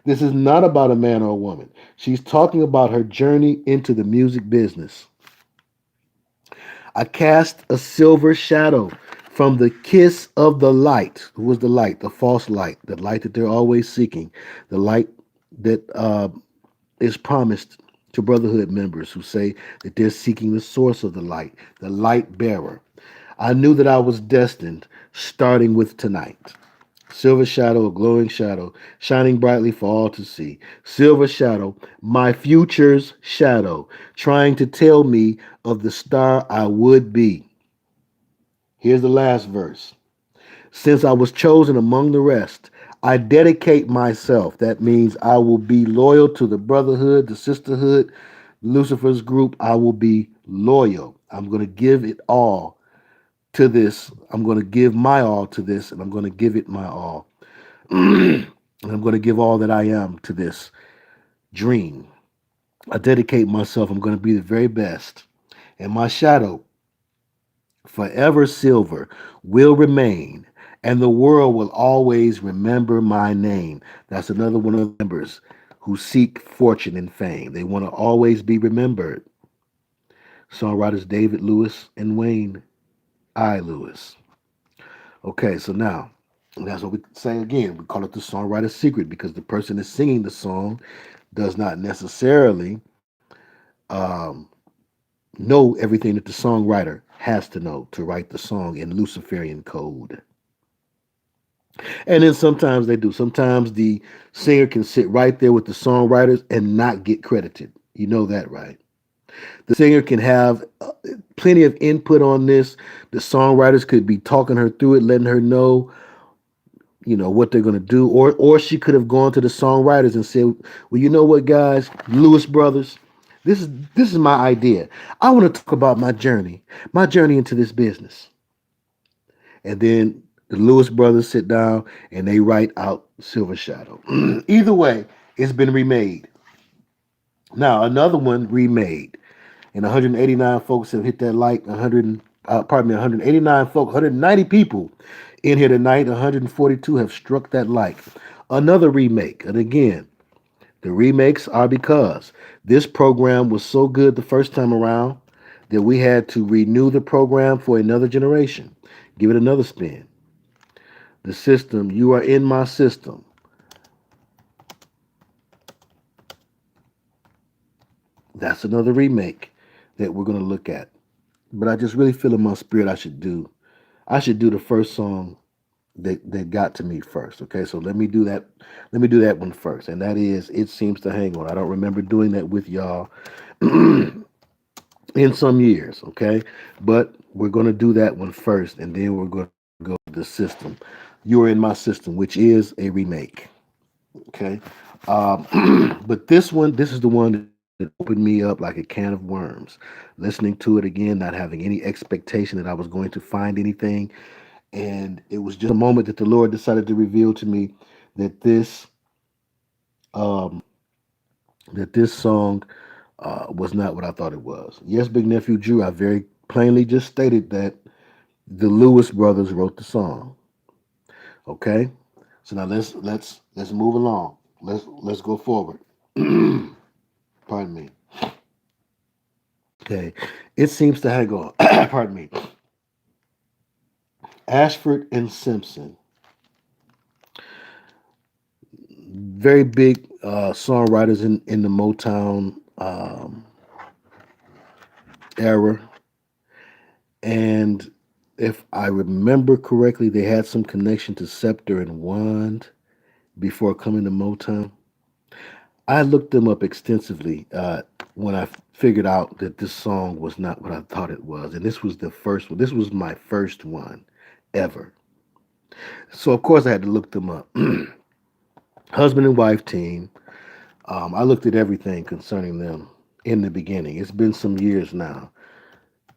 This is not about a man or a woman. She's talking about her journey into the music business. I cast a silver shadow from the kiss of the light. Who was the light? The false light, the light that they're always seeking, the light that is promised to brotherhood members who say that they're seeking the source of the light bearer. I knew that I was destined, starting with tonight. Silver shadow, a glowing shadow, shining brightly for all to see. Silver shadow, my future's shadow, trying to tell me of the star I would be. Here's the last verse. Since I was chosen among the rest, I dedicate myself. That means I will be loyal to the brotherhood, the sisterhood, Lucifer's group. I will be loyal. I'm going to give it all to this. I'm going to give my all to this, and I'm going to give it my all. And I'm going to give all that I am to this dream. I dedicate myself. I'm going to be the very best. And my shadow, forever silver, will remain. And the world will always remember my name. That's another one of the members who seek fortune and fame. They want to always be remembered. Songwriters David Lewis and Wayne I. Lewis. Okay, so now that's what we say again. We call it the songwriter's secret because the person that's singing the song does not necessarily um, know everything that the songwriter has to know to write the song in Luciferian code. And then sometimes they do. Sometimes the singer can sit right there with the songwriters and not get credited. You know that, right? The singer can have plenty of input on this. The songwriters could be talking her through it, letting her know, what they're going to do. Or she could have gone to the songwriters and said, well, you know what, guys, Lewis Brothers, this is my idea. I want to talk about my journey into this business. And then the Lewis brothers sit down and they write out Silver Shadow. Either way, it's been remade. Now another one remade, and 189 folks have hit that like 100. Pardon me, 189 folks, 190 people in here tonight. 142 have struck that like. Another remake, and again, the remakes are because this program was so good the first time around that we had to renew the program for another generation. Give it another spin. The system, you are in my system. That's another remake that we're going to look at. But I just really feel in my spirit I should do the first song that got to me first. Okay, so let me do that. Let me do that one first, and that is "It Seems to Hang On." I don't remember doing that with y'all in some years. Okay, but we're going to do that one first, and then we're going to go to the system. "You're in My System," which is a remake. Okay, but this is the one that opened me up like a can of worms. Listening to it again, not having any expectation that I was going to find anything, and it was just a moment that the Lord decided to reveal to me that um, this song was not what I thought it was. Yes, Big Nephew Drew, I very plainly just stated that the Lewis brothers wrote the song. Okay, so now let's move along. Let's go forward. Pardon me. Okay, it seems to hang on. Pardon me. Ashford and Simpson, very big songwriters in the Motown era. And if I remember correctly, they had some connection to Scepter and Wand before coming to Motown. I looked them up extensively when I figured out that this song was not what I thought it was. And this was the first one. This was my first one ever. So, of course, I had to look them up. Husband and wife team. I looked at everything concerning them in the beginning. It's been some years now,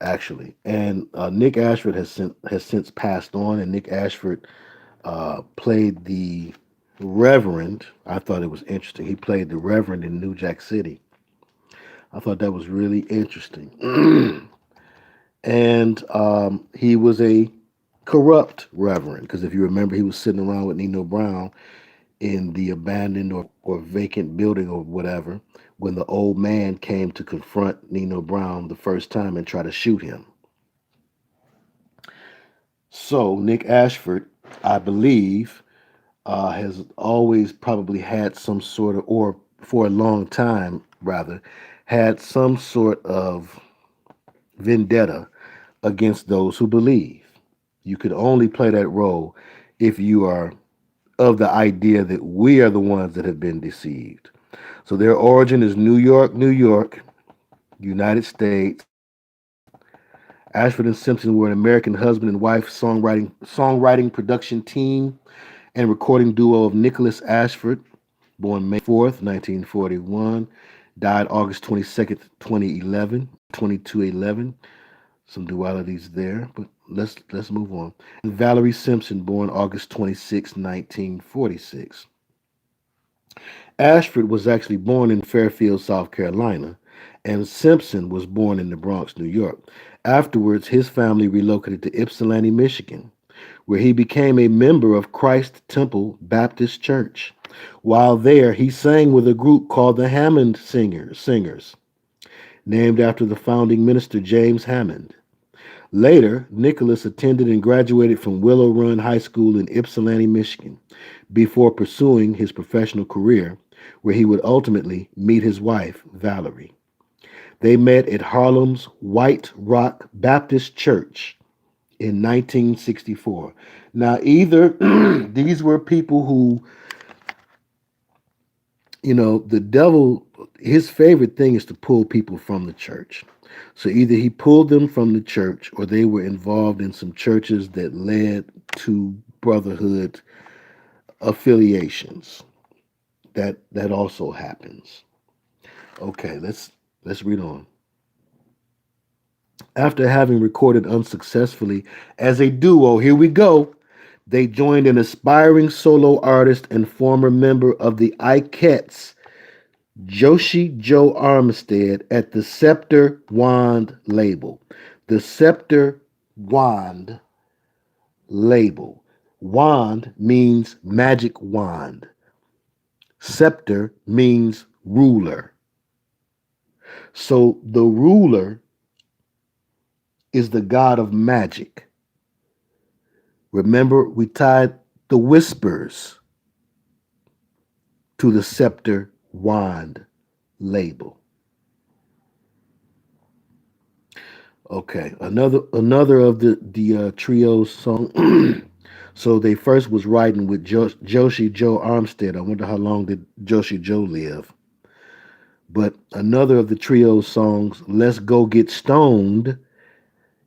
actually. And Nick Ashford has since passed on, and Nick Ashford played the Reverend. I thought it was interesting. He played the Reverend in New Jack City. I thought that was really interesting. And he was a corrupt Reverend, because if you remember, he was sitting around with Nino Brown in the abandoned or vacant building or whatever when the old man came to confront Nino Brown the first time and try to shoot him. So Nick Ashford, I believe, has always probably had some sort of, or for a long time rather, had some sort of vendetta against those who believe. You could only play that role if you are of the idea that we are the ones that have been deceived. So their origin is New York, New York, United States. Ashford and Simpson were an American husband and wife songwriting production team and recording duo of Nicholas Ashford, born May 4th, 1941, died August 22nd, 2211. Some dualities there, but let's move on. And Valerie Simpson, born August 26th, 1946. Ashford was actually born in Fairfield, South Carolina, and Simpson was born in the Bronx, New York. Afterwards, his family relocated to Ypsilanti, Michigan, where he became a member of Christ Temple Baptist Church. While there, he sang with a group called the Hammond Singers, named after the founding minister James Hammond. Later, Nicholas attended and graduated from Willow Run High School in Ypsilanti, Michigan, before pursuing his professional career, where he would ultimately meet his wife, Valerie. They met at Harlem's White Rock Baptist Church in 1964. Now, either these were people who, the devil, his favorite thing is to pull people from the church. So either he pulled them from the church or they were involved in some churches that led to brotherhood affiliations. That also happens. Okay, let's read on. After having recorded unsuccessfully as a duo, here we go. They joined an aspiring solo artist and former member of the Ikettes, Joshi Joe Armstead, at the Scepter Wand label. The Scepter Wand label. Wand means magic wand. Scepter means ruler. So the ruler is the god of magic. Remember, we tied the whispers to the Scepter Wand label. Okay, another of the trio's song. So they first was writing with Joshi Joe Armstead. I wonder how long did Joshi Joe live. But another of the trio's songs, "Let's Go Get Stoned,"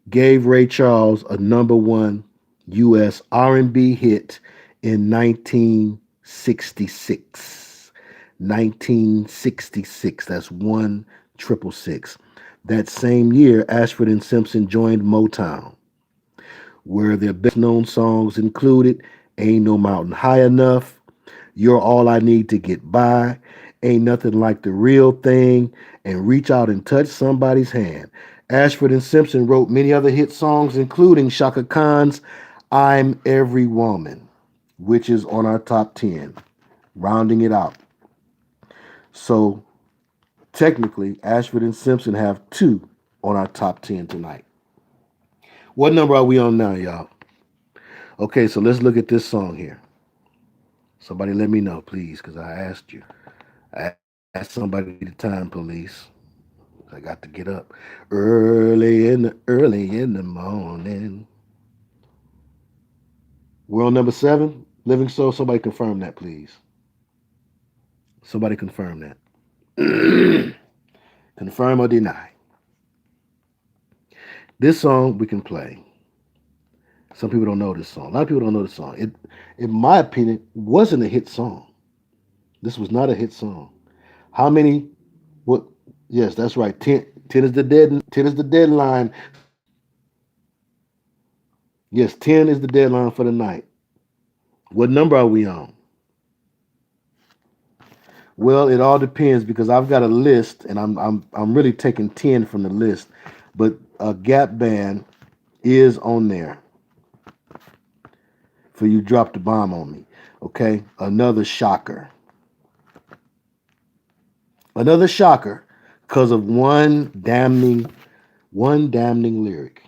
gave Ray Charles a number one U.S. R&B hit in 1966. 1966. That's 1 666. That same year, Ashford and Simpson joined Motown, where their best known songs included "Ain't No Mountain High Enough," "You're All I Need to Get By," "Ain't Nothing Like the Real Thing," and "Reach Out and Touch Somebody's Hand." Ashford and Simpson wrote many other hit songs, including Shaka Khan's "I'm Every Woman," which is on our top 10, rounding it out. So technically, Ashford and Simpson have two on our top 10 tonight. What number are we on now, y'all? Okay, so let's look at this song here. Somebody let me know, please, because I asked you. I asked somebody the time, police. I got to get up early in the morning. We're on number 7. Living Soul. Somebody confirm that, please. Somebody confirm that. Confirm or deny. This song we can play. Some people don't know this song. A lot of people don't know this song. It, in my opinion, wasn't a hit song. This was not a hit song. How many? What? Yes, that's right. 10 is the dead. 10 is the deadline. Yes, 10 is the deadline for the night. What number are we on? Well, it all depends because I've got a list, and I'm really taking 10 from the list, but a Gap Band is on there for you. Drop the bomb on me, okay? Another shocker. Another shocker because of one damning lyric.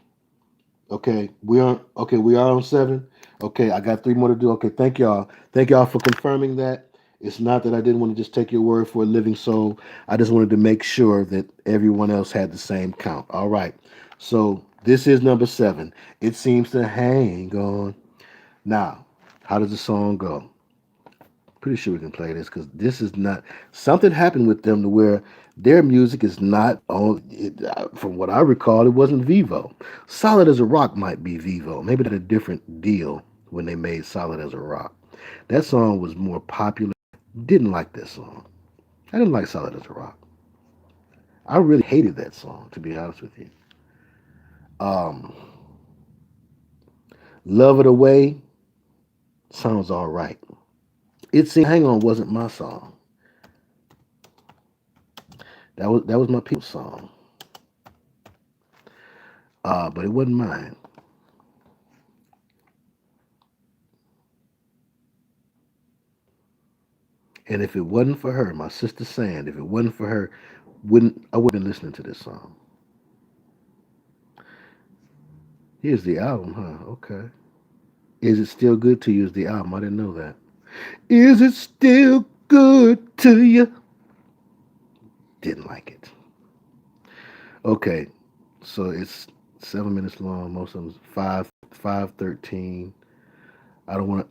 Okay, we are on 7. Okay, I got 3 more to do. Okay, thank y'all. Thank y'all for confirming that. It's not that I didn't want to just take your word for a living soul. I just wanted to make sure that everyone else had the same count. All right. So this is number 7. It seems to hang on. Now, how does the song go? Pretty sure we can play this because this is not something happened with them to where their music is not on. From what I recall, it wasn't Vivo. Solid as a Rock might be Vivo. Maybe that's a different deal when they made Solid as a Rock. That song was more popular. Didn't like that song. I didn't like Solid as a Rock. I really hated that song, to be honest with you. Um, Love It Away sounds all right. It seemed Hang On wasn't my song. That was my people's song. But it wasn't mine. And if it wasn't for her, my sister Sand, if it wasn't for her, I wouldn't been listening to this song. Here's the album, huh? Okay. Is It Still Good to You is the album. I didn't know that. Is it still good to you? Didn't like it. Okay. So it's 7 minutes long. Most of them 5:13. I don't want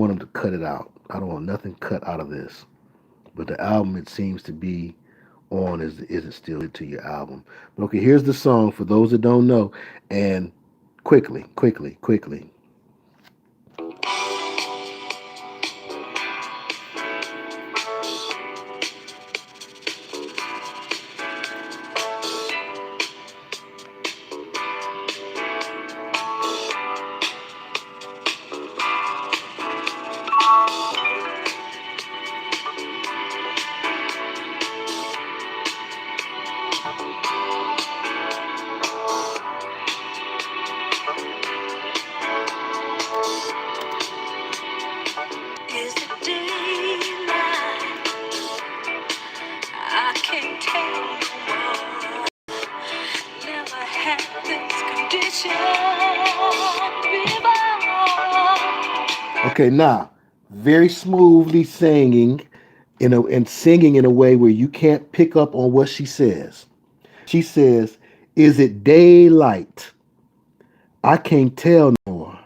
them to cut it out. I don't want nothing cut out of this. But the album it seems to be on is It Still Good to Your album. But okay, here's the song for those that don't know. And quickly. Is it daylight? I can't tell no more. Never had this condition before. Okay, now very smoothly singing and singing in a way where you can't pick up on what she says. She says, "Is it daylight? I can't tell no more.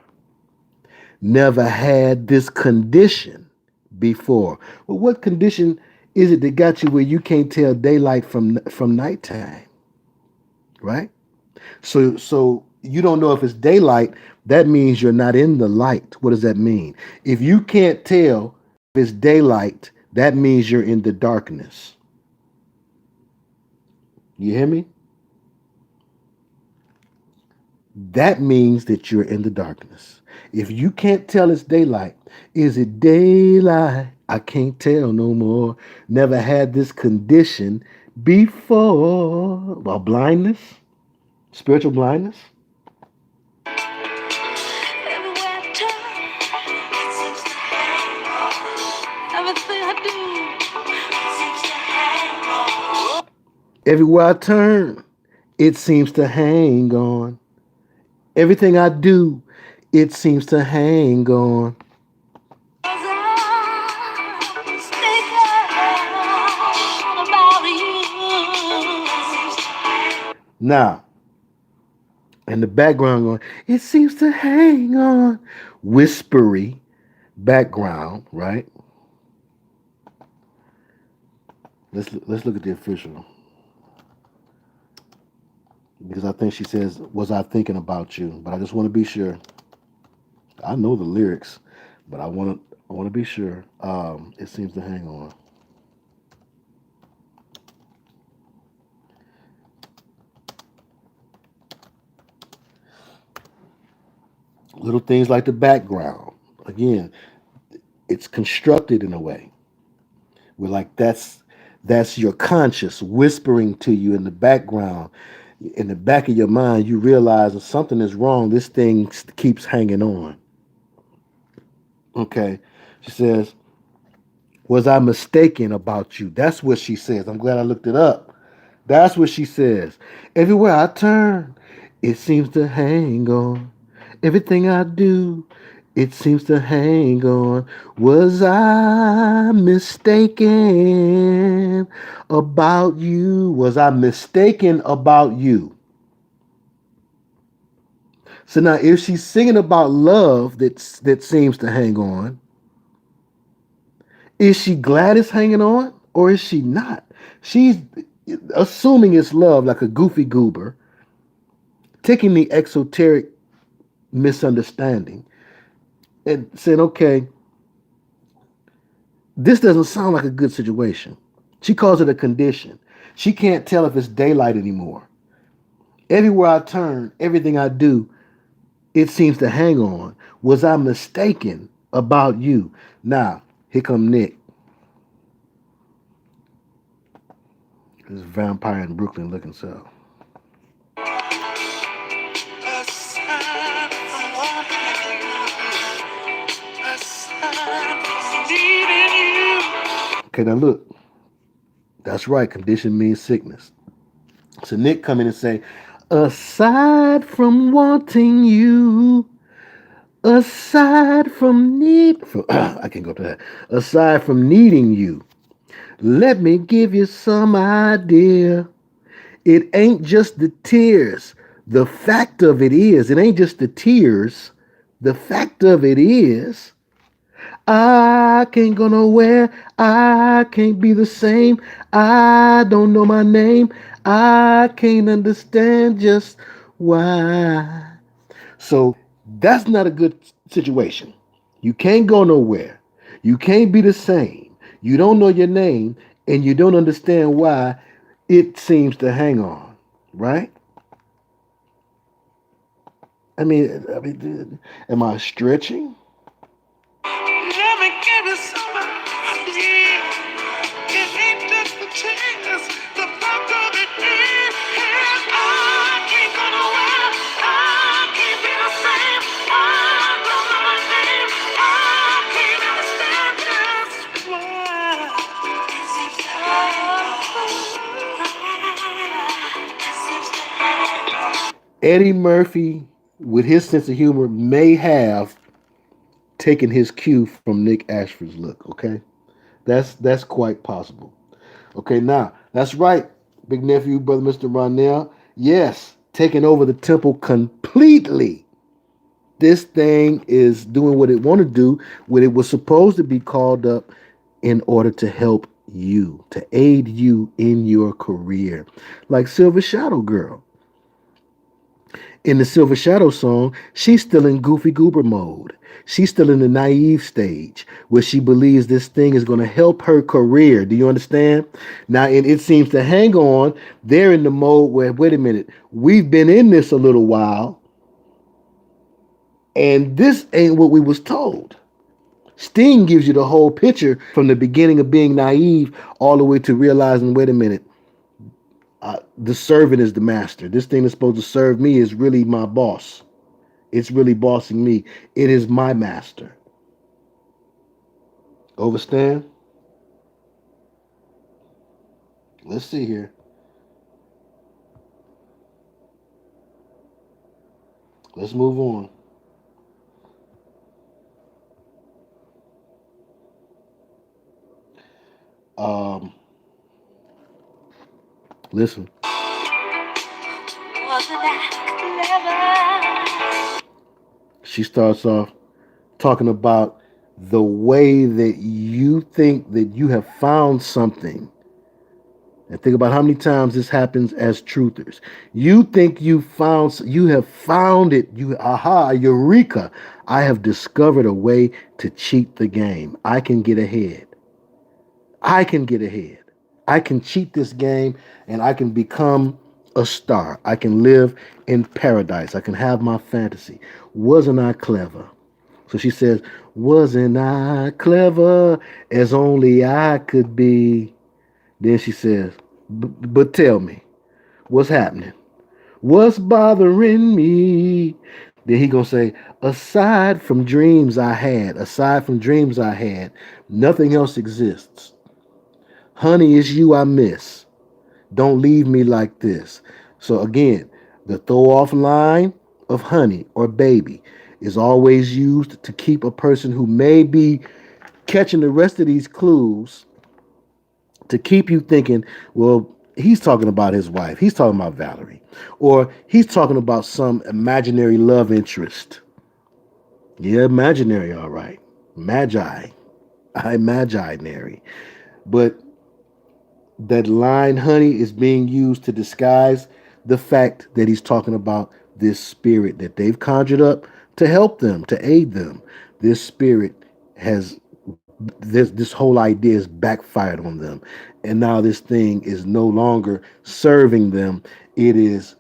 Never had this condition before." Well, what condition is it that got you where you can't tell daylight from nighttime, right? So you don't know if it's daylight. That means you're not in the light. What does that mean? If you can't tell if it's daylight, that means you're in the darkness. You hear me? That means that you're in the darkness. If you can't tell it's daylight, is it daylight? I can't tell no more. Never had this condition before. Well, blindness, spiritual blindness. Everywhere I turn, it seems to hang on. Everything I do, it seems to hang on. Everywhere I turn, it seems to hang on. Everything I do, it seems to hang on. 'Cause I'm mistaken about you. Now, in the background going, it seems to hang on. Whispery background, right? Let's look at the official. Because I think she says, "Was I thinking about you?" But I just want to be sure. I know the lyrics, but I want to be sure. It seems to hang on. Little things like the background. Again, it's constructed in a way where like that's your conscious whispering to you in the background. In the back of your mind, you realize that something is wrong. This thing keeps hanging on. Okay. She says, Was I mistaken about you? That's what she says. I'm glad I looked it up. That's what she says. Everywhere I turn, it seems to hang on. Everything I do, it seems to hang on. Was I mistaken about you? Was I mistaken about you? So now, if she's singing about love that seems to hang on, is she glad it's hanging on or is she not? She's assuming it's love like a goofy goober, taking the exoteric misunderstanding and saying, okay, this doesn't sound like a good situation. She calls it a condition. She can't tell if it's daylight anymore. Everywhere I turn, everything I do, it seems to hang on. Was I mistaken about you? Now, here come Nick. This vampire in Brooklyn looking so. Okay, now look. That's right. Condition means sickness. So Nick come in and say, aside from wanting you, aside from I can't go to that. Aside from needing you, let me give you some idea. It ain't just the tears. The fact of it ain't just the tears. The fact of it is, I can't go nowhere. I can't be the same. I don't know my name. I can't understand just why. So that's not a good situation. You can't go nowhere. You can't be the same. You don't know your name and you don't understand why it seems to hang on, right? I mean, am I stretching? Let me give you some idea. It ain't just the chance. The fact of it is, I can't go nowhere. I can't be the same. I don't know my name. I can't understand just why. It seems to Eddie Murphy, with his sense of humor, may have taken his cue from Nick Ashford's look. Okay, that's quite possible. Okay, now that's right, big nephew, brother, Mr. Ronell. Yes, taking over the temple completely. This thing is doing what it want to do, when it was supposed to be called up in order to help you, to aid you in your career, like Silver Shadow Girl. In the Silver Shadow song, she's still in goofy goober mode. She's still in the naive stage where she believes this thing is going to help her career. Do you understand? Now, and it seems to hang on. They're in the mode where, wait a minute, we've been in this a little while, and this ain't what we was told. Sting gives you the whole picture from the beginning of being naive all the way to realizing, wait a minute, the servant is the master. This thing that's supposed to serve me is really my boss. It's really bossing me. It is my master. Overstand? Let's see here. Let's move on. Um, Listen. She starts off talking about the way that you think that you have found something. And think about how many times this happens as truthers. You think you have found it. Eureka. I have discovered a way to cheat the game. I can get ahead. I can get ahead. I can cheat this game and I can become a star. I can live in paradise. I can have my fantasy. Wasn't I clever? So she says, wasn't I clever as only I could be? Then she says, but tell me, what's happening? What's bothering me? Then he gonna say, aside from dreams I had, nothing else exists. Honey, it's you I miss. Don't leave me like this. So again, the throw off line of honey or baby is always used to keep a person who may be catching the rest of these clues to keep you thinking, well, he's talking about his wife. He's talking about Valerie. Or he's talking about some imaginary love interest. Yeah, imaginary, all right. Magi. Imaginary. But that line, honey, is being used to disguise the fact that he's talking about this spirit that they've conjured up to help them, to aid them. This spirit has this whole idea is backfired on them. And now this thing is no longer serving them. It is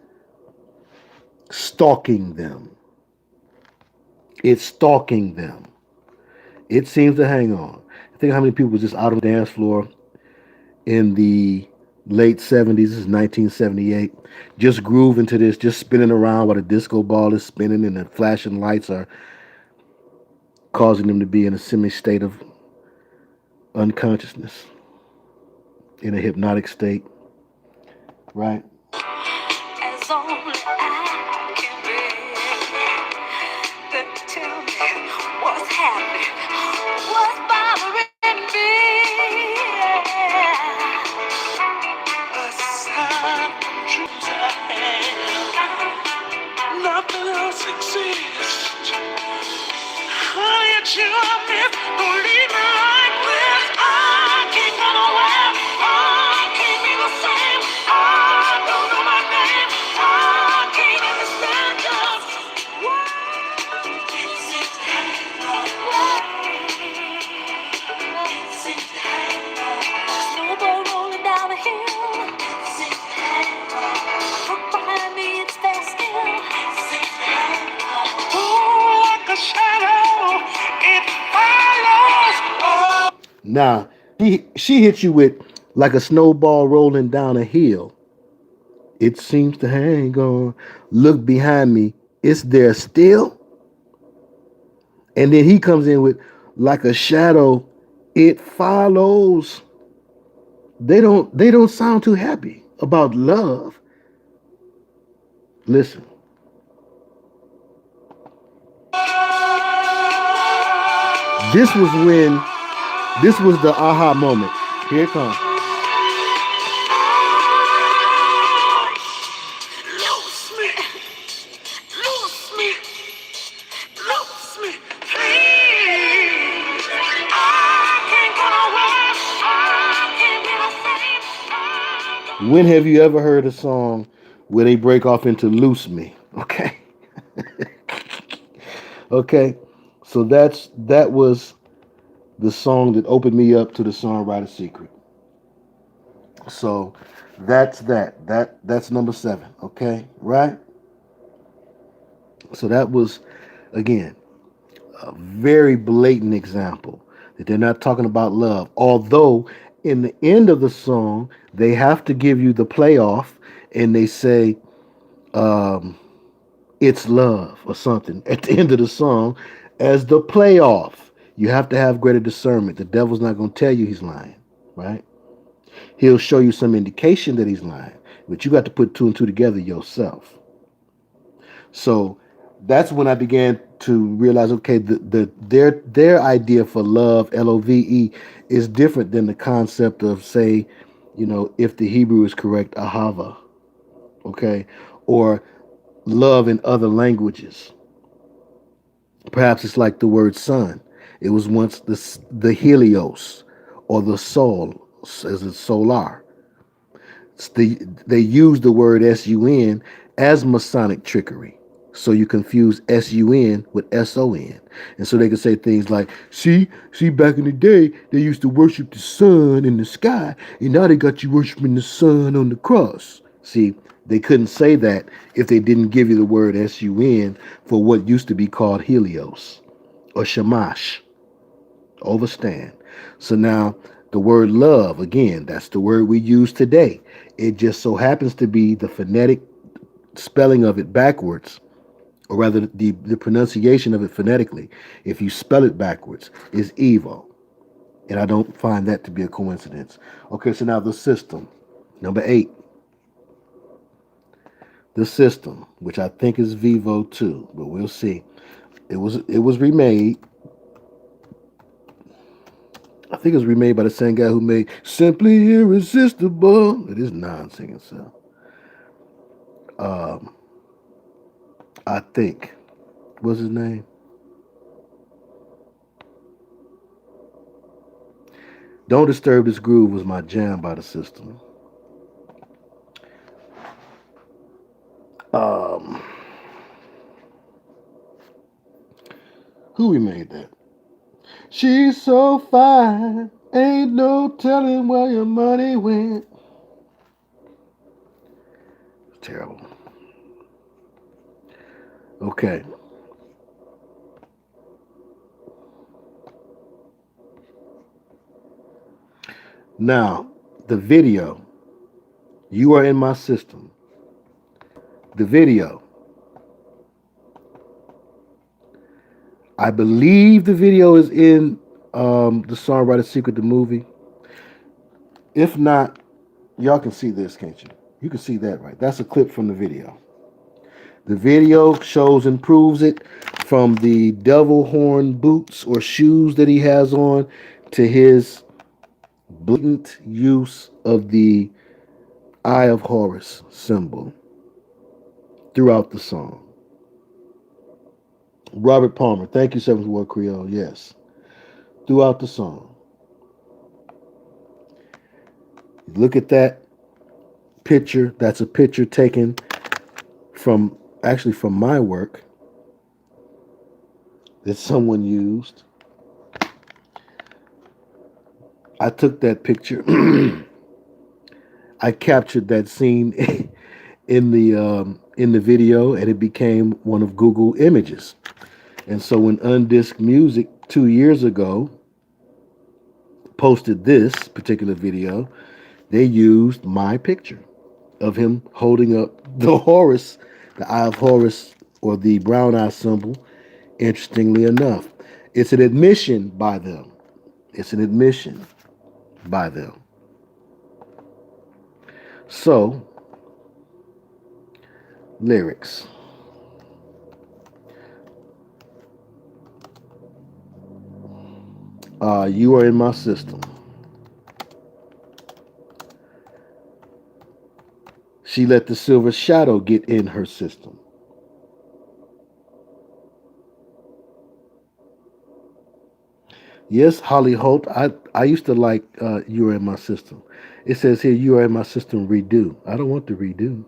stalking them. It's stalking them. It seems to hang on. Think how many people was just out on the dance floor in the late 70s, this is 1978, just grooving to this, just spinning around while the disco ball is spinning and the flashing lights are causing them to be in a semi-state of unconsciousness, in a hypnotic state, right? As only I can be. Then tell me what's happening, what's bothering me. Aside from dreams I had, nothing else exists. Honey, it's you I miss. Don't leave me like this. I can't run away. I can't be the same. I don't know my name. I can't understand just why. It's it snowball rolling down the hill. Look behind me, it's there still. Oh, like a shadow, it follows. Oh. Now, she hit you with like a snowball rolling down a hill. It seems to hang on. Look behind me. It's there still. And then he comes in with like a shadow. It follows. They don't sound too happy about love. Listen. This was the aha moment. Here it comes. Loose me, loose me, loose me, please. I can't go away. I can't be the same. When have you ever heard a song where they break off into Loose Me? Okay. Okay. So that was the song that opened me up to the songwriter secret. So that's that's number 7. Okay, right? So that was again a very blatant example that they're not talking about love. Although in the end of the song they have to give you the playoff and they say it's love or something at the end of the song as the playoff. You have to have greater discernment. The devil's not going to tell you he's lying, right? He'll show you some indication that he's lying, but you got to put 2 and 2 together yourself. So that's when I began to realize, okay, their idea for love, LOVE, is different than the concept of, say, if the Hebrew is correct, ahava, okay, or love in other languages. Perhaps it's like the word sun. It was once the helios or the soul, as it's solar. They use the word sun as masonic trickery. So you confuse sun with son. And so they can say things like, see, back in the day, they used to worship the sun in the sky, and now they got you worshiping the sun on the cross. See, they couldn't say that if they didn't give you the word sun for what used to be called helios or shamash. Overstand. So now the word love, again, that's the word we use today. It just so happens to be the phonetic spelling of it backwards or rather the pronunciation of it phonetically, if you spell it backwards, is Evo. And I don't find that to be a coincidence. Okay, so now the system. Number 8. The system, which I think is Vivo too, but we'll see. It was remade. I think it was remade by the same guy who made Simply Irresistible. It is non-singing self. I think. What's his name? Don't Disturb This Groove was my jam by the system. Um, who remade that? She's so fine, ain't no telling where your money went. Terrible. Okay. Now, the video. You Are in My System. The video. I believe the video is in the Songwriter Secret, the movie. If not, y'all can see this, can't you? You can see that, right? That's a clip from the video. The video shows and proves it, from the devil horn boots or shoes that he has on to his blatant use of the Eye of Horus symbol throughout the song. Robert Palmer, thank you, Seventh Ward Creole. Yes, throughout the song. Look at that picture. That's a picture taken from my work that someone used. I took that picture. I captured that scene in the video, and it became one of Google images. And so when Undisc Music 2 years ago posted this particular video, they used my picture of him holding up the Horus, the Eye of Horus, or the brown eye symbol. Interestingly enough, it's an admission by them. It's an admission by them. So, lyrics. You are in my system. She let the silver shadow get in her system. Yes, Holly Holt. I used to like You Are in My System. It says here, You Are in My System, redo. I don't want to redo.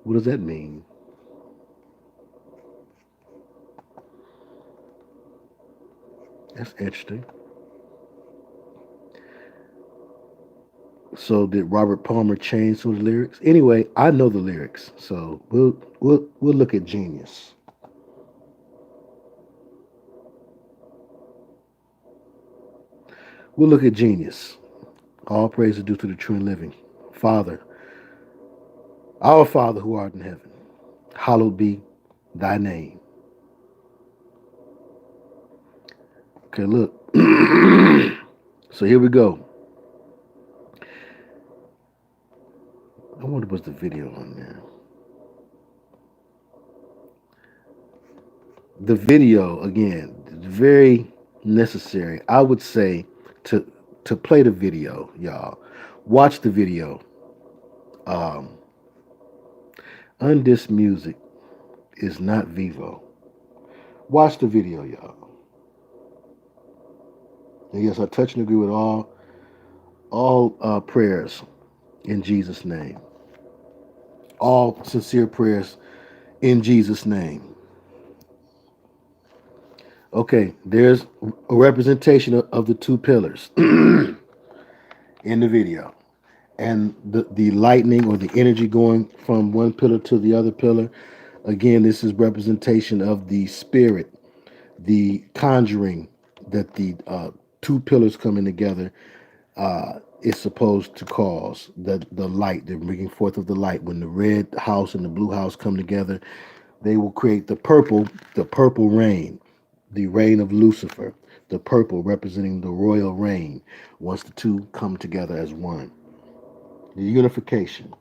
What does that mean? That's interesting. So did Robert Palmer change some of the lyrics? Anyway, I know the lyrics, so we'll look at Genius. We'll look at Genius. All praise is due to the true and living Father. Our Father who art in heaven, hallowed be thy name. Okay, look. So here we go. I wonder what's the video on there. The video, again, is very necessary. I would say to play the video, y'all. Watch the video. Undisc Music is not Vivo. Watch the video, y'all. And yes, I touch and agree with all prayers in Jesus' name. All sincere prayers in Jesus' name. Okay, there's a representation of the two pillars in the video. And the lightning or the energy going from one pillar to the other pillar. Again, this is representation of the spirit, the conjuring that the two pillars coming together is supposed to cause the light, the bringing forth of the light. When the red house and the blue house come together, they will create the purple rain, the reign of Lucifer, the purple representing the royal reign. Once the two come together as one, the unification.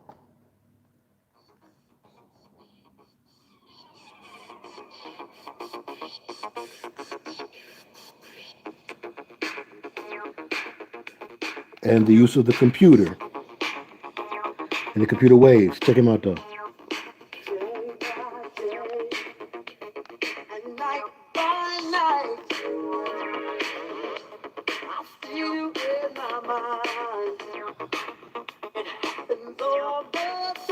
And the use of the computer and the computer waves. Check him out though. Day by day and night by night, I feel in my mind. It happens all the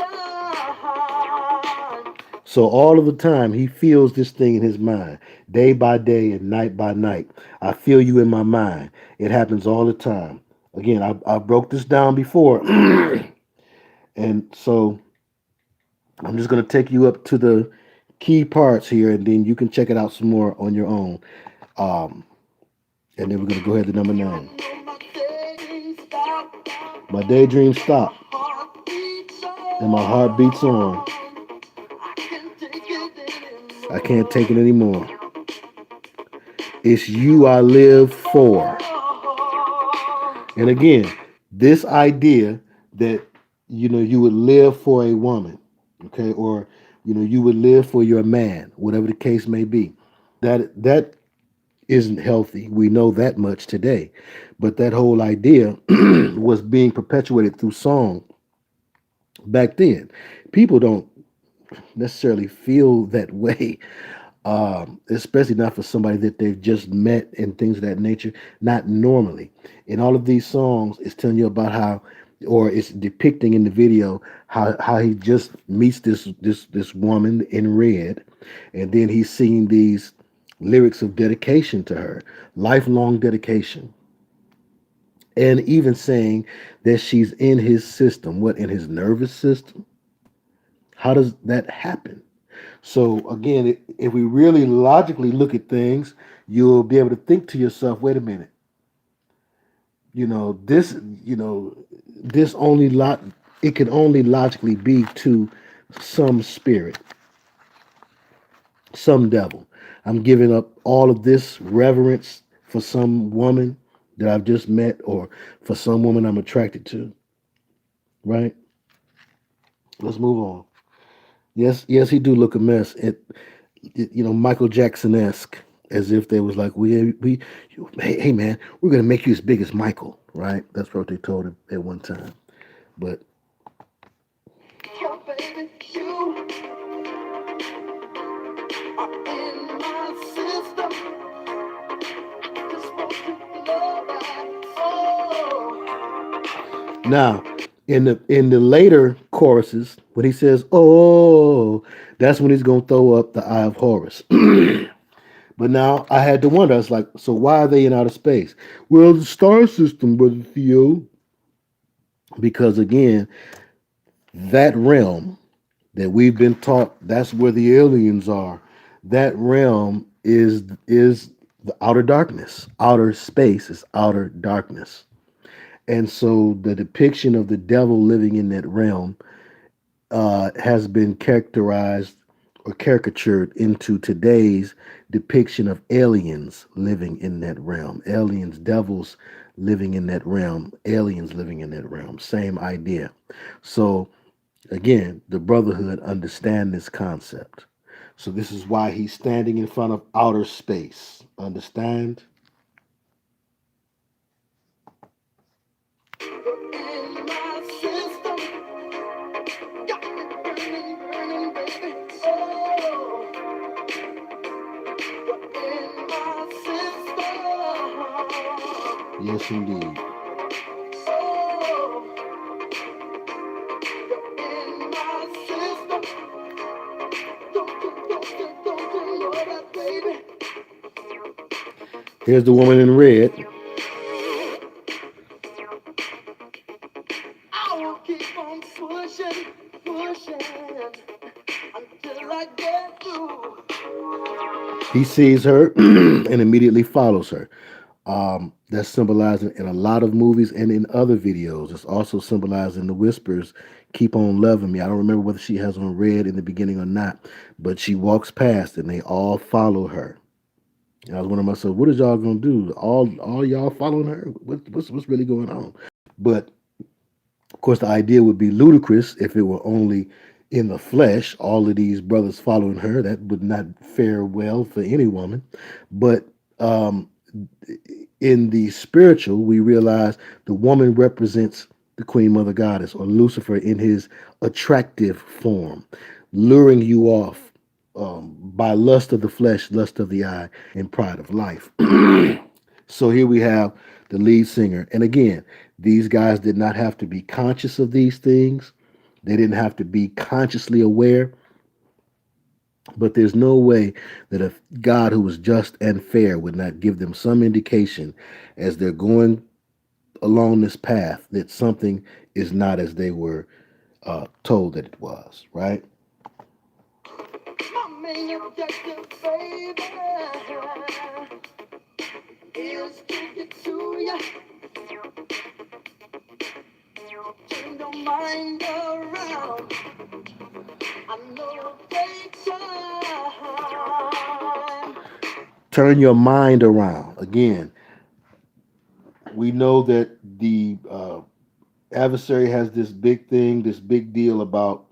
time. So all of the time he feels this thing in his mind, day by day and night by night. I feel you in my mind. It happens all the time. Again, I broke this down before, and so I'm just going to take you up to the key parts here, and then you can check it out some more on your own. Um, and then we're going to go ahead to number 9. My daydreams stop, and my heart beats on. I can't take it anymore. It's you I live for. And again, this idea that you would live for a woman, okay, or you would live for your man, whatever the case may be, that isn't healthy. We know that much today. But that whole idea was being perpetuated through song back then. People don't necessarily feel that way, especially not for somebody that they've just met and things of that nature. Not normally. And all of these songs is telling you about how, or it's depicting in the video how he just meets this woman in red, and then he's singing these lyrics of dedication to her, lifelong dedication, and even saying that she's in his system, what, in his nervous system. How does that happen? So again, if we really logically look at things, you'll be able to think to yourself, wait a minute, this, this only it can only logically be to some spirit, some devil. I'm giving up all of this reverence for some woman that I've just met, or for some woman I'm attracted to. Right? Let's move on. Yes, he do look a mess. Michael Jackson esque, as if they was like, hey man, we're gonna make you as big as Michael, right? That's what they told him at one time. But Oh, baby, you are in my system. Just want to know that. Oh, now, in the later choruses, when he says "oh," that's when he's gonna throw up the Eye of Horus. But now I had to wonder. I was like, so why are they in outer space? Well, the star system, brother Theo. Because again, that realm that we've been taught, that's where the aliens are. That realm is the outer darkness. Outer space is outer darkness. And so the depiction of the devil living in that realm has been characterized or caricatured into today's depiction of aliens living in that realm. Aliens, devils living in that realm, aliens living in that realm. Same idea. So again, the brotherhood understand this concept. So this is why he's standing in front of outer space. Understand? in my system. Got me burning, burning, baby. Oh, in my system. Yes, indeed. Oh, in my system. Don't you know that, baby? Here's the woman in red. I will keep on pushing, pushing until I get through. He sees her and immediately follows her. That's symbolized in a lot of movies and in other videos. It's also symbolized in the whispers, "Keep on loving me." I don't remember whether she has on red in the beginning or not, but she walks past and they all follow her. And I was wondering myself, what is y'all gonna do? All y'all following her? What's really going on? But of course, the idea would be ludicrous if it were only in the flesh, all of these brothers following her. That would not fare well for any woman. But um, in the spiritual, we realize the woman represents the Queen Mother Goddess or Lucifer in his attractive form, luring you off by lust of the flesh, lust of the eye, and pride of life. So here we have the lead singer. And again, these guys did not have to be conscious of these things. They didn't have to be consciously aware. But there's no way that a God who was just and fair would not give them some indication as they're going along this path that something is not as they were told that it was, right? My main objective, baby, is to get to you. Turn your mind around. I know it takes time. Turn your mind around. Again, we know that the adversary has this big thing, this big deal about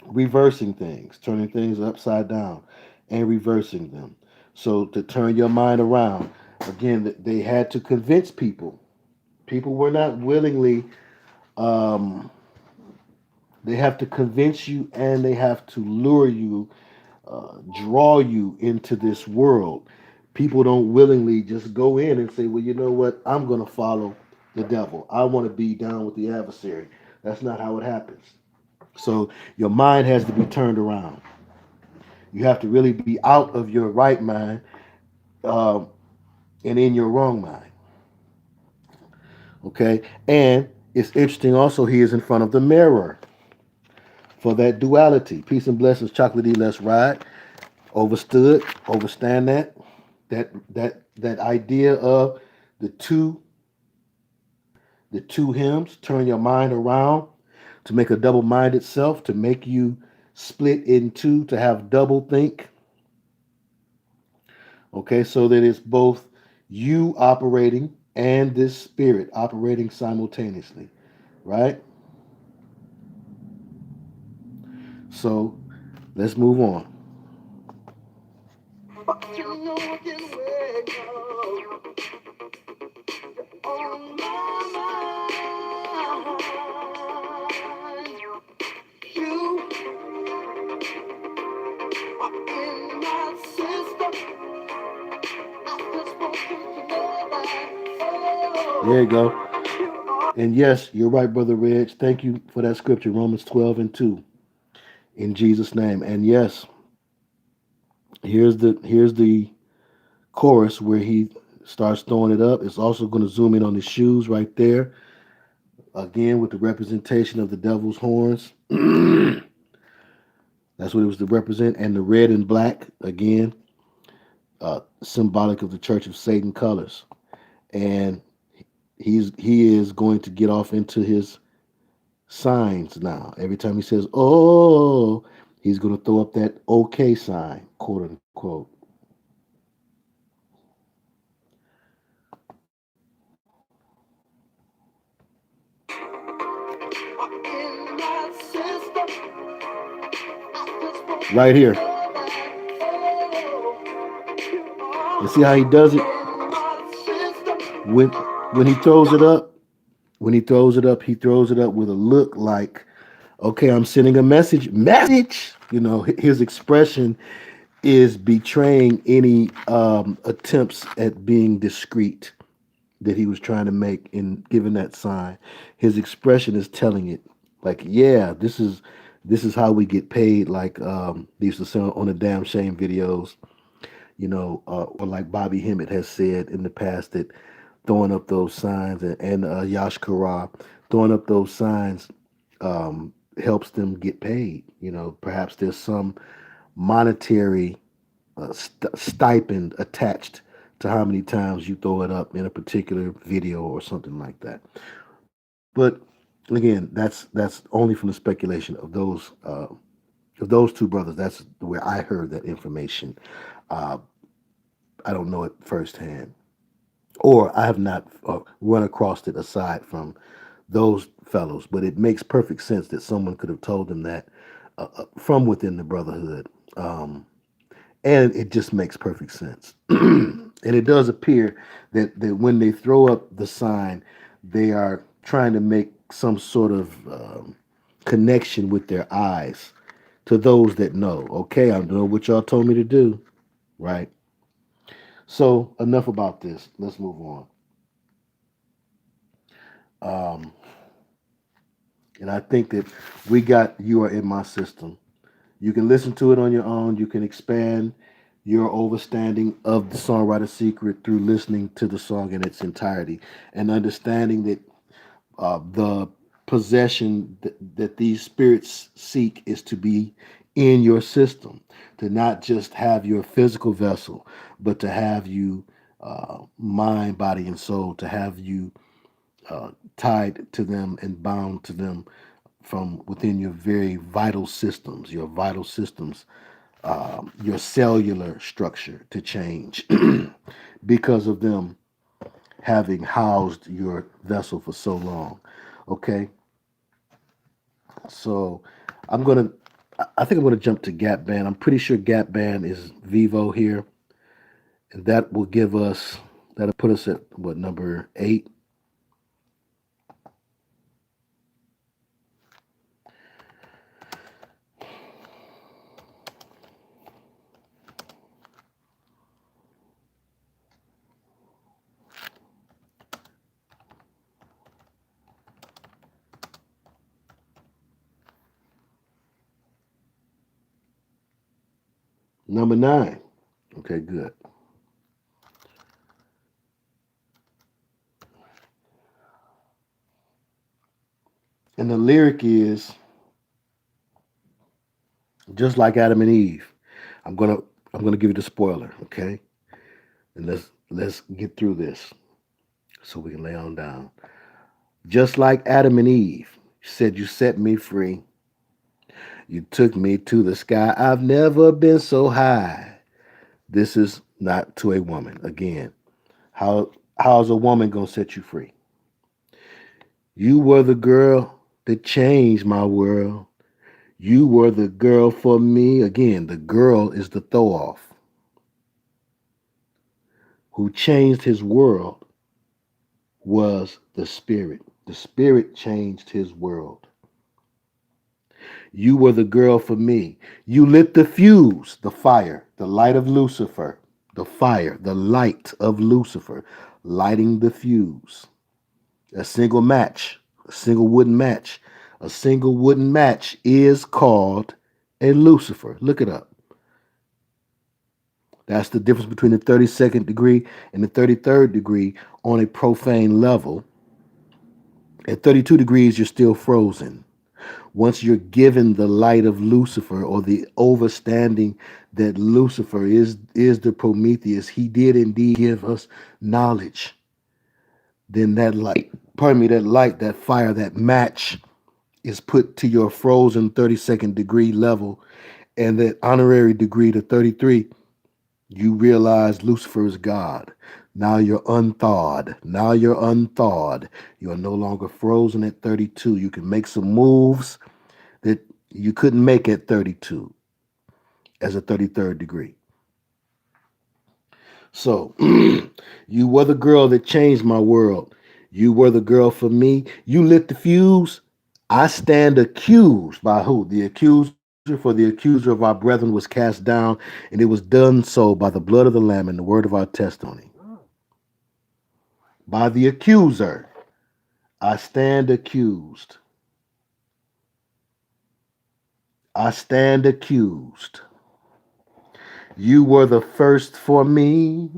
reversing things, turning things upside down and reversing them. So to turn your mind around, again, they had to convince people. People were not willingly. Um, they have to convince you, and they have to lure you, draw you into this world. People don't willingly just go in and say, "Well, you know what? I'm going to follow the devil. I want to be down with the adversary." That's not how it happens. So your mind has to be turned around. You have to really be out of your right mind um, and in your wrong mind. Okay? And it's interesting also, he is in front of the mirror for that duality. Peace and blessings, chocolatey, let's ride. Overstood, overstand that. That idea of the two the two hymns, turn your mind around to make a double-minded self, to make you split in two, to have double think. Okay, so that it's both you operating and this spirit operating simultaneously, right? So let's move on. But you know I can wake up on my mind. You are in my system. I just want you to know that. There you Oh, go. you are. And yes, you're right, Brother Reg. Thank you for that scripture, Romans 12 and 2, in Jesus' name. And yes, here's the chorus where he starts throwing it up. It's also going to zoom in on the shoes right there, again with the representation of the devil's horns. That's what it was to represent. And the red and black, again, symbolic of the Church of Satan colors. And he is going to get off into his signs now. Every time he says, "Oh," he's going to throw up that "okay" sign, quote unquote. In my system, I just want you Right to here. know that. Oh, you And are see how he does it? in my system. When when he throws it up, he throws it up with a look like, okay, I'm sending a message. Message! His expression is betraying any attempts at being discreet that he was trying to make in giving that sign. His expression is telling it, like, yeah, this is how we get paid. Like they used to say on the Damn Shame videos, or like Bobby Hemmett has said in the past that throwing up those signs and YAHSHUA throwing up those signs helps them get paid. Perhaps there's some monetary stipend attached to how many times you throw it up in a particular video or something like that. But again, that's only from the speculation of those two brothers. That's where I heard that information. Uh, I don't know it firsthand, or I have not run across it aside from those fellows. But it makes perfect sense that someone could have told them that from within the brotherhood. And it just makes perfect sense. And it does appear that when they throw up the sign, they are trying to make some sort of connection with their eyes to those that know. Okay, I'm doing what y'all told me to do, right? So enough about this. Let's move on. Um, and I think that we got You Are in My System. You can listen to it on your own. You can expand your understanding of the songwriter's secret through listening to the song in its entirety and understanding that the possession that these spirits seek is to be in your system, to not just have your physical vessel, but to have you mind, body, and soul, to have you tied to them and bound to them from within your very vital systems, your cellular structure to change because of them having housed your vessel for so long. Okay, so I'm gonna. I think I'm gonna jump to Gap Band. I'm pretty sure Gap Band is Vivo here, and that will give us. That'll put us at what, number 8. Number 9. Okay, good. And the lyric is just like Adam and Eve. I'm gonna I'm gonna give you the spoiler, okay? And let's get through this so we can lay on down. Just like Adam and Eve, you said you set me free. You took me to the sky. I've never been so high. This is not to a woman. Again, how's a woman gonna set you free? You were the girl that changed my world. You were the girl for me. Again, the girl is the throw off who changed his world was the spirit. The spirit changed his world. You were the girl for me. You lit the fuse, the fire, the light of Lucifer, the fire, the light of Lucifer, lighting the fuse. A single match, a single wooden match. A single wooden match is called a Lucifer. Look it up. That's the difference between the 32nd degree and the 33rd degree on a profane level. At 32 degrees, you're still frozen. Once you're given the light of Lucifer or the overstanding that Lucifer is the Prometheus, he did indeed give us knowledge. Then that light, that light, that fire, that match is put to your frozen 32nd degree level, and that honorary degree to 33, you realize Lucifer is God. Now you're unthawed. Now you're unthawed. You are no longer frozen at 32. You can make some moves that you couldn't make at 32 as a 33rd degree. So, you were the girl that changed my world. You were the girl for me. You lit the fuse. I stand accused by who? The accuser, for the accuser of our brethren was cast down, and it was done so by the blood of the Lamb and the word of our testimony. By the accuser, I stand accused. I stand accused. You were the first for me,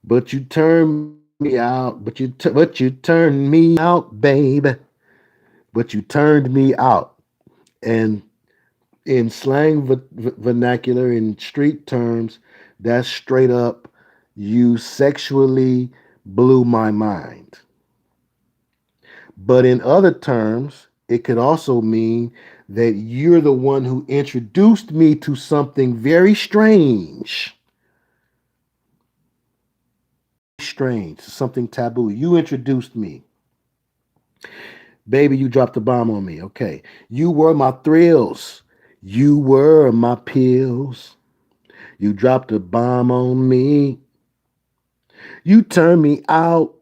but you turned me out. But you turned me out, babe. But you turned me out. And in slang vernacular, in street terms, that's straight up. You sexually blew my mind. But in other terms, it could also mean that you're the one who introduced me to something very strange. Strange, something taboo. You introduced me. Baby, you dropped the bomb on me. Okay. You were my thrills. You were my pills. You dropped a bomb on me. You turned me out.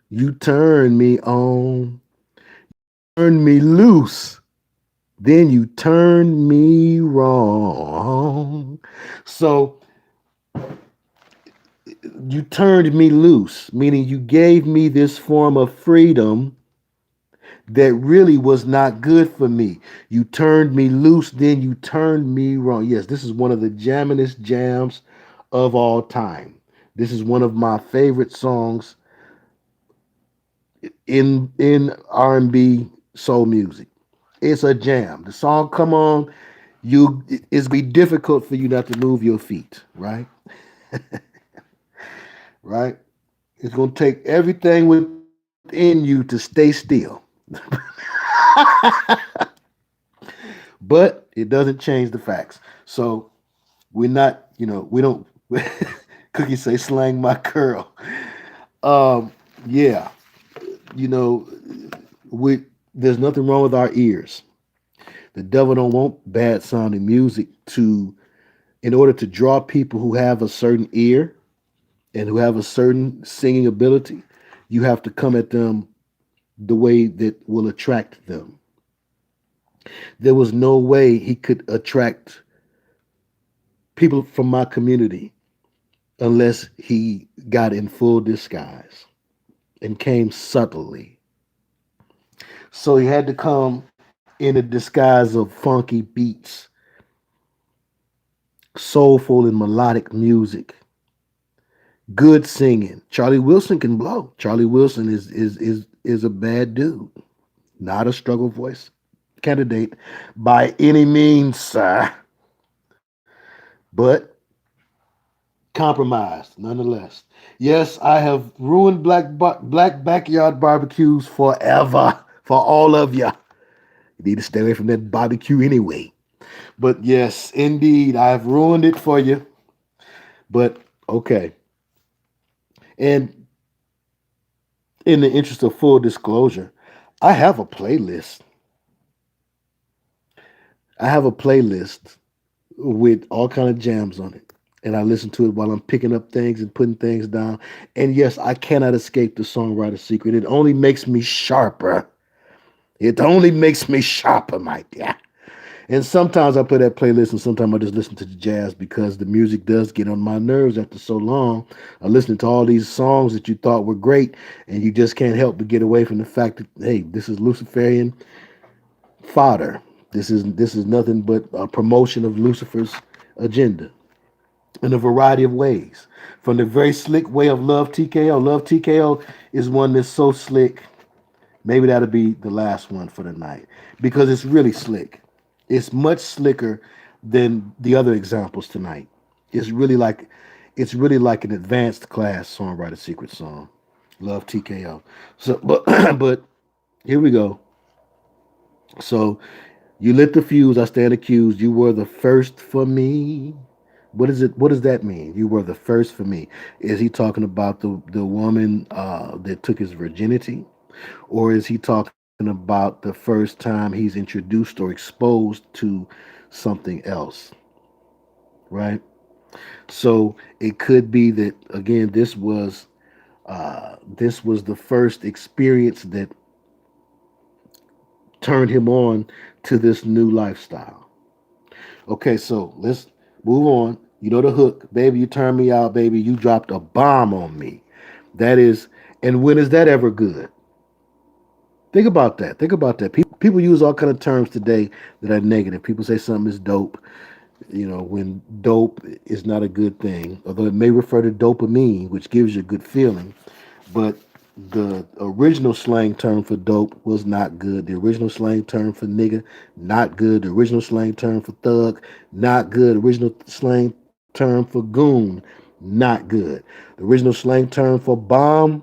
You turned me on. Turned me loose. Then you turned me wrong. So you turned me loose, meaning you gave me this form of freedom that really was not good for me. You turned me loose, then you turned me wrong. Yes, this is one of the jammingest jams of all time. This is one of my favorite songs in R&B soul music. It's a jam. The song come on, it's be difficult for you not to move your feet, right? Right? It's gonna take everything within you to stay still. But it doesn't change the facts. So we're not, we don't Cookie say slang my curl. Um, yeah, you know, we there's nothing wrong with our ears. The devil don't want bad sounding music to in order to draw people who have a certain ear and who have a certain singing ability, you have to come at them the way that will attract them. There was no way he could attract people from my community unless he got in full disguise and came subtly. So he had to come in a disguise of funky beats, soulful and melodic music, good singing. Charlie Wilson can blow. Charlie Wilson is a bad dude, not a struggle voice candidate by any means, sir, but compromised nonetheless. Yes, I have ruined black backyard barbecues forever for all of you. You need to stay away from that barbecue anyway. But yes, indeed, I've ruined it for you. But okay. And in the interest of full disclosure, I have a playlist. I have a playlist with all kind of jams on it. And I listen to it while I'm picking up things and putting things down. And yes, I cannot escape the songwriter's secret. It only makes me sharper. It only makes me sharper, my dear. And sometimes I play that playlist and sometimes I just listen to the jazz because the music does get on my nerves after so long. I listening to all these songs that you thought were great and you just can't help but get away from the fact that, hey, this is Luciferian fodder. This is nothing but a promotion of Lucifer's agenda in a variety of ways. From the very slick way of Love TKO. Love TKO is one that's so slick. Maybe that'll be the last one for the night because it's really slick. It's much slicker than the other examples tonight. It's really like an advanced class songwriter secret song. Love TKO. So but here we go. So you lit the fuse, I stand accused. You were the first for me. What is it? What does that mean? You were the first for me. Is he talking about the woman that took his virginity, or is he talking about the first time he's introduced or exposed to something else? Right. So it could be that again, this was the first experience that turned him on to this new lifestyle. Okay, so let's move on. You know the hook, baby. You turned me out, baby. You dropped a bomb on me. That is, and when is that ever good? Think about that. Think about that. People use all kind of terms today that are negative. People say something is dope. When dope is not a good thing, although it may refer to dopamine, which gives you a good feeling. But the original slang term for dope was not good. The original slang term for nigga, not good. The original slang term for thug, not good. The original slang term for goon, Not good. The original slang term for bomb,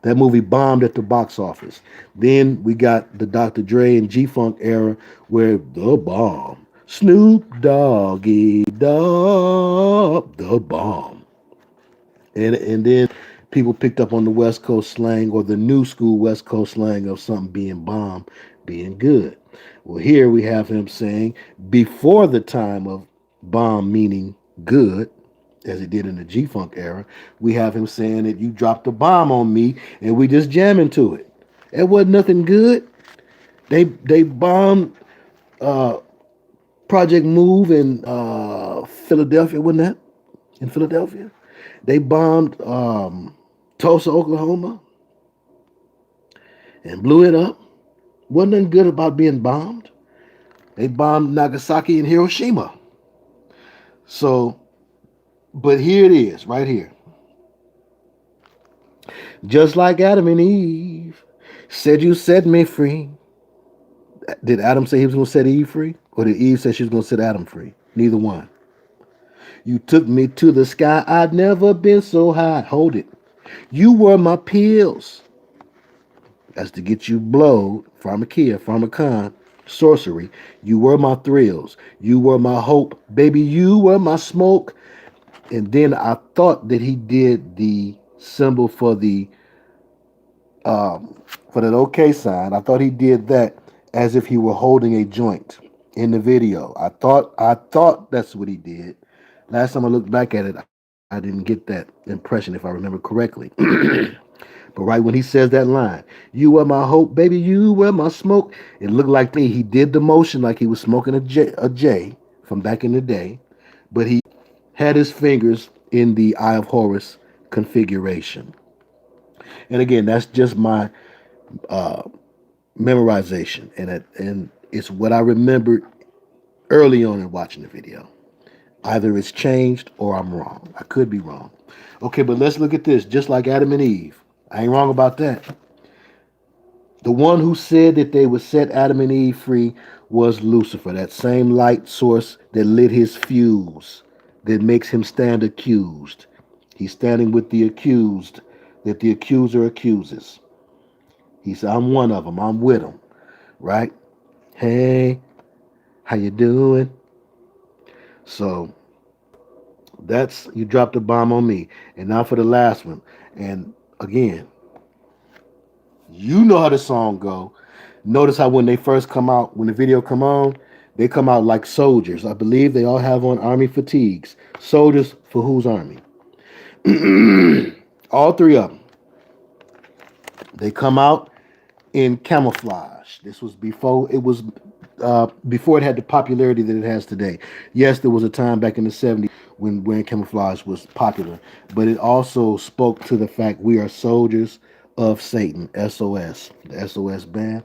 that movie bombed at the box office. Then we got the Dr. Dre and G-Funk era where the bomb, Snoop Doggy Dogg, the bomb. And then people picked up on the West Coast slang or the new school West Coast slang of something being bomb, being good. Well, here we have him saying before the time of bomb meaning good, as he did in the G-Funk era, we have him saying that you dropped a bomb on me and we just jamming to it. It wasn't nothing good. They bombed uh, Project Move in Philadelphia, wasn't that? In Philadelphia? They bombed Tulsa, Oklahoma, and blew it up. Wasn't nothing good about being bombed. They bombed Nagasaki and Hiroshima. So, but here it is, right here. Just like Adam and Eve said, you set me free. Did Adam say he was going to set Eve free? Or did Eve say she was going to set Adam free? Neither one. You took me to the sky. I'd never been so high. Hold it. You were my pills. That's to get you blowed, pharmakia, pharmacon, sorcery. You were my thrills. You were my hope. Baby, you were my smoke. And then I thought that he did the symbol for that OK sign. I thought he did that as if he were holding a joint in the video. I thought that's what he did. Last time I looked back at it, I didn't get that impression if I remember correctly. But right when he says that line, you were my hope, baby, you were my smoke, it looked like he did the motion like he was smoking a J from back in the day, but he had his fingers in the Eye of Horus configuration. And again, that's just my memorization, and it's what I remembered early on in watching the video. Either it's changed or I'm wrong. I could be wrong. Okay, but let's look at this. Just like Adam and Eve. I ain't wrong about that. The one who said that they would set Adam and Eve free was Lucifer, that same light source that lit his fuse, that makes him stand accused. He's standing with the accused, that the accuser accuses. He said, I'm one of them. I'm with them. Right? Hey, how you doing? So that's, you dropped a bomb on me. And now for the last one. And again, you know how the song go. Notice how when they first come out, when the video come on, they come out like soldiers. I believe they all have on army fatigues. Soldiers for whose army? All three of them. They come out in camouflage. This was before before it had the popularity that it has today. Yes, there was a time back in the 70s when wearing camouflage was popular, but it also spoke to the fact we are soldiers of Satan, SOS, the SOS band,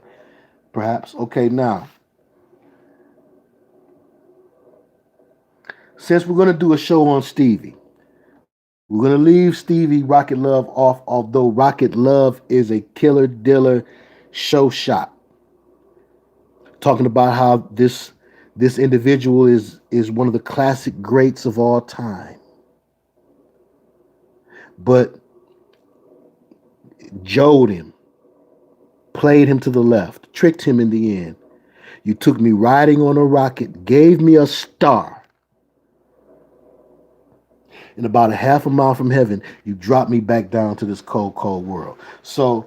perhaps. Okay, now, since we're going to do a show on Stevie, we're going to leave Stevie Rocket Love off, although Rocket Love is a killer diller show shot. Talking about how this individual is one of the classic greats of all time. But jolted him, played him to the left, tricked him in the end. You took me riding on a rocket, gave me a star. And about a half a mile from heaven, you dropped me back down to this cold, cold world. So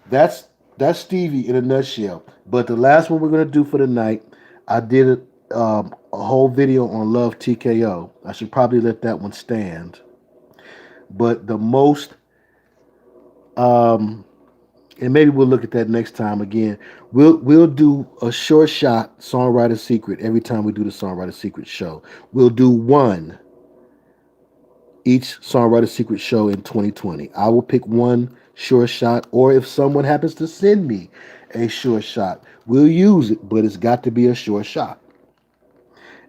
that's Stevie in a nutshell. But the last one we're going to do for the night, I did a whole video on Love TKO. I should probably let that one stand. But the most, and maybe we'll look at that next time again. We'll do a short shot Songwriter Secret every time we do the Songwriter Secret show. We'll do one each Songwriter Secret show in 2020. I will pick one short shot, or if someone happens to send me a short shot, we'll use it, but it's got to be a short shot.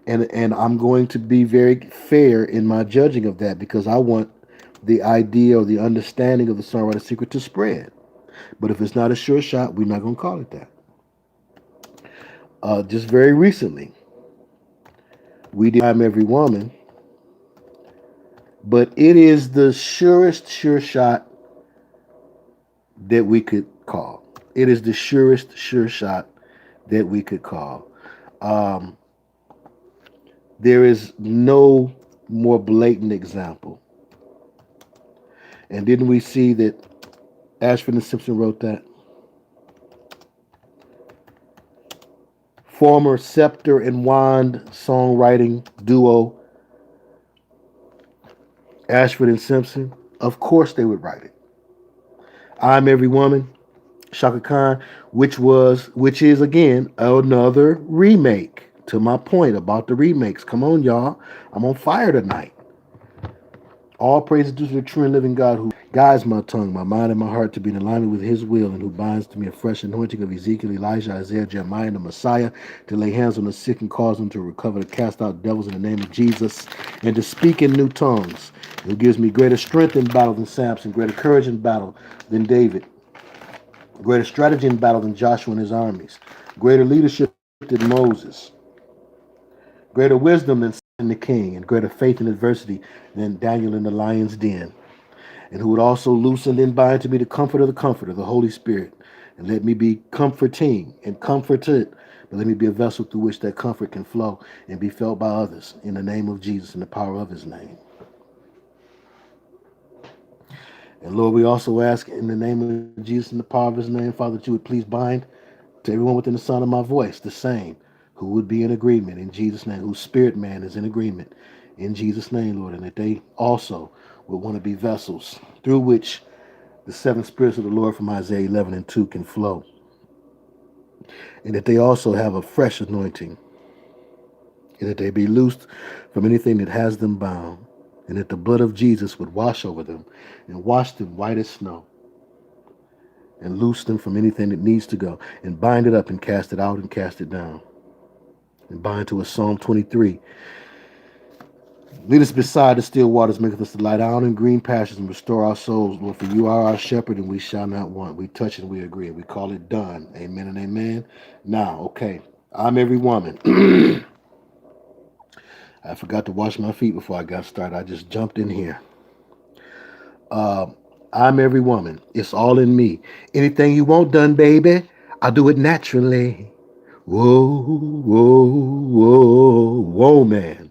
And I'm going to be very fair in my judging of that because I want the idea or the understanding of the Songwriter Secret to spread. But if it's not a short shot, we're not going to call it that. Just very recently, we did I'm Every Woman. but it is the surest sure shot that we could call. It is the surest sure shot that we could call. Um, there is no more blatant example. And didn't we see that Ashford and Simpson wrote that? Former Scepter and Wand songwriting duo Ashford and Simpson. Of course they would write it. I'm Every Woman, Shaka Khan, which is again another remake. To my point about the remakes. Come on, y'all. I'm on fire tonight. All praise due to the true and living God who guides my tongue, my mind, and my heart to be in alignment with his will, and who binds to me a fresh anointing of Ezekiel, Elijah, Isaiah, Jeremiah, and the Messiah, to lay hands on the sick and cause them to recover, to cast out devils in the name of Jesus, and to speak in new tongues. Who gives me greater strength in battle than Samson, greater courage in battle than David, greater strategy in battle than Joshua and his armies, greater leadership than Moses, greater wisdom than the king, and greater faith in adversity than Daniel in the lion's den. And who would also loose and then bind to me the comforter, the Holy Spirit, and let me be comforting and comforted, but let me be a vessel through which that comfort can flow and be felt by others in the name of Jesus and the power of his name. And Lord, we also ask in the name of Jesus and the power of his name, Father, that you would please bind to everyone within the sound of my voice the same who would be in agreement in Jesus' name, whose spirit man is in agreement in Jesus' name, Lord, and that they also would want to be vessels through which the seven spirits of the Lord from Isaiah 11 and 2 can flow. And that they also have a fresh anointing. And that they be loosed from anything that has them bound. And that the blood of Jesus would wash over them and wash them white as snow. And loose them from anything that needs to go. And bind it up and cast it out and cast it down. And bind to a Psalm 23. Lead us beside the still waters, maketh us to lie down in green pastures, and restore our souls. Lord, for you are our shepherd, and we shall not want. We touch and we agree. We call it done. Amen and amen. Now, okay. I'm Every Woman. I forgot to wash my feet before I got started. I just jumped in here. I'm Every Woman. It's all in me. Anything you want done, baby, I'll do it naturally. Whoa, whoa, whoa, whoa, man.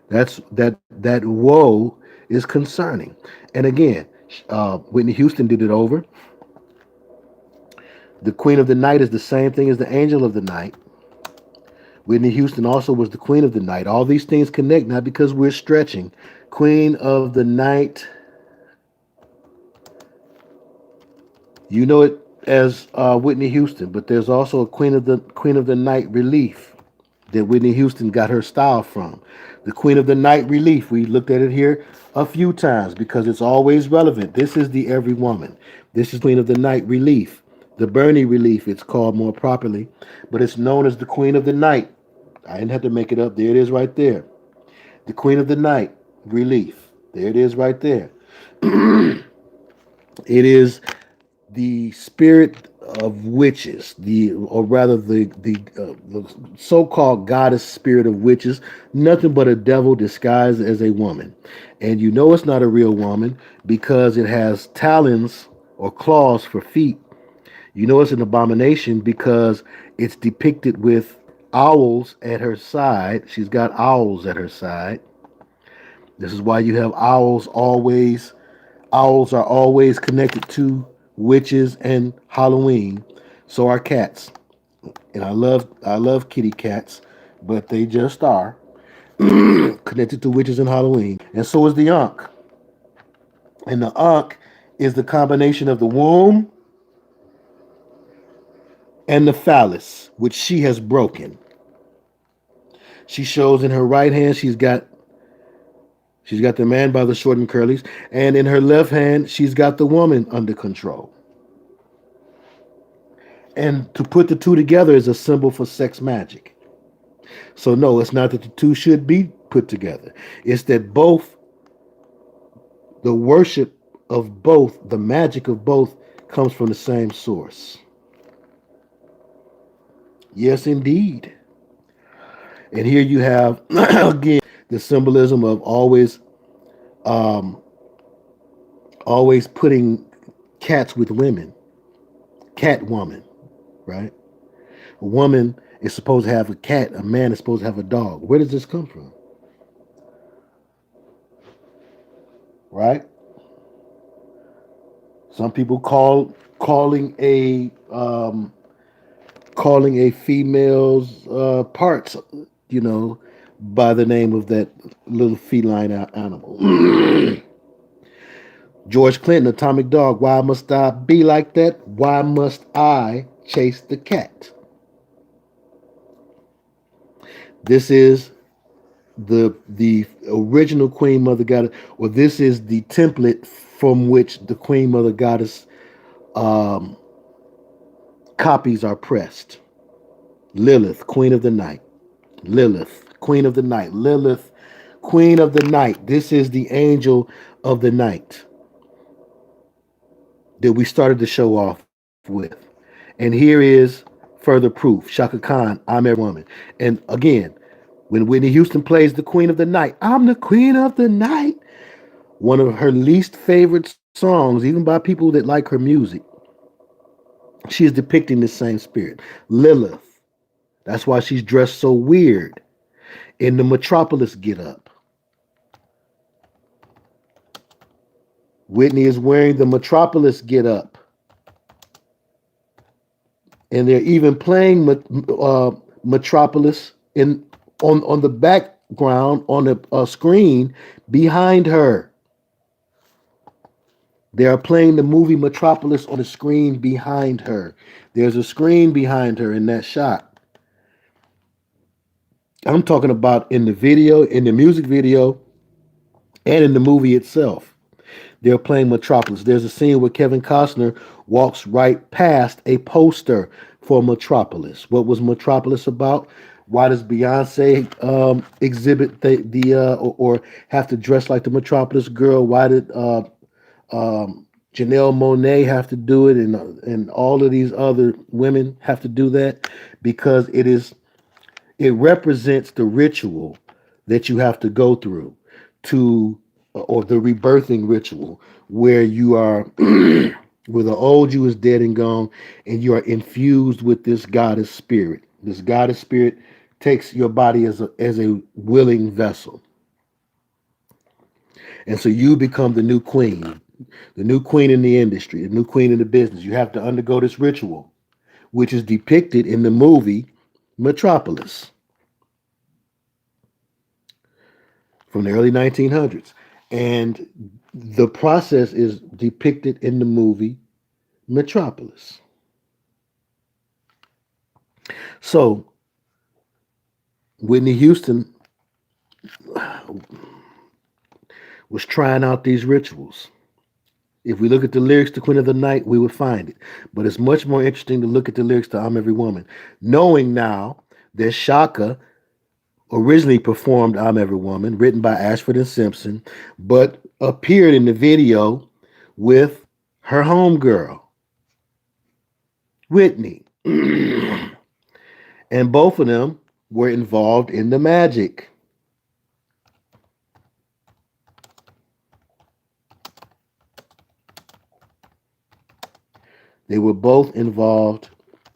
That woe is concerning. And again, Whitney Houston did it over. The Queen of the Night is the same thing as the Angel of the Night. Whitney Houston also was the Queen of the Night. All these things connect, not because we're stretching. Queen of the Night, you know it as Whitney Houston, but there's also a Queen of the Night relief that Whitney Houston got her style from. The Queen of the Night relief. We looked at it here a few times because it's always relevant. This is the Every Woman. This is Queen of the Night relief. The Bernie relief, it's called more properly, but it's known as the Queen of the Night. I didn't have to make it up. There it is right there. The Queen of the Night relief. There it is right there. It is the spirit of witches, the so-called goddess spirit of witches, nothing but a devil disguised as a woman. And you know it's not a real woman because it has talons or claws for feet. You know it's an abomination because it's depicted with owls at her side. She's got owls at her side. This is why you have owls always. Owls are always connected to witches and Halloween. So are cats. And I love kitty cats, but they just are connected to witches and Halloween. And so is the Ankh. And the Ankh is the combination of the womb and the phallus, which she has broken. She shows in her right hand she's got the man by the short and curlies, and in her left hand she's got the woman under control. And to put the two together is a symbol for sex magic. So no, it's not that the two should be put together. It's that both, the worship of both, the magic of both comes from the same source. Yes, indeed. And here you have, again, the symbolism of always um, always putting cats with women, cat woman, right? A woman is supposed to have a cat, a man is supposed to have a dog. Where does this come from? Right? Some people calling a female's parts, you know, by the name of that little feline animal. George Clinton, Atomic Dog. Why must I be like that? Why must I chase the cat? This is the original Queen Mother Goddess, or this is the template from which the Queen Mother Goddess um, copies are pressed. Lilith, Queen of the Night. Lilith, Queen of the Night. Lilith, Queen of the Night. This is the angel of the night that we started the show off with. And here is further proof. Shaka Khan, I'm every woman. And again, when Whitney Houston plays the Queen of the Night, I'm the Queen of the Night. One of her least favorite songs, even by people that like her music, she is depicting the same spirit. Lilith. That's why she's dressed so weird in the Metropolis get up. Whitney is wearing the Metropolis get up. And they're even playing Metropolis on the background on the screen behind her. They are playing the movie Metropolis on the screen behind her. There's a screen behind her in that shot. I'm talking about in the video, in the music video, and in the movie itself. They're playing Metropolis. There's a scene where Kevin Costner walks right past a poster for Metropolis. What was Metropolis about? Why does Beyonce exhibit or have to dress like the Metropolis girl? Why did Janelle Monáe have to do it, and all of these other women have to do that? Because it represents the ritual that you have to go through to, or the rebirthing ritual, where you are, where the old you is dead and gone, and you are infused with this goddess spirit. This goddess spirit takes your body as a willing vessel. And so you become the new queen in the industry, the new queen in the business. You have to undergo this ritual, which is depicted in the movie Metropolis from the early 1900s. And the process is depicted in the movie Metropolis. So Whitney Houston was trying out these rituals. If we look at the lyrics to Queen of the Night, we would find it. But it's much more interesting to look at the lyrics to I'm Every Woman, knowing now that Shaka originally performed I'm Every Woman, written by Ashford and Simpson, but appeared in the video with her homegirl, Whitney. And both of them were involved in the magic. They were both involved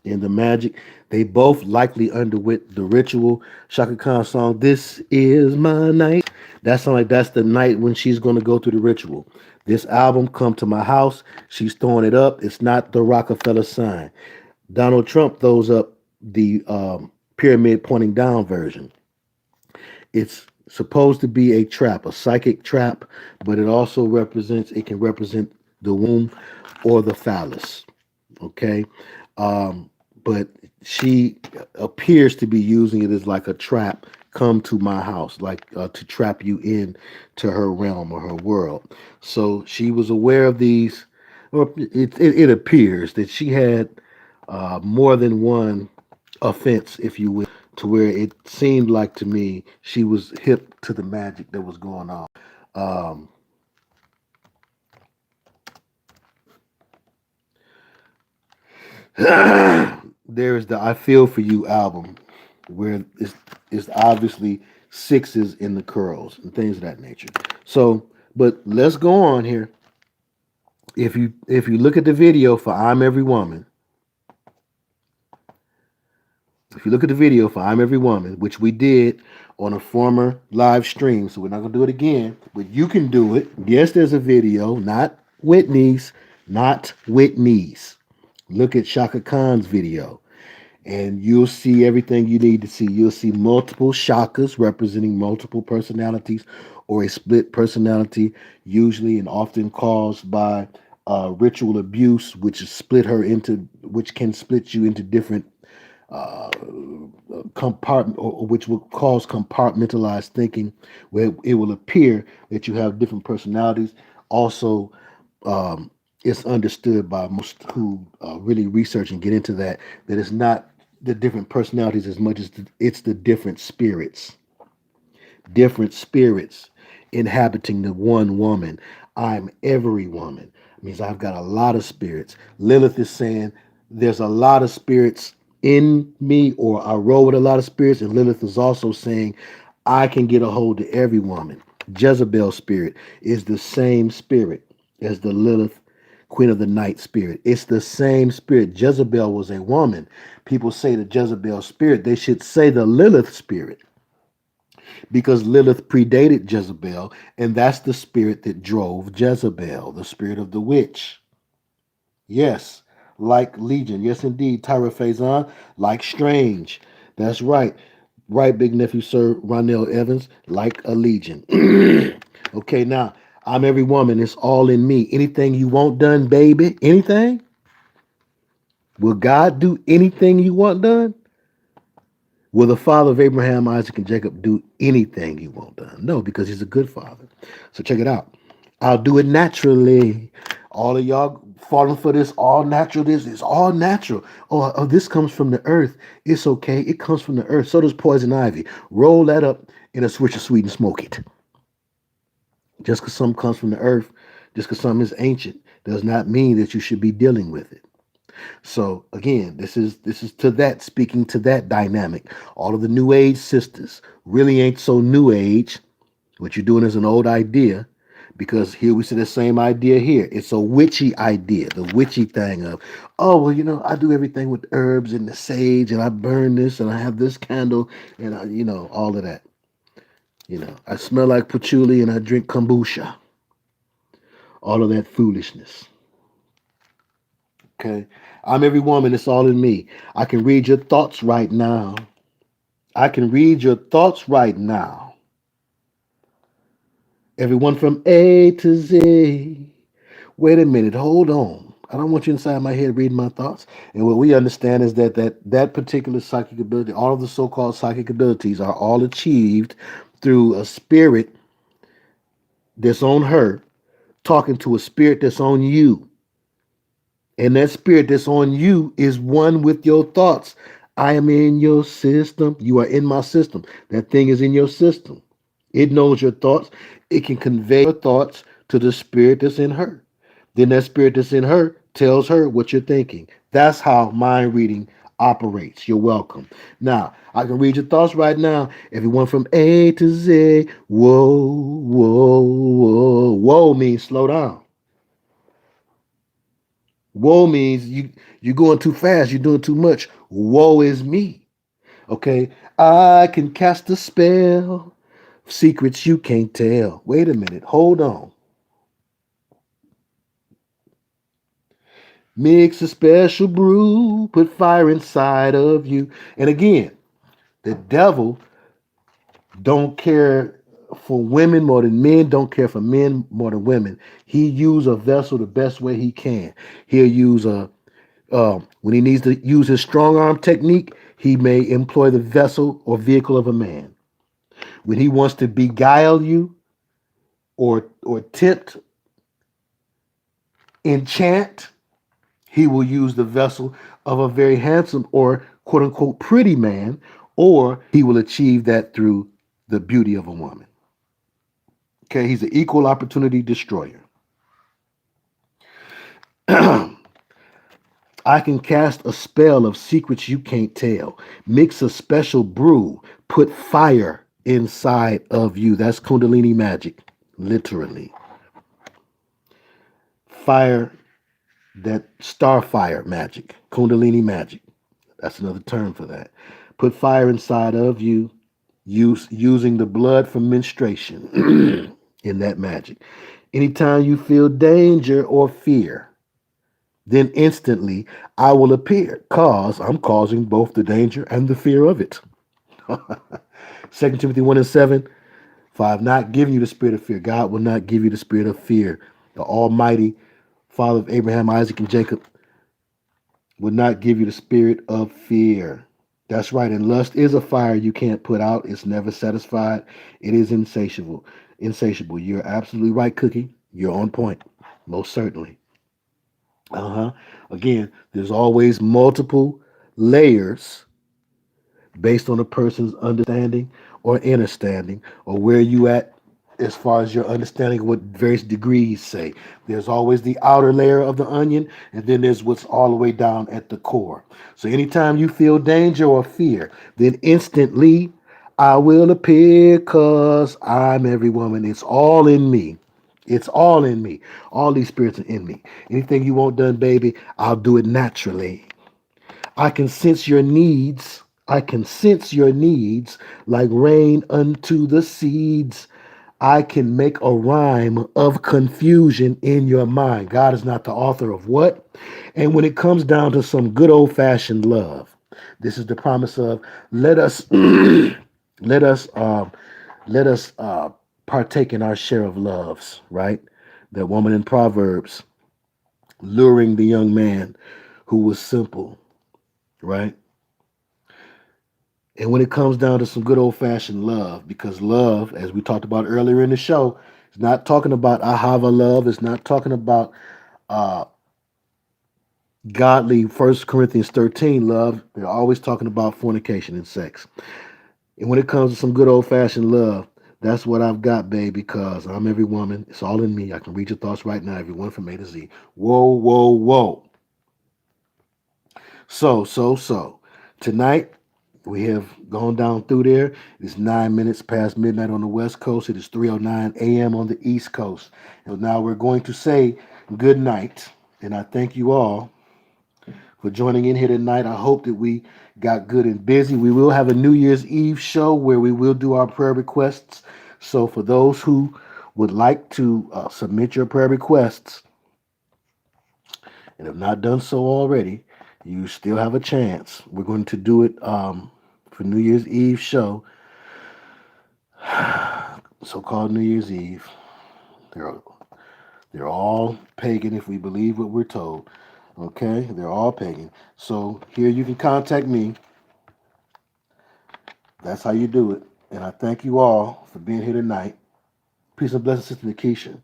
in the magic. They both likely underwent the ritual. Shaka Khan's song, This Is My Night. That sounds like that's the night when she's going to go through the ritual. This album, Come to My House, she's throwing it up. It's not the Rockefeller sign. Donald Trump throws up the pyramid pointing down version. It's supposed to be a trap, a psychic trap, but it can represent the womb or the phallus. Okay. But she appears to be using it as like a trap. Come to my house, like to trap you in to her realm or her world. So she was aware of these, or it appears that she had more than one offense, if you will, to where it seemed like to me she was hip to the magic that was going on. Um, there is the I Feel For You album, where it's obviously sixes in the curls and things of that nature. So But let's go on here. If you look at the video for I'm Every Woman, if you look at the video for I'm Every Woman, which we did on a former live stream, so we're not gonna do it again, but you can do it. Yes, there's a video, not Whitney's, not Whitney's. Look at Shaka Khan's video, and you'll see everything you need to see. You'll see multiple shakas representing multiple personalities or a split personality, usually and often caused by ritual abuse, which can split you into different uh, compartment, or which will cause compartmentalized thinking, where it will appear that you have different personalities. Also, it's understood by most who really research and get into that it's not the different personalities as much as it's the different spirits inhabiting the one woman. I'm every woman. It means I've got a lot of spirits. Lilith is saying there's a lot of spirits in me, or I roll with a lot of spirits. And Lilith is also saying I can get a hold of every woman. Jezebel's spirit is the same spirit as the Lilith, Queen of the Night spirit. It's the same spirit. Jezebel was a woman. People say the Jezebel spirit. They should say the Lilith spirit, because Lilith predated Jezebel, and that's the spirit that drove Jezebel, the spirit of the witch. Yes, like Legion. Yes, indeed, Tyra Faison, like Strange. That's right. Right, big nephew, Sir Ronell Evans, like a Legion. Okay, now, I'm every woman. It's all in me. Anything you want done, baby? Anything? Will God do anything you want done? Will the father of Abraham, Isaac, and Jacob do anything he won't done? No, because he's a good father. So check it out. I'll do it naturally. All of y'all falling for this all natural. This is all natural. Oh, this comes from the earth. It's okay. It comes from the earth. So does poison ivy. Roll that up in a switch of sweet and smoke it. Just because something comes from the earth, just because something is ancient, does not mean that you should be dealing with it. So again, this is to that, speaking to that dynamic. All of the new age sisters really ain't so new age. What you're doing is an old idea, because here we see the same idea here. It's a witchy idea, the witchy thing of, oh well, I do everything with herbs and the sage, and I burn this, and I have this candle, and all of that. I smell like patchouli, and I drink kombucha. All of that foolishness. Okay. I'm every woman. It's all in me. I can read your thoughts right now. I can read your thoughts right now. Everyone from A to Z. Wait a minute. Hold on. I don't want you inside my head reading my thoughts. And what we understand is that particular psychic ability, all of the so-called psychic abilities, are all achieved through a spirit that's on her talking to a spirit that's on you. And that spirit that's on you is one with your thoughts. I am in your system. You are in my system. That thing is in your system. It knows your thoughts. It can convey your thoughts to the spirit that's in her. Then that spirit that's in her tells her what you're thinking. That's how mind reading operates. You're welcome. Now, I can read your thoughts right now. Everyone from A to Z. Whoa, whoa, whoa. Whoa means slow down. Woe means you're going too fast, you're doing too much. Woe is me. Okay? I can cast a spell. Secrets you can't tell. Wait a minute. Hold on. Mix a special brew. Put fire inside of you. And again, the devil don't care for women more than men, don't care for men more than women. He use a vessel the best way he can. He'll use when he needs to use his strong arm technique, he may employ the vessel or vehicle of a man. When he wants to beguile you or tempt, enchant, he will use the vessel of a very handsome or quote unquote pretty man, or he will achieve that through the beauty of a woman. Okay, he's an equal opportunity destroyer. I can cast a spell of secrets you can't tell. Mix a special brew. Put fire inside of you. That's Kundalini magic, literally. fire, that starfire magic, kundalini magic. That's another term for that. Put fire inside of you, using the blood from menstruation in that magic. Anytime you feel danger or fear, then instantly I will appear, cause I'm causing both the danger and the fear of it. 2 Timothy 1 and 7, for I have not given you the spirit of fear. God will not give you the spirit of fear. The Almighty Father of Abraham, Isaac, and Jacob will not give you the spirit of fear. That's right. And lust is a fire you can't put out. It's never satisfied. It is insatiable. Insatiable. You're absolutely right, Cookie. You're on point. Most certainly. Uh-huh. Again, there's always multiple layers based on a person's understanding or understanding or where you at as far as your understanding of what various degrees say. There's always the outer layer of the onion, and then there's what's all the way down at the core. So anytime you feel danger or fear, then instantly I will appear because I'm every woman. It's all in me. It's all in me. All these spirits are in me. Anything you want done, baby, I'll do it naturally. I can sense your needs. I can sense your needs like rain unto the seeds. I can make a rhyme of confusion in your mind. God is not the author of what? And when it comes down to some good old fashioned love, this is the promise of let us let us let us partake in our share of loves, right? That woman in Proverbs luring the young man who was simple, right? And when it comes down to some good old fashioned love, because love, as we talked about earlier in the show, is not talking about ahava love. It's not talking about uh, godly 1 Corinthians 13 love. They're always talking about fornication and sex. And when it comes to some good old fashioned love, that's what I've got, baby, because I'm every woman. It's all in me. I can read your thoughts right now, everyone from A to Z. Whoa, whoa, whoa. So. Tonight, we have gone down through there. It's 9 minutes past midnight on the West Coast. It is 3:09 a.m. on the East Coast. And now we're going to say good night. And I thank you all for joining in here tonight. I hope that we got good and busy. We will have a New Year's Eve show where we will do our prayer requests. So for those who would like to submit your prayer requests and have not done so already, you still have a chance. We're going to do it for New Year's Eve show, so-called New Year's Eve. They're they're all pagan if we believe what we're told. Okay, they're all pagan. So here you can contact me. That's how you do it. And I thank you all for being here tonight. Peace and blessings, Sister Nikisha.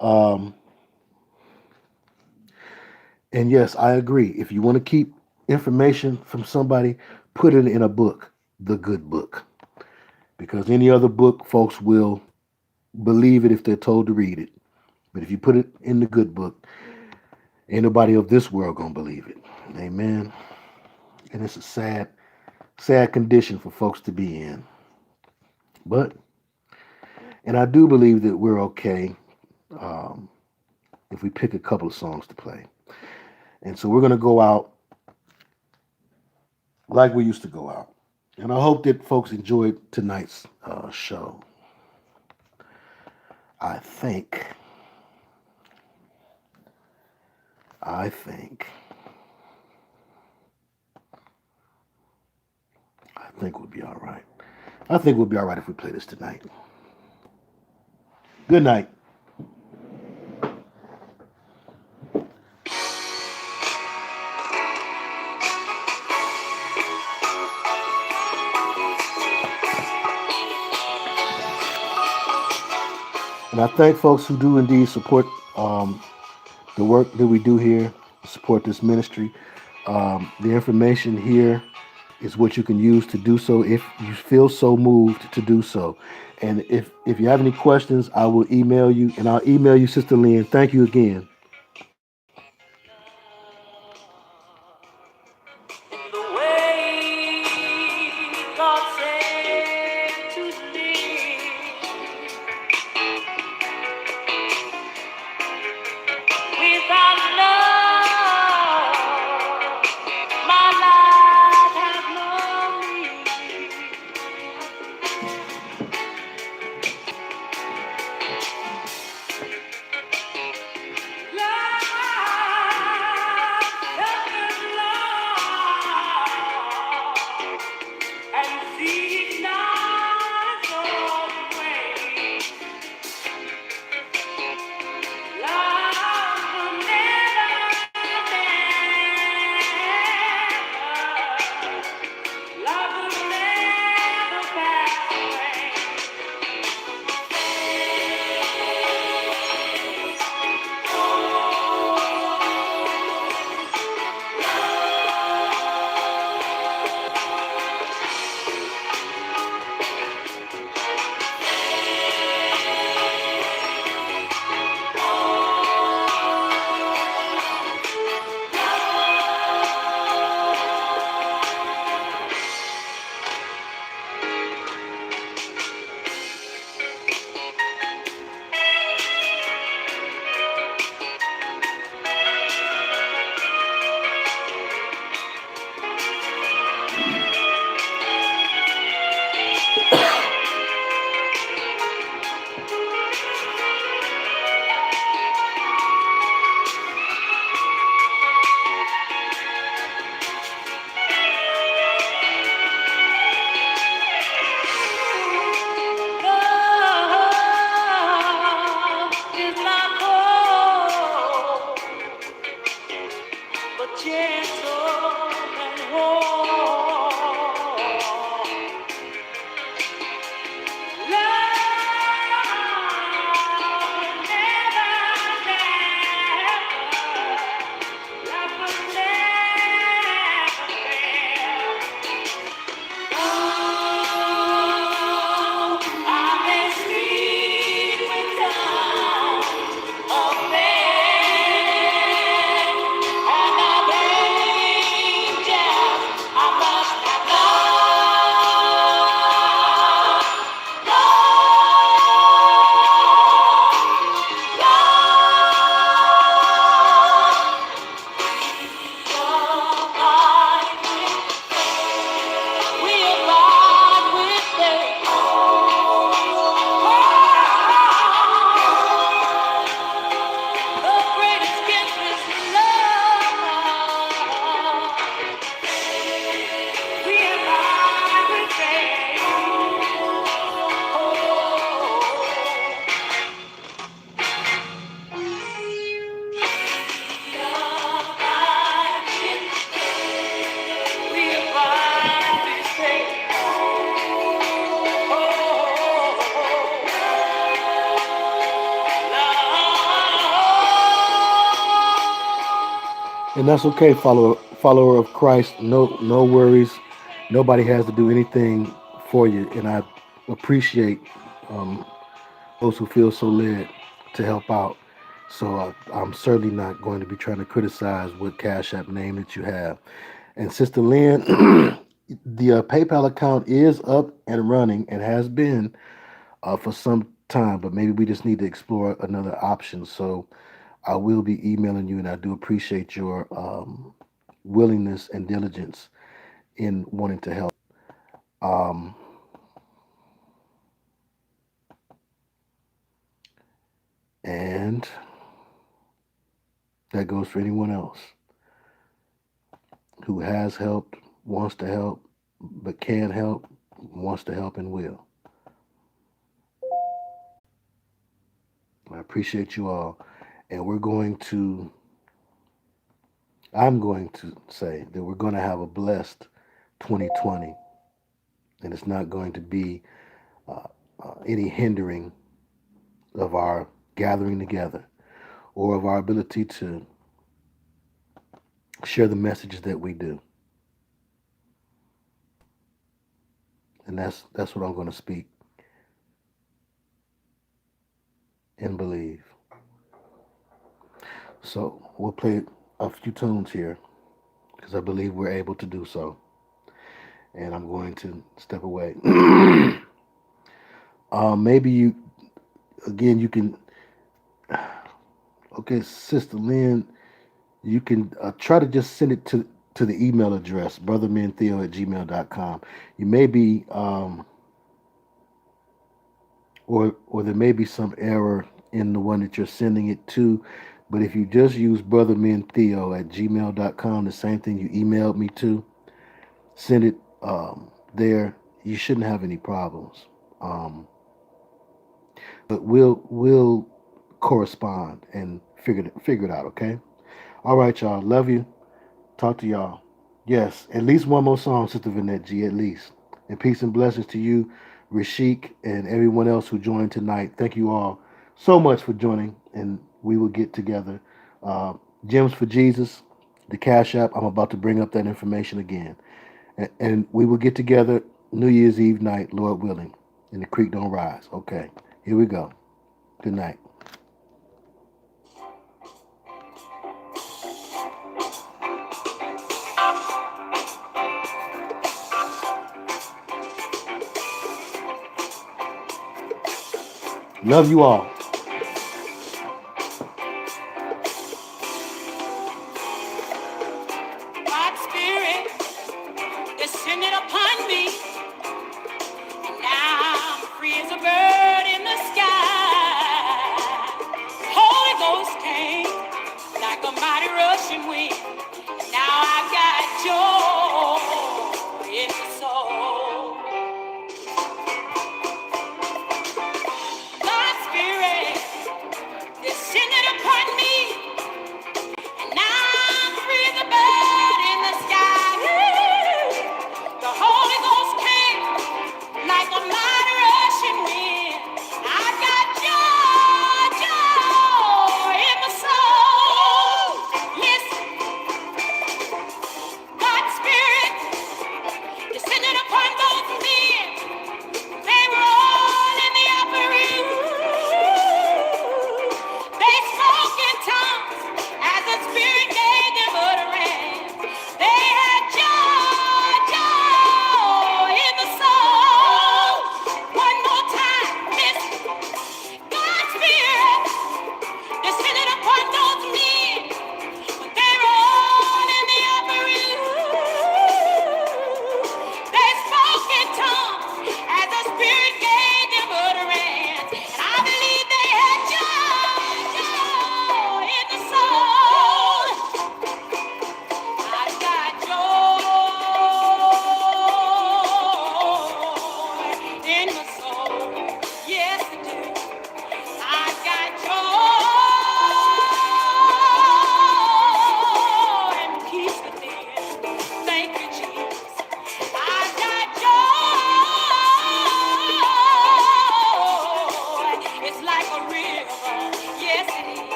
Um, and yes, I agree. If you want to keep information from somebody, put it in a book, the good book. Because any other book, folks will believe it if they're told to read it. But if you put it in the good book, ain't nobody of this world gonna believe it. Amen. And it's a sad condition for folks to be in. But, and I do believe that we're okay um, if we pick a couple of songs to play. And so we're gonna go out like we used to go out. And I hope that folks enjoyed tonight's show. I think, I think, I think we'll be all right. I think we'll be all right if we play this tonight. Good night. And I thank folks who do indeed support the work that we do here, support this ministry. The information here is what you can use to do so if you feel so moved to do so. And if you have any questions, I will email you, and I'll email you, Sister Lynn. Thank you again. The way God said to live. And that's okay, follower of Christ. No worries. Nobody has to do anything for you, and I appreciate um, those who feel so led to help out. So I'm certainly not going to be trying to criticize what Cash App name that you have. And Sister Lynn, the PayPal account is up and running and has been for some time, but maybe we just need to explore another option. So I will be emailing you, and I do appreciate your willingness and diligence in wanting to help. Um, and that goes for anyone else who has helped, wants to help, but can help, wants to help, and will. I appreciate you all. And I'm going to say that we're going to have a blessed 2020, and it's not going to be uh, any hindering of our gathering together or of our ability to share the messages that we do. And that's what I'm going to speak and believe. So we'll play a few tunes here because I believe we're able to do so. And I'm going to step away. Maybe you can, okay, Sister Lynn, you can try to just send it to the email address, brothermintheo@gmail.com. You may be, or there may be some error in the one that you're sending it to. But if you just use brothermintheo@gmail.com, the same thing you emailed me to, send it there. You shouldn't have any problems. Um, but we'll correspond and figure it out. Okay. All right, y'all. Love you. Talk to y'all. Yes, at least one more song, Sister Vanette G. At least. And peace and blessings to you, Rashik, and everyone else who joined tonight. Thank you all so much for joining, and we will get together. Uh, Gems for Jesus, the Cash App. I'm about to bring up that information again, and we will get together New Year's Eve night, Lord willing, and the creek don't rise. Okay, here we go. Good night. Love you all. God's spirit descended upon me, and now I'm free as a bird in the sky. Holy Ghost came like a mighty rushing wind. Now I've got joy in my soul. God's spirit descended upon me, and now I'm free as a bird in the sky. The Holy Ghost came like a mighty rushing wind. I've got joy, joy in my soul. Listen.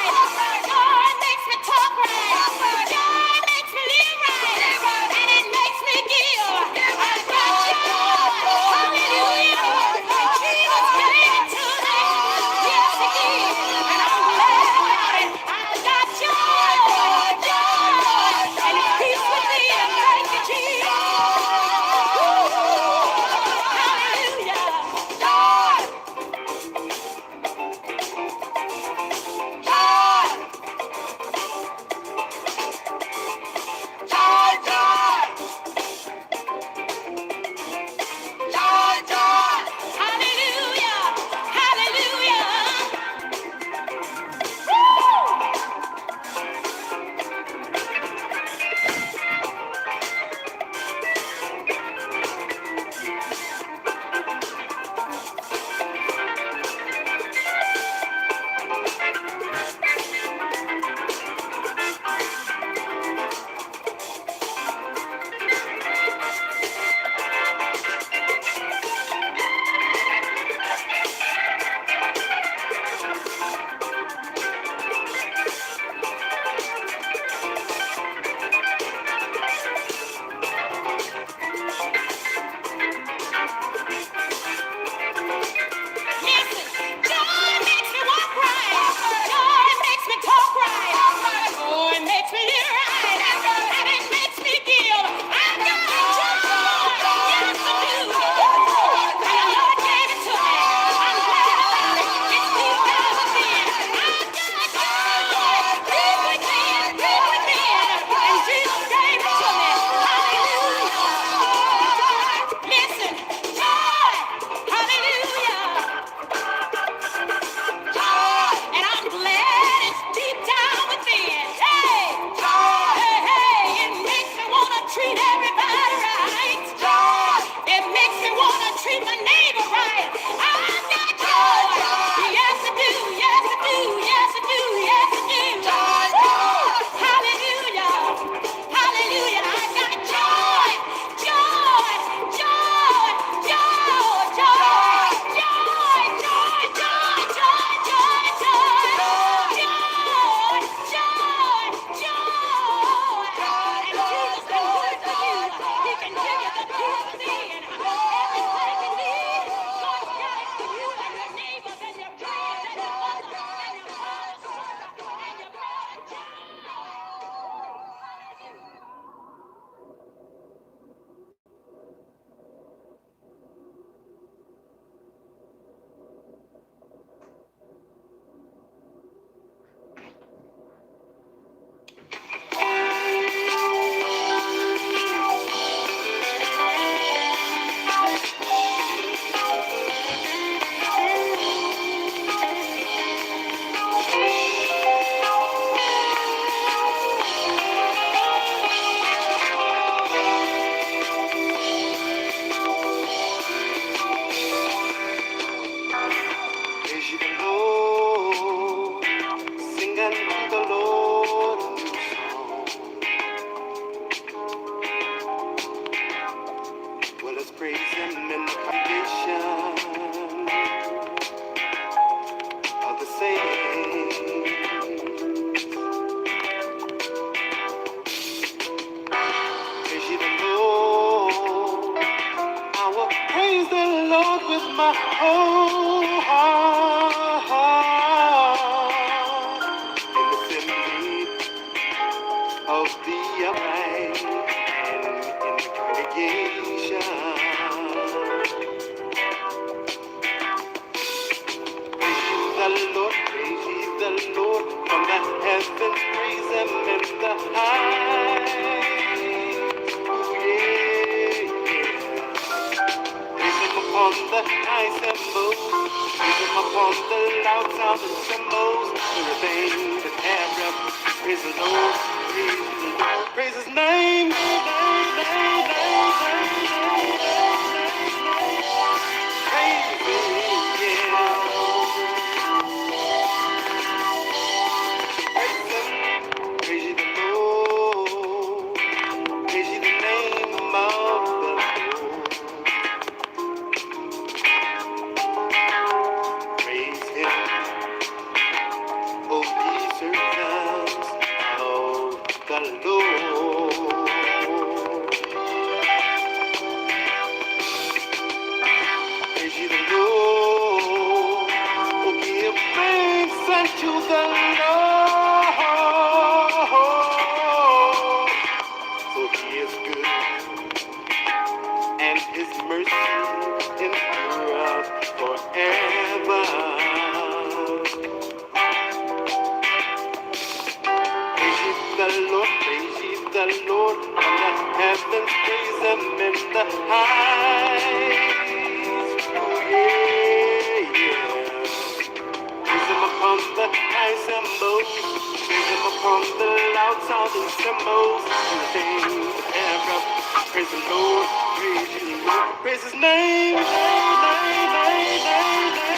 right. Joy makes me talk right. Joy makes me live right. And it makes me give. I got joy. Hallelujah. Jesus gave it to me. Yes, he did. And I'm glad about it. I got joy. Joy. And it peace within. Thank you, Jesus. Hallelujah. Joy. Hallelujah. Hallelujah. Listen, joy makes me walk right. Joy makes me talk right. Joy makes me live right. And it makes me give. I got joy. Yes, I do. And the Lord gave it to me. I'm glad about it. It's deep down within. I got joy. Deep within, deep within. And Jesus gave it to me. Hallelujah. Listen, joy. Hallelujah. And I'm glad it's deep down within. Hey, hey, hey, it makes me want to treat everybody right. It makes me want to treat my neighbor right. I got joy. Yes, I do. Yes, I do. Yes, I do. Yes, I do. Woo! Hallelujah. Hallelujah. I got joy. Joy. Joy. Joy. Joy. Joy. Joy. Joy. Joy. Joy. Joy. Joy. Joy. Joy. And Jesus can do it for you. He can give you the peace within. Everything you need, God's got it for you and your neighbors and your friends and your mother and your father and your brother. Praise ye the Lord, sing unto the Lord a new song. Well, let's praise him in the congregation of the saints. Praise ye the Lord, I will praise the Lord with my whole heart. In the assembly of the upright and in the congregation. Praise ye the Lord, from the heavens, praise him in the heights. Ooh, yeah, yeah. Praise him upon the high cymbals, praise him upon the loud sounding cymbals. Everything that have breath, praise the Lord, praise his name, praise him, yeah. Praise ye the Lord, praise ye the name of the Lord. Praise him, oh ye the Lord. Praise ye the Lord. Oh, give thanks unto the Lord. For he is good, and his mercy endureth forever. Praise ye the Lord, praise ye the Lord, from the heavens, praise him in the highest. Oh yeah, yeah. Praise him upon the high cymbals, praise him upon the loud sounding cymbals, and the things thereof. Praise the Lord, praise ye the Lord, praise his name, name, name, name, name, name.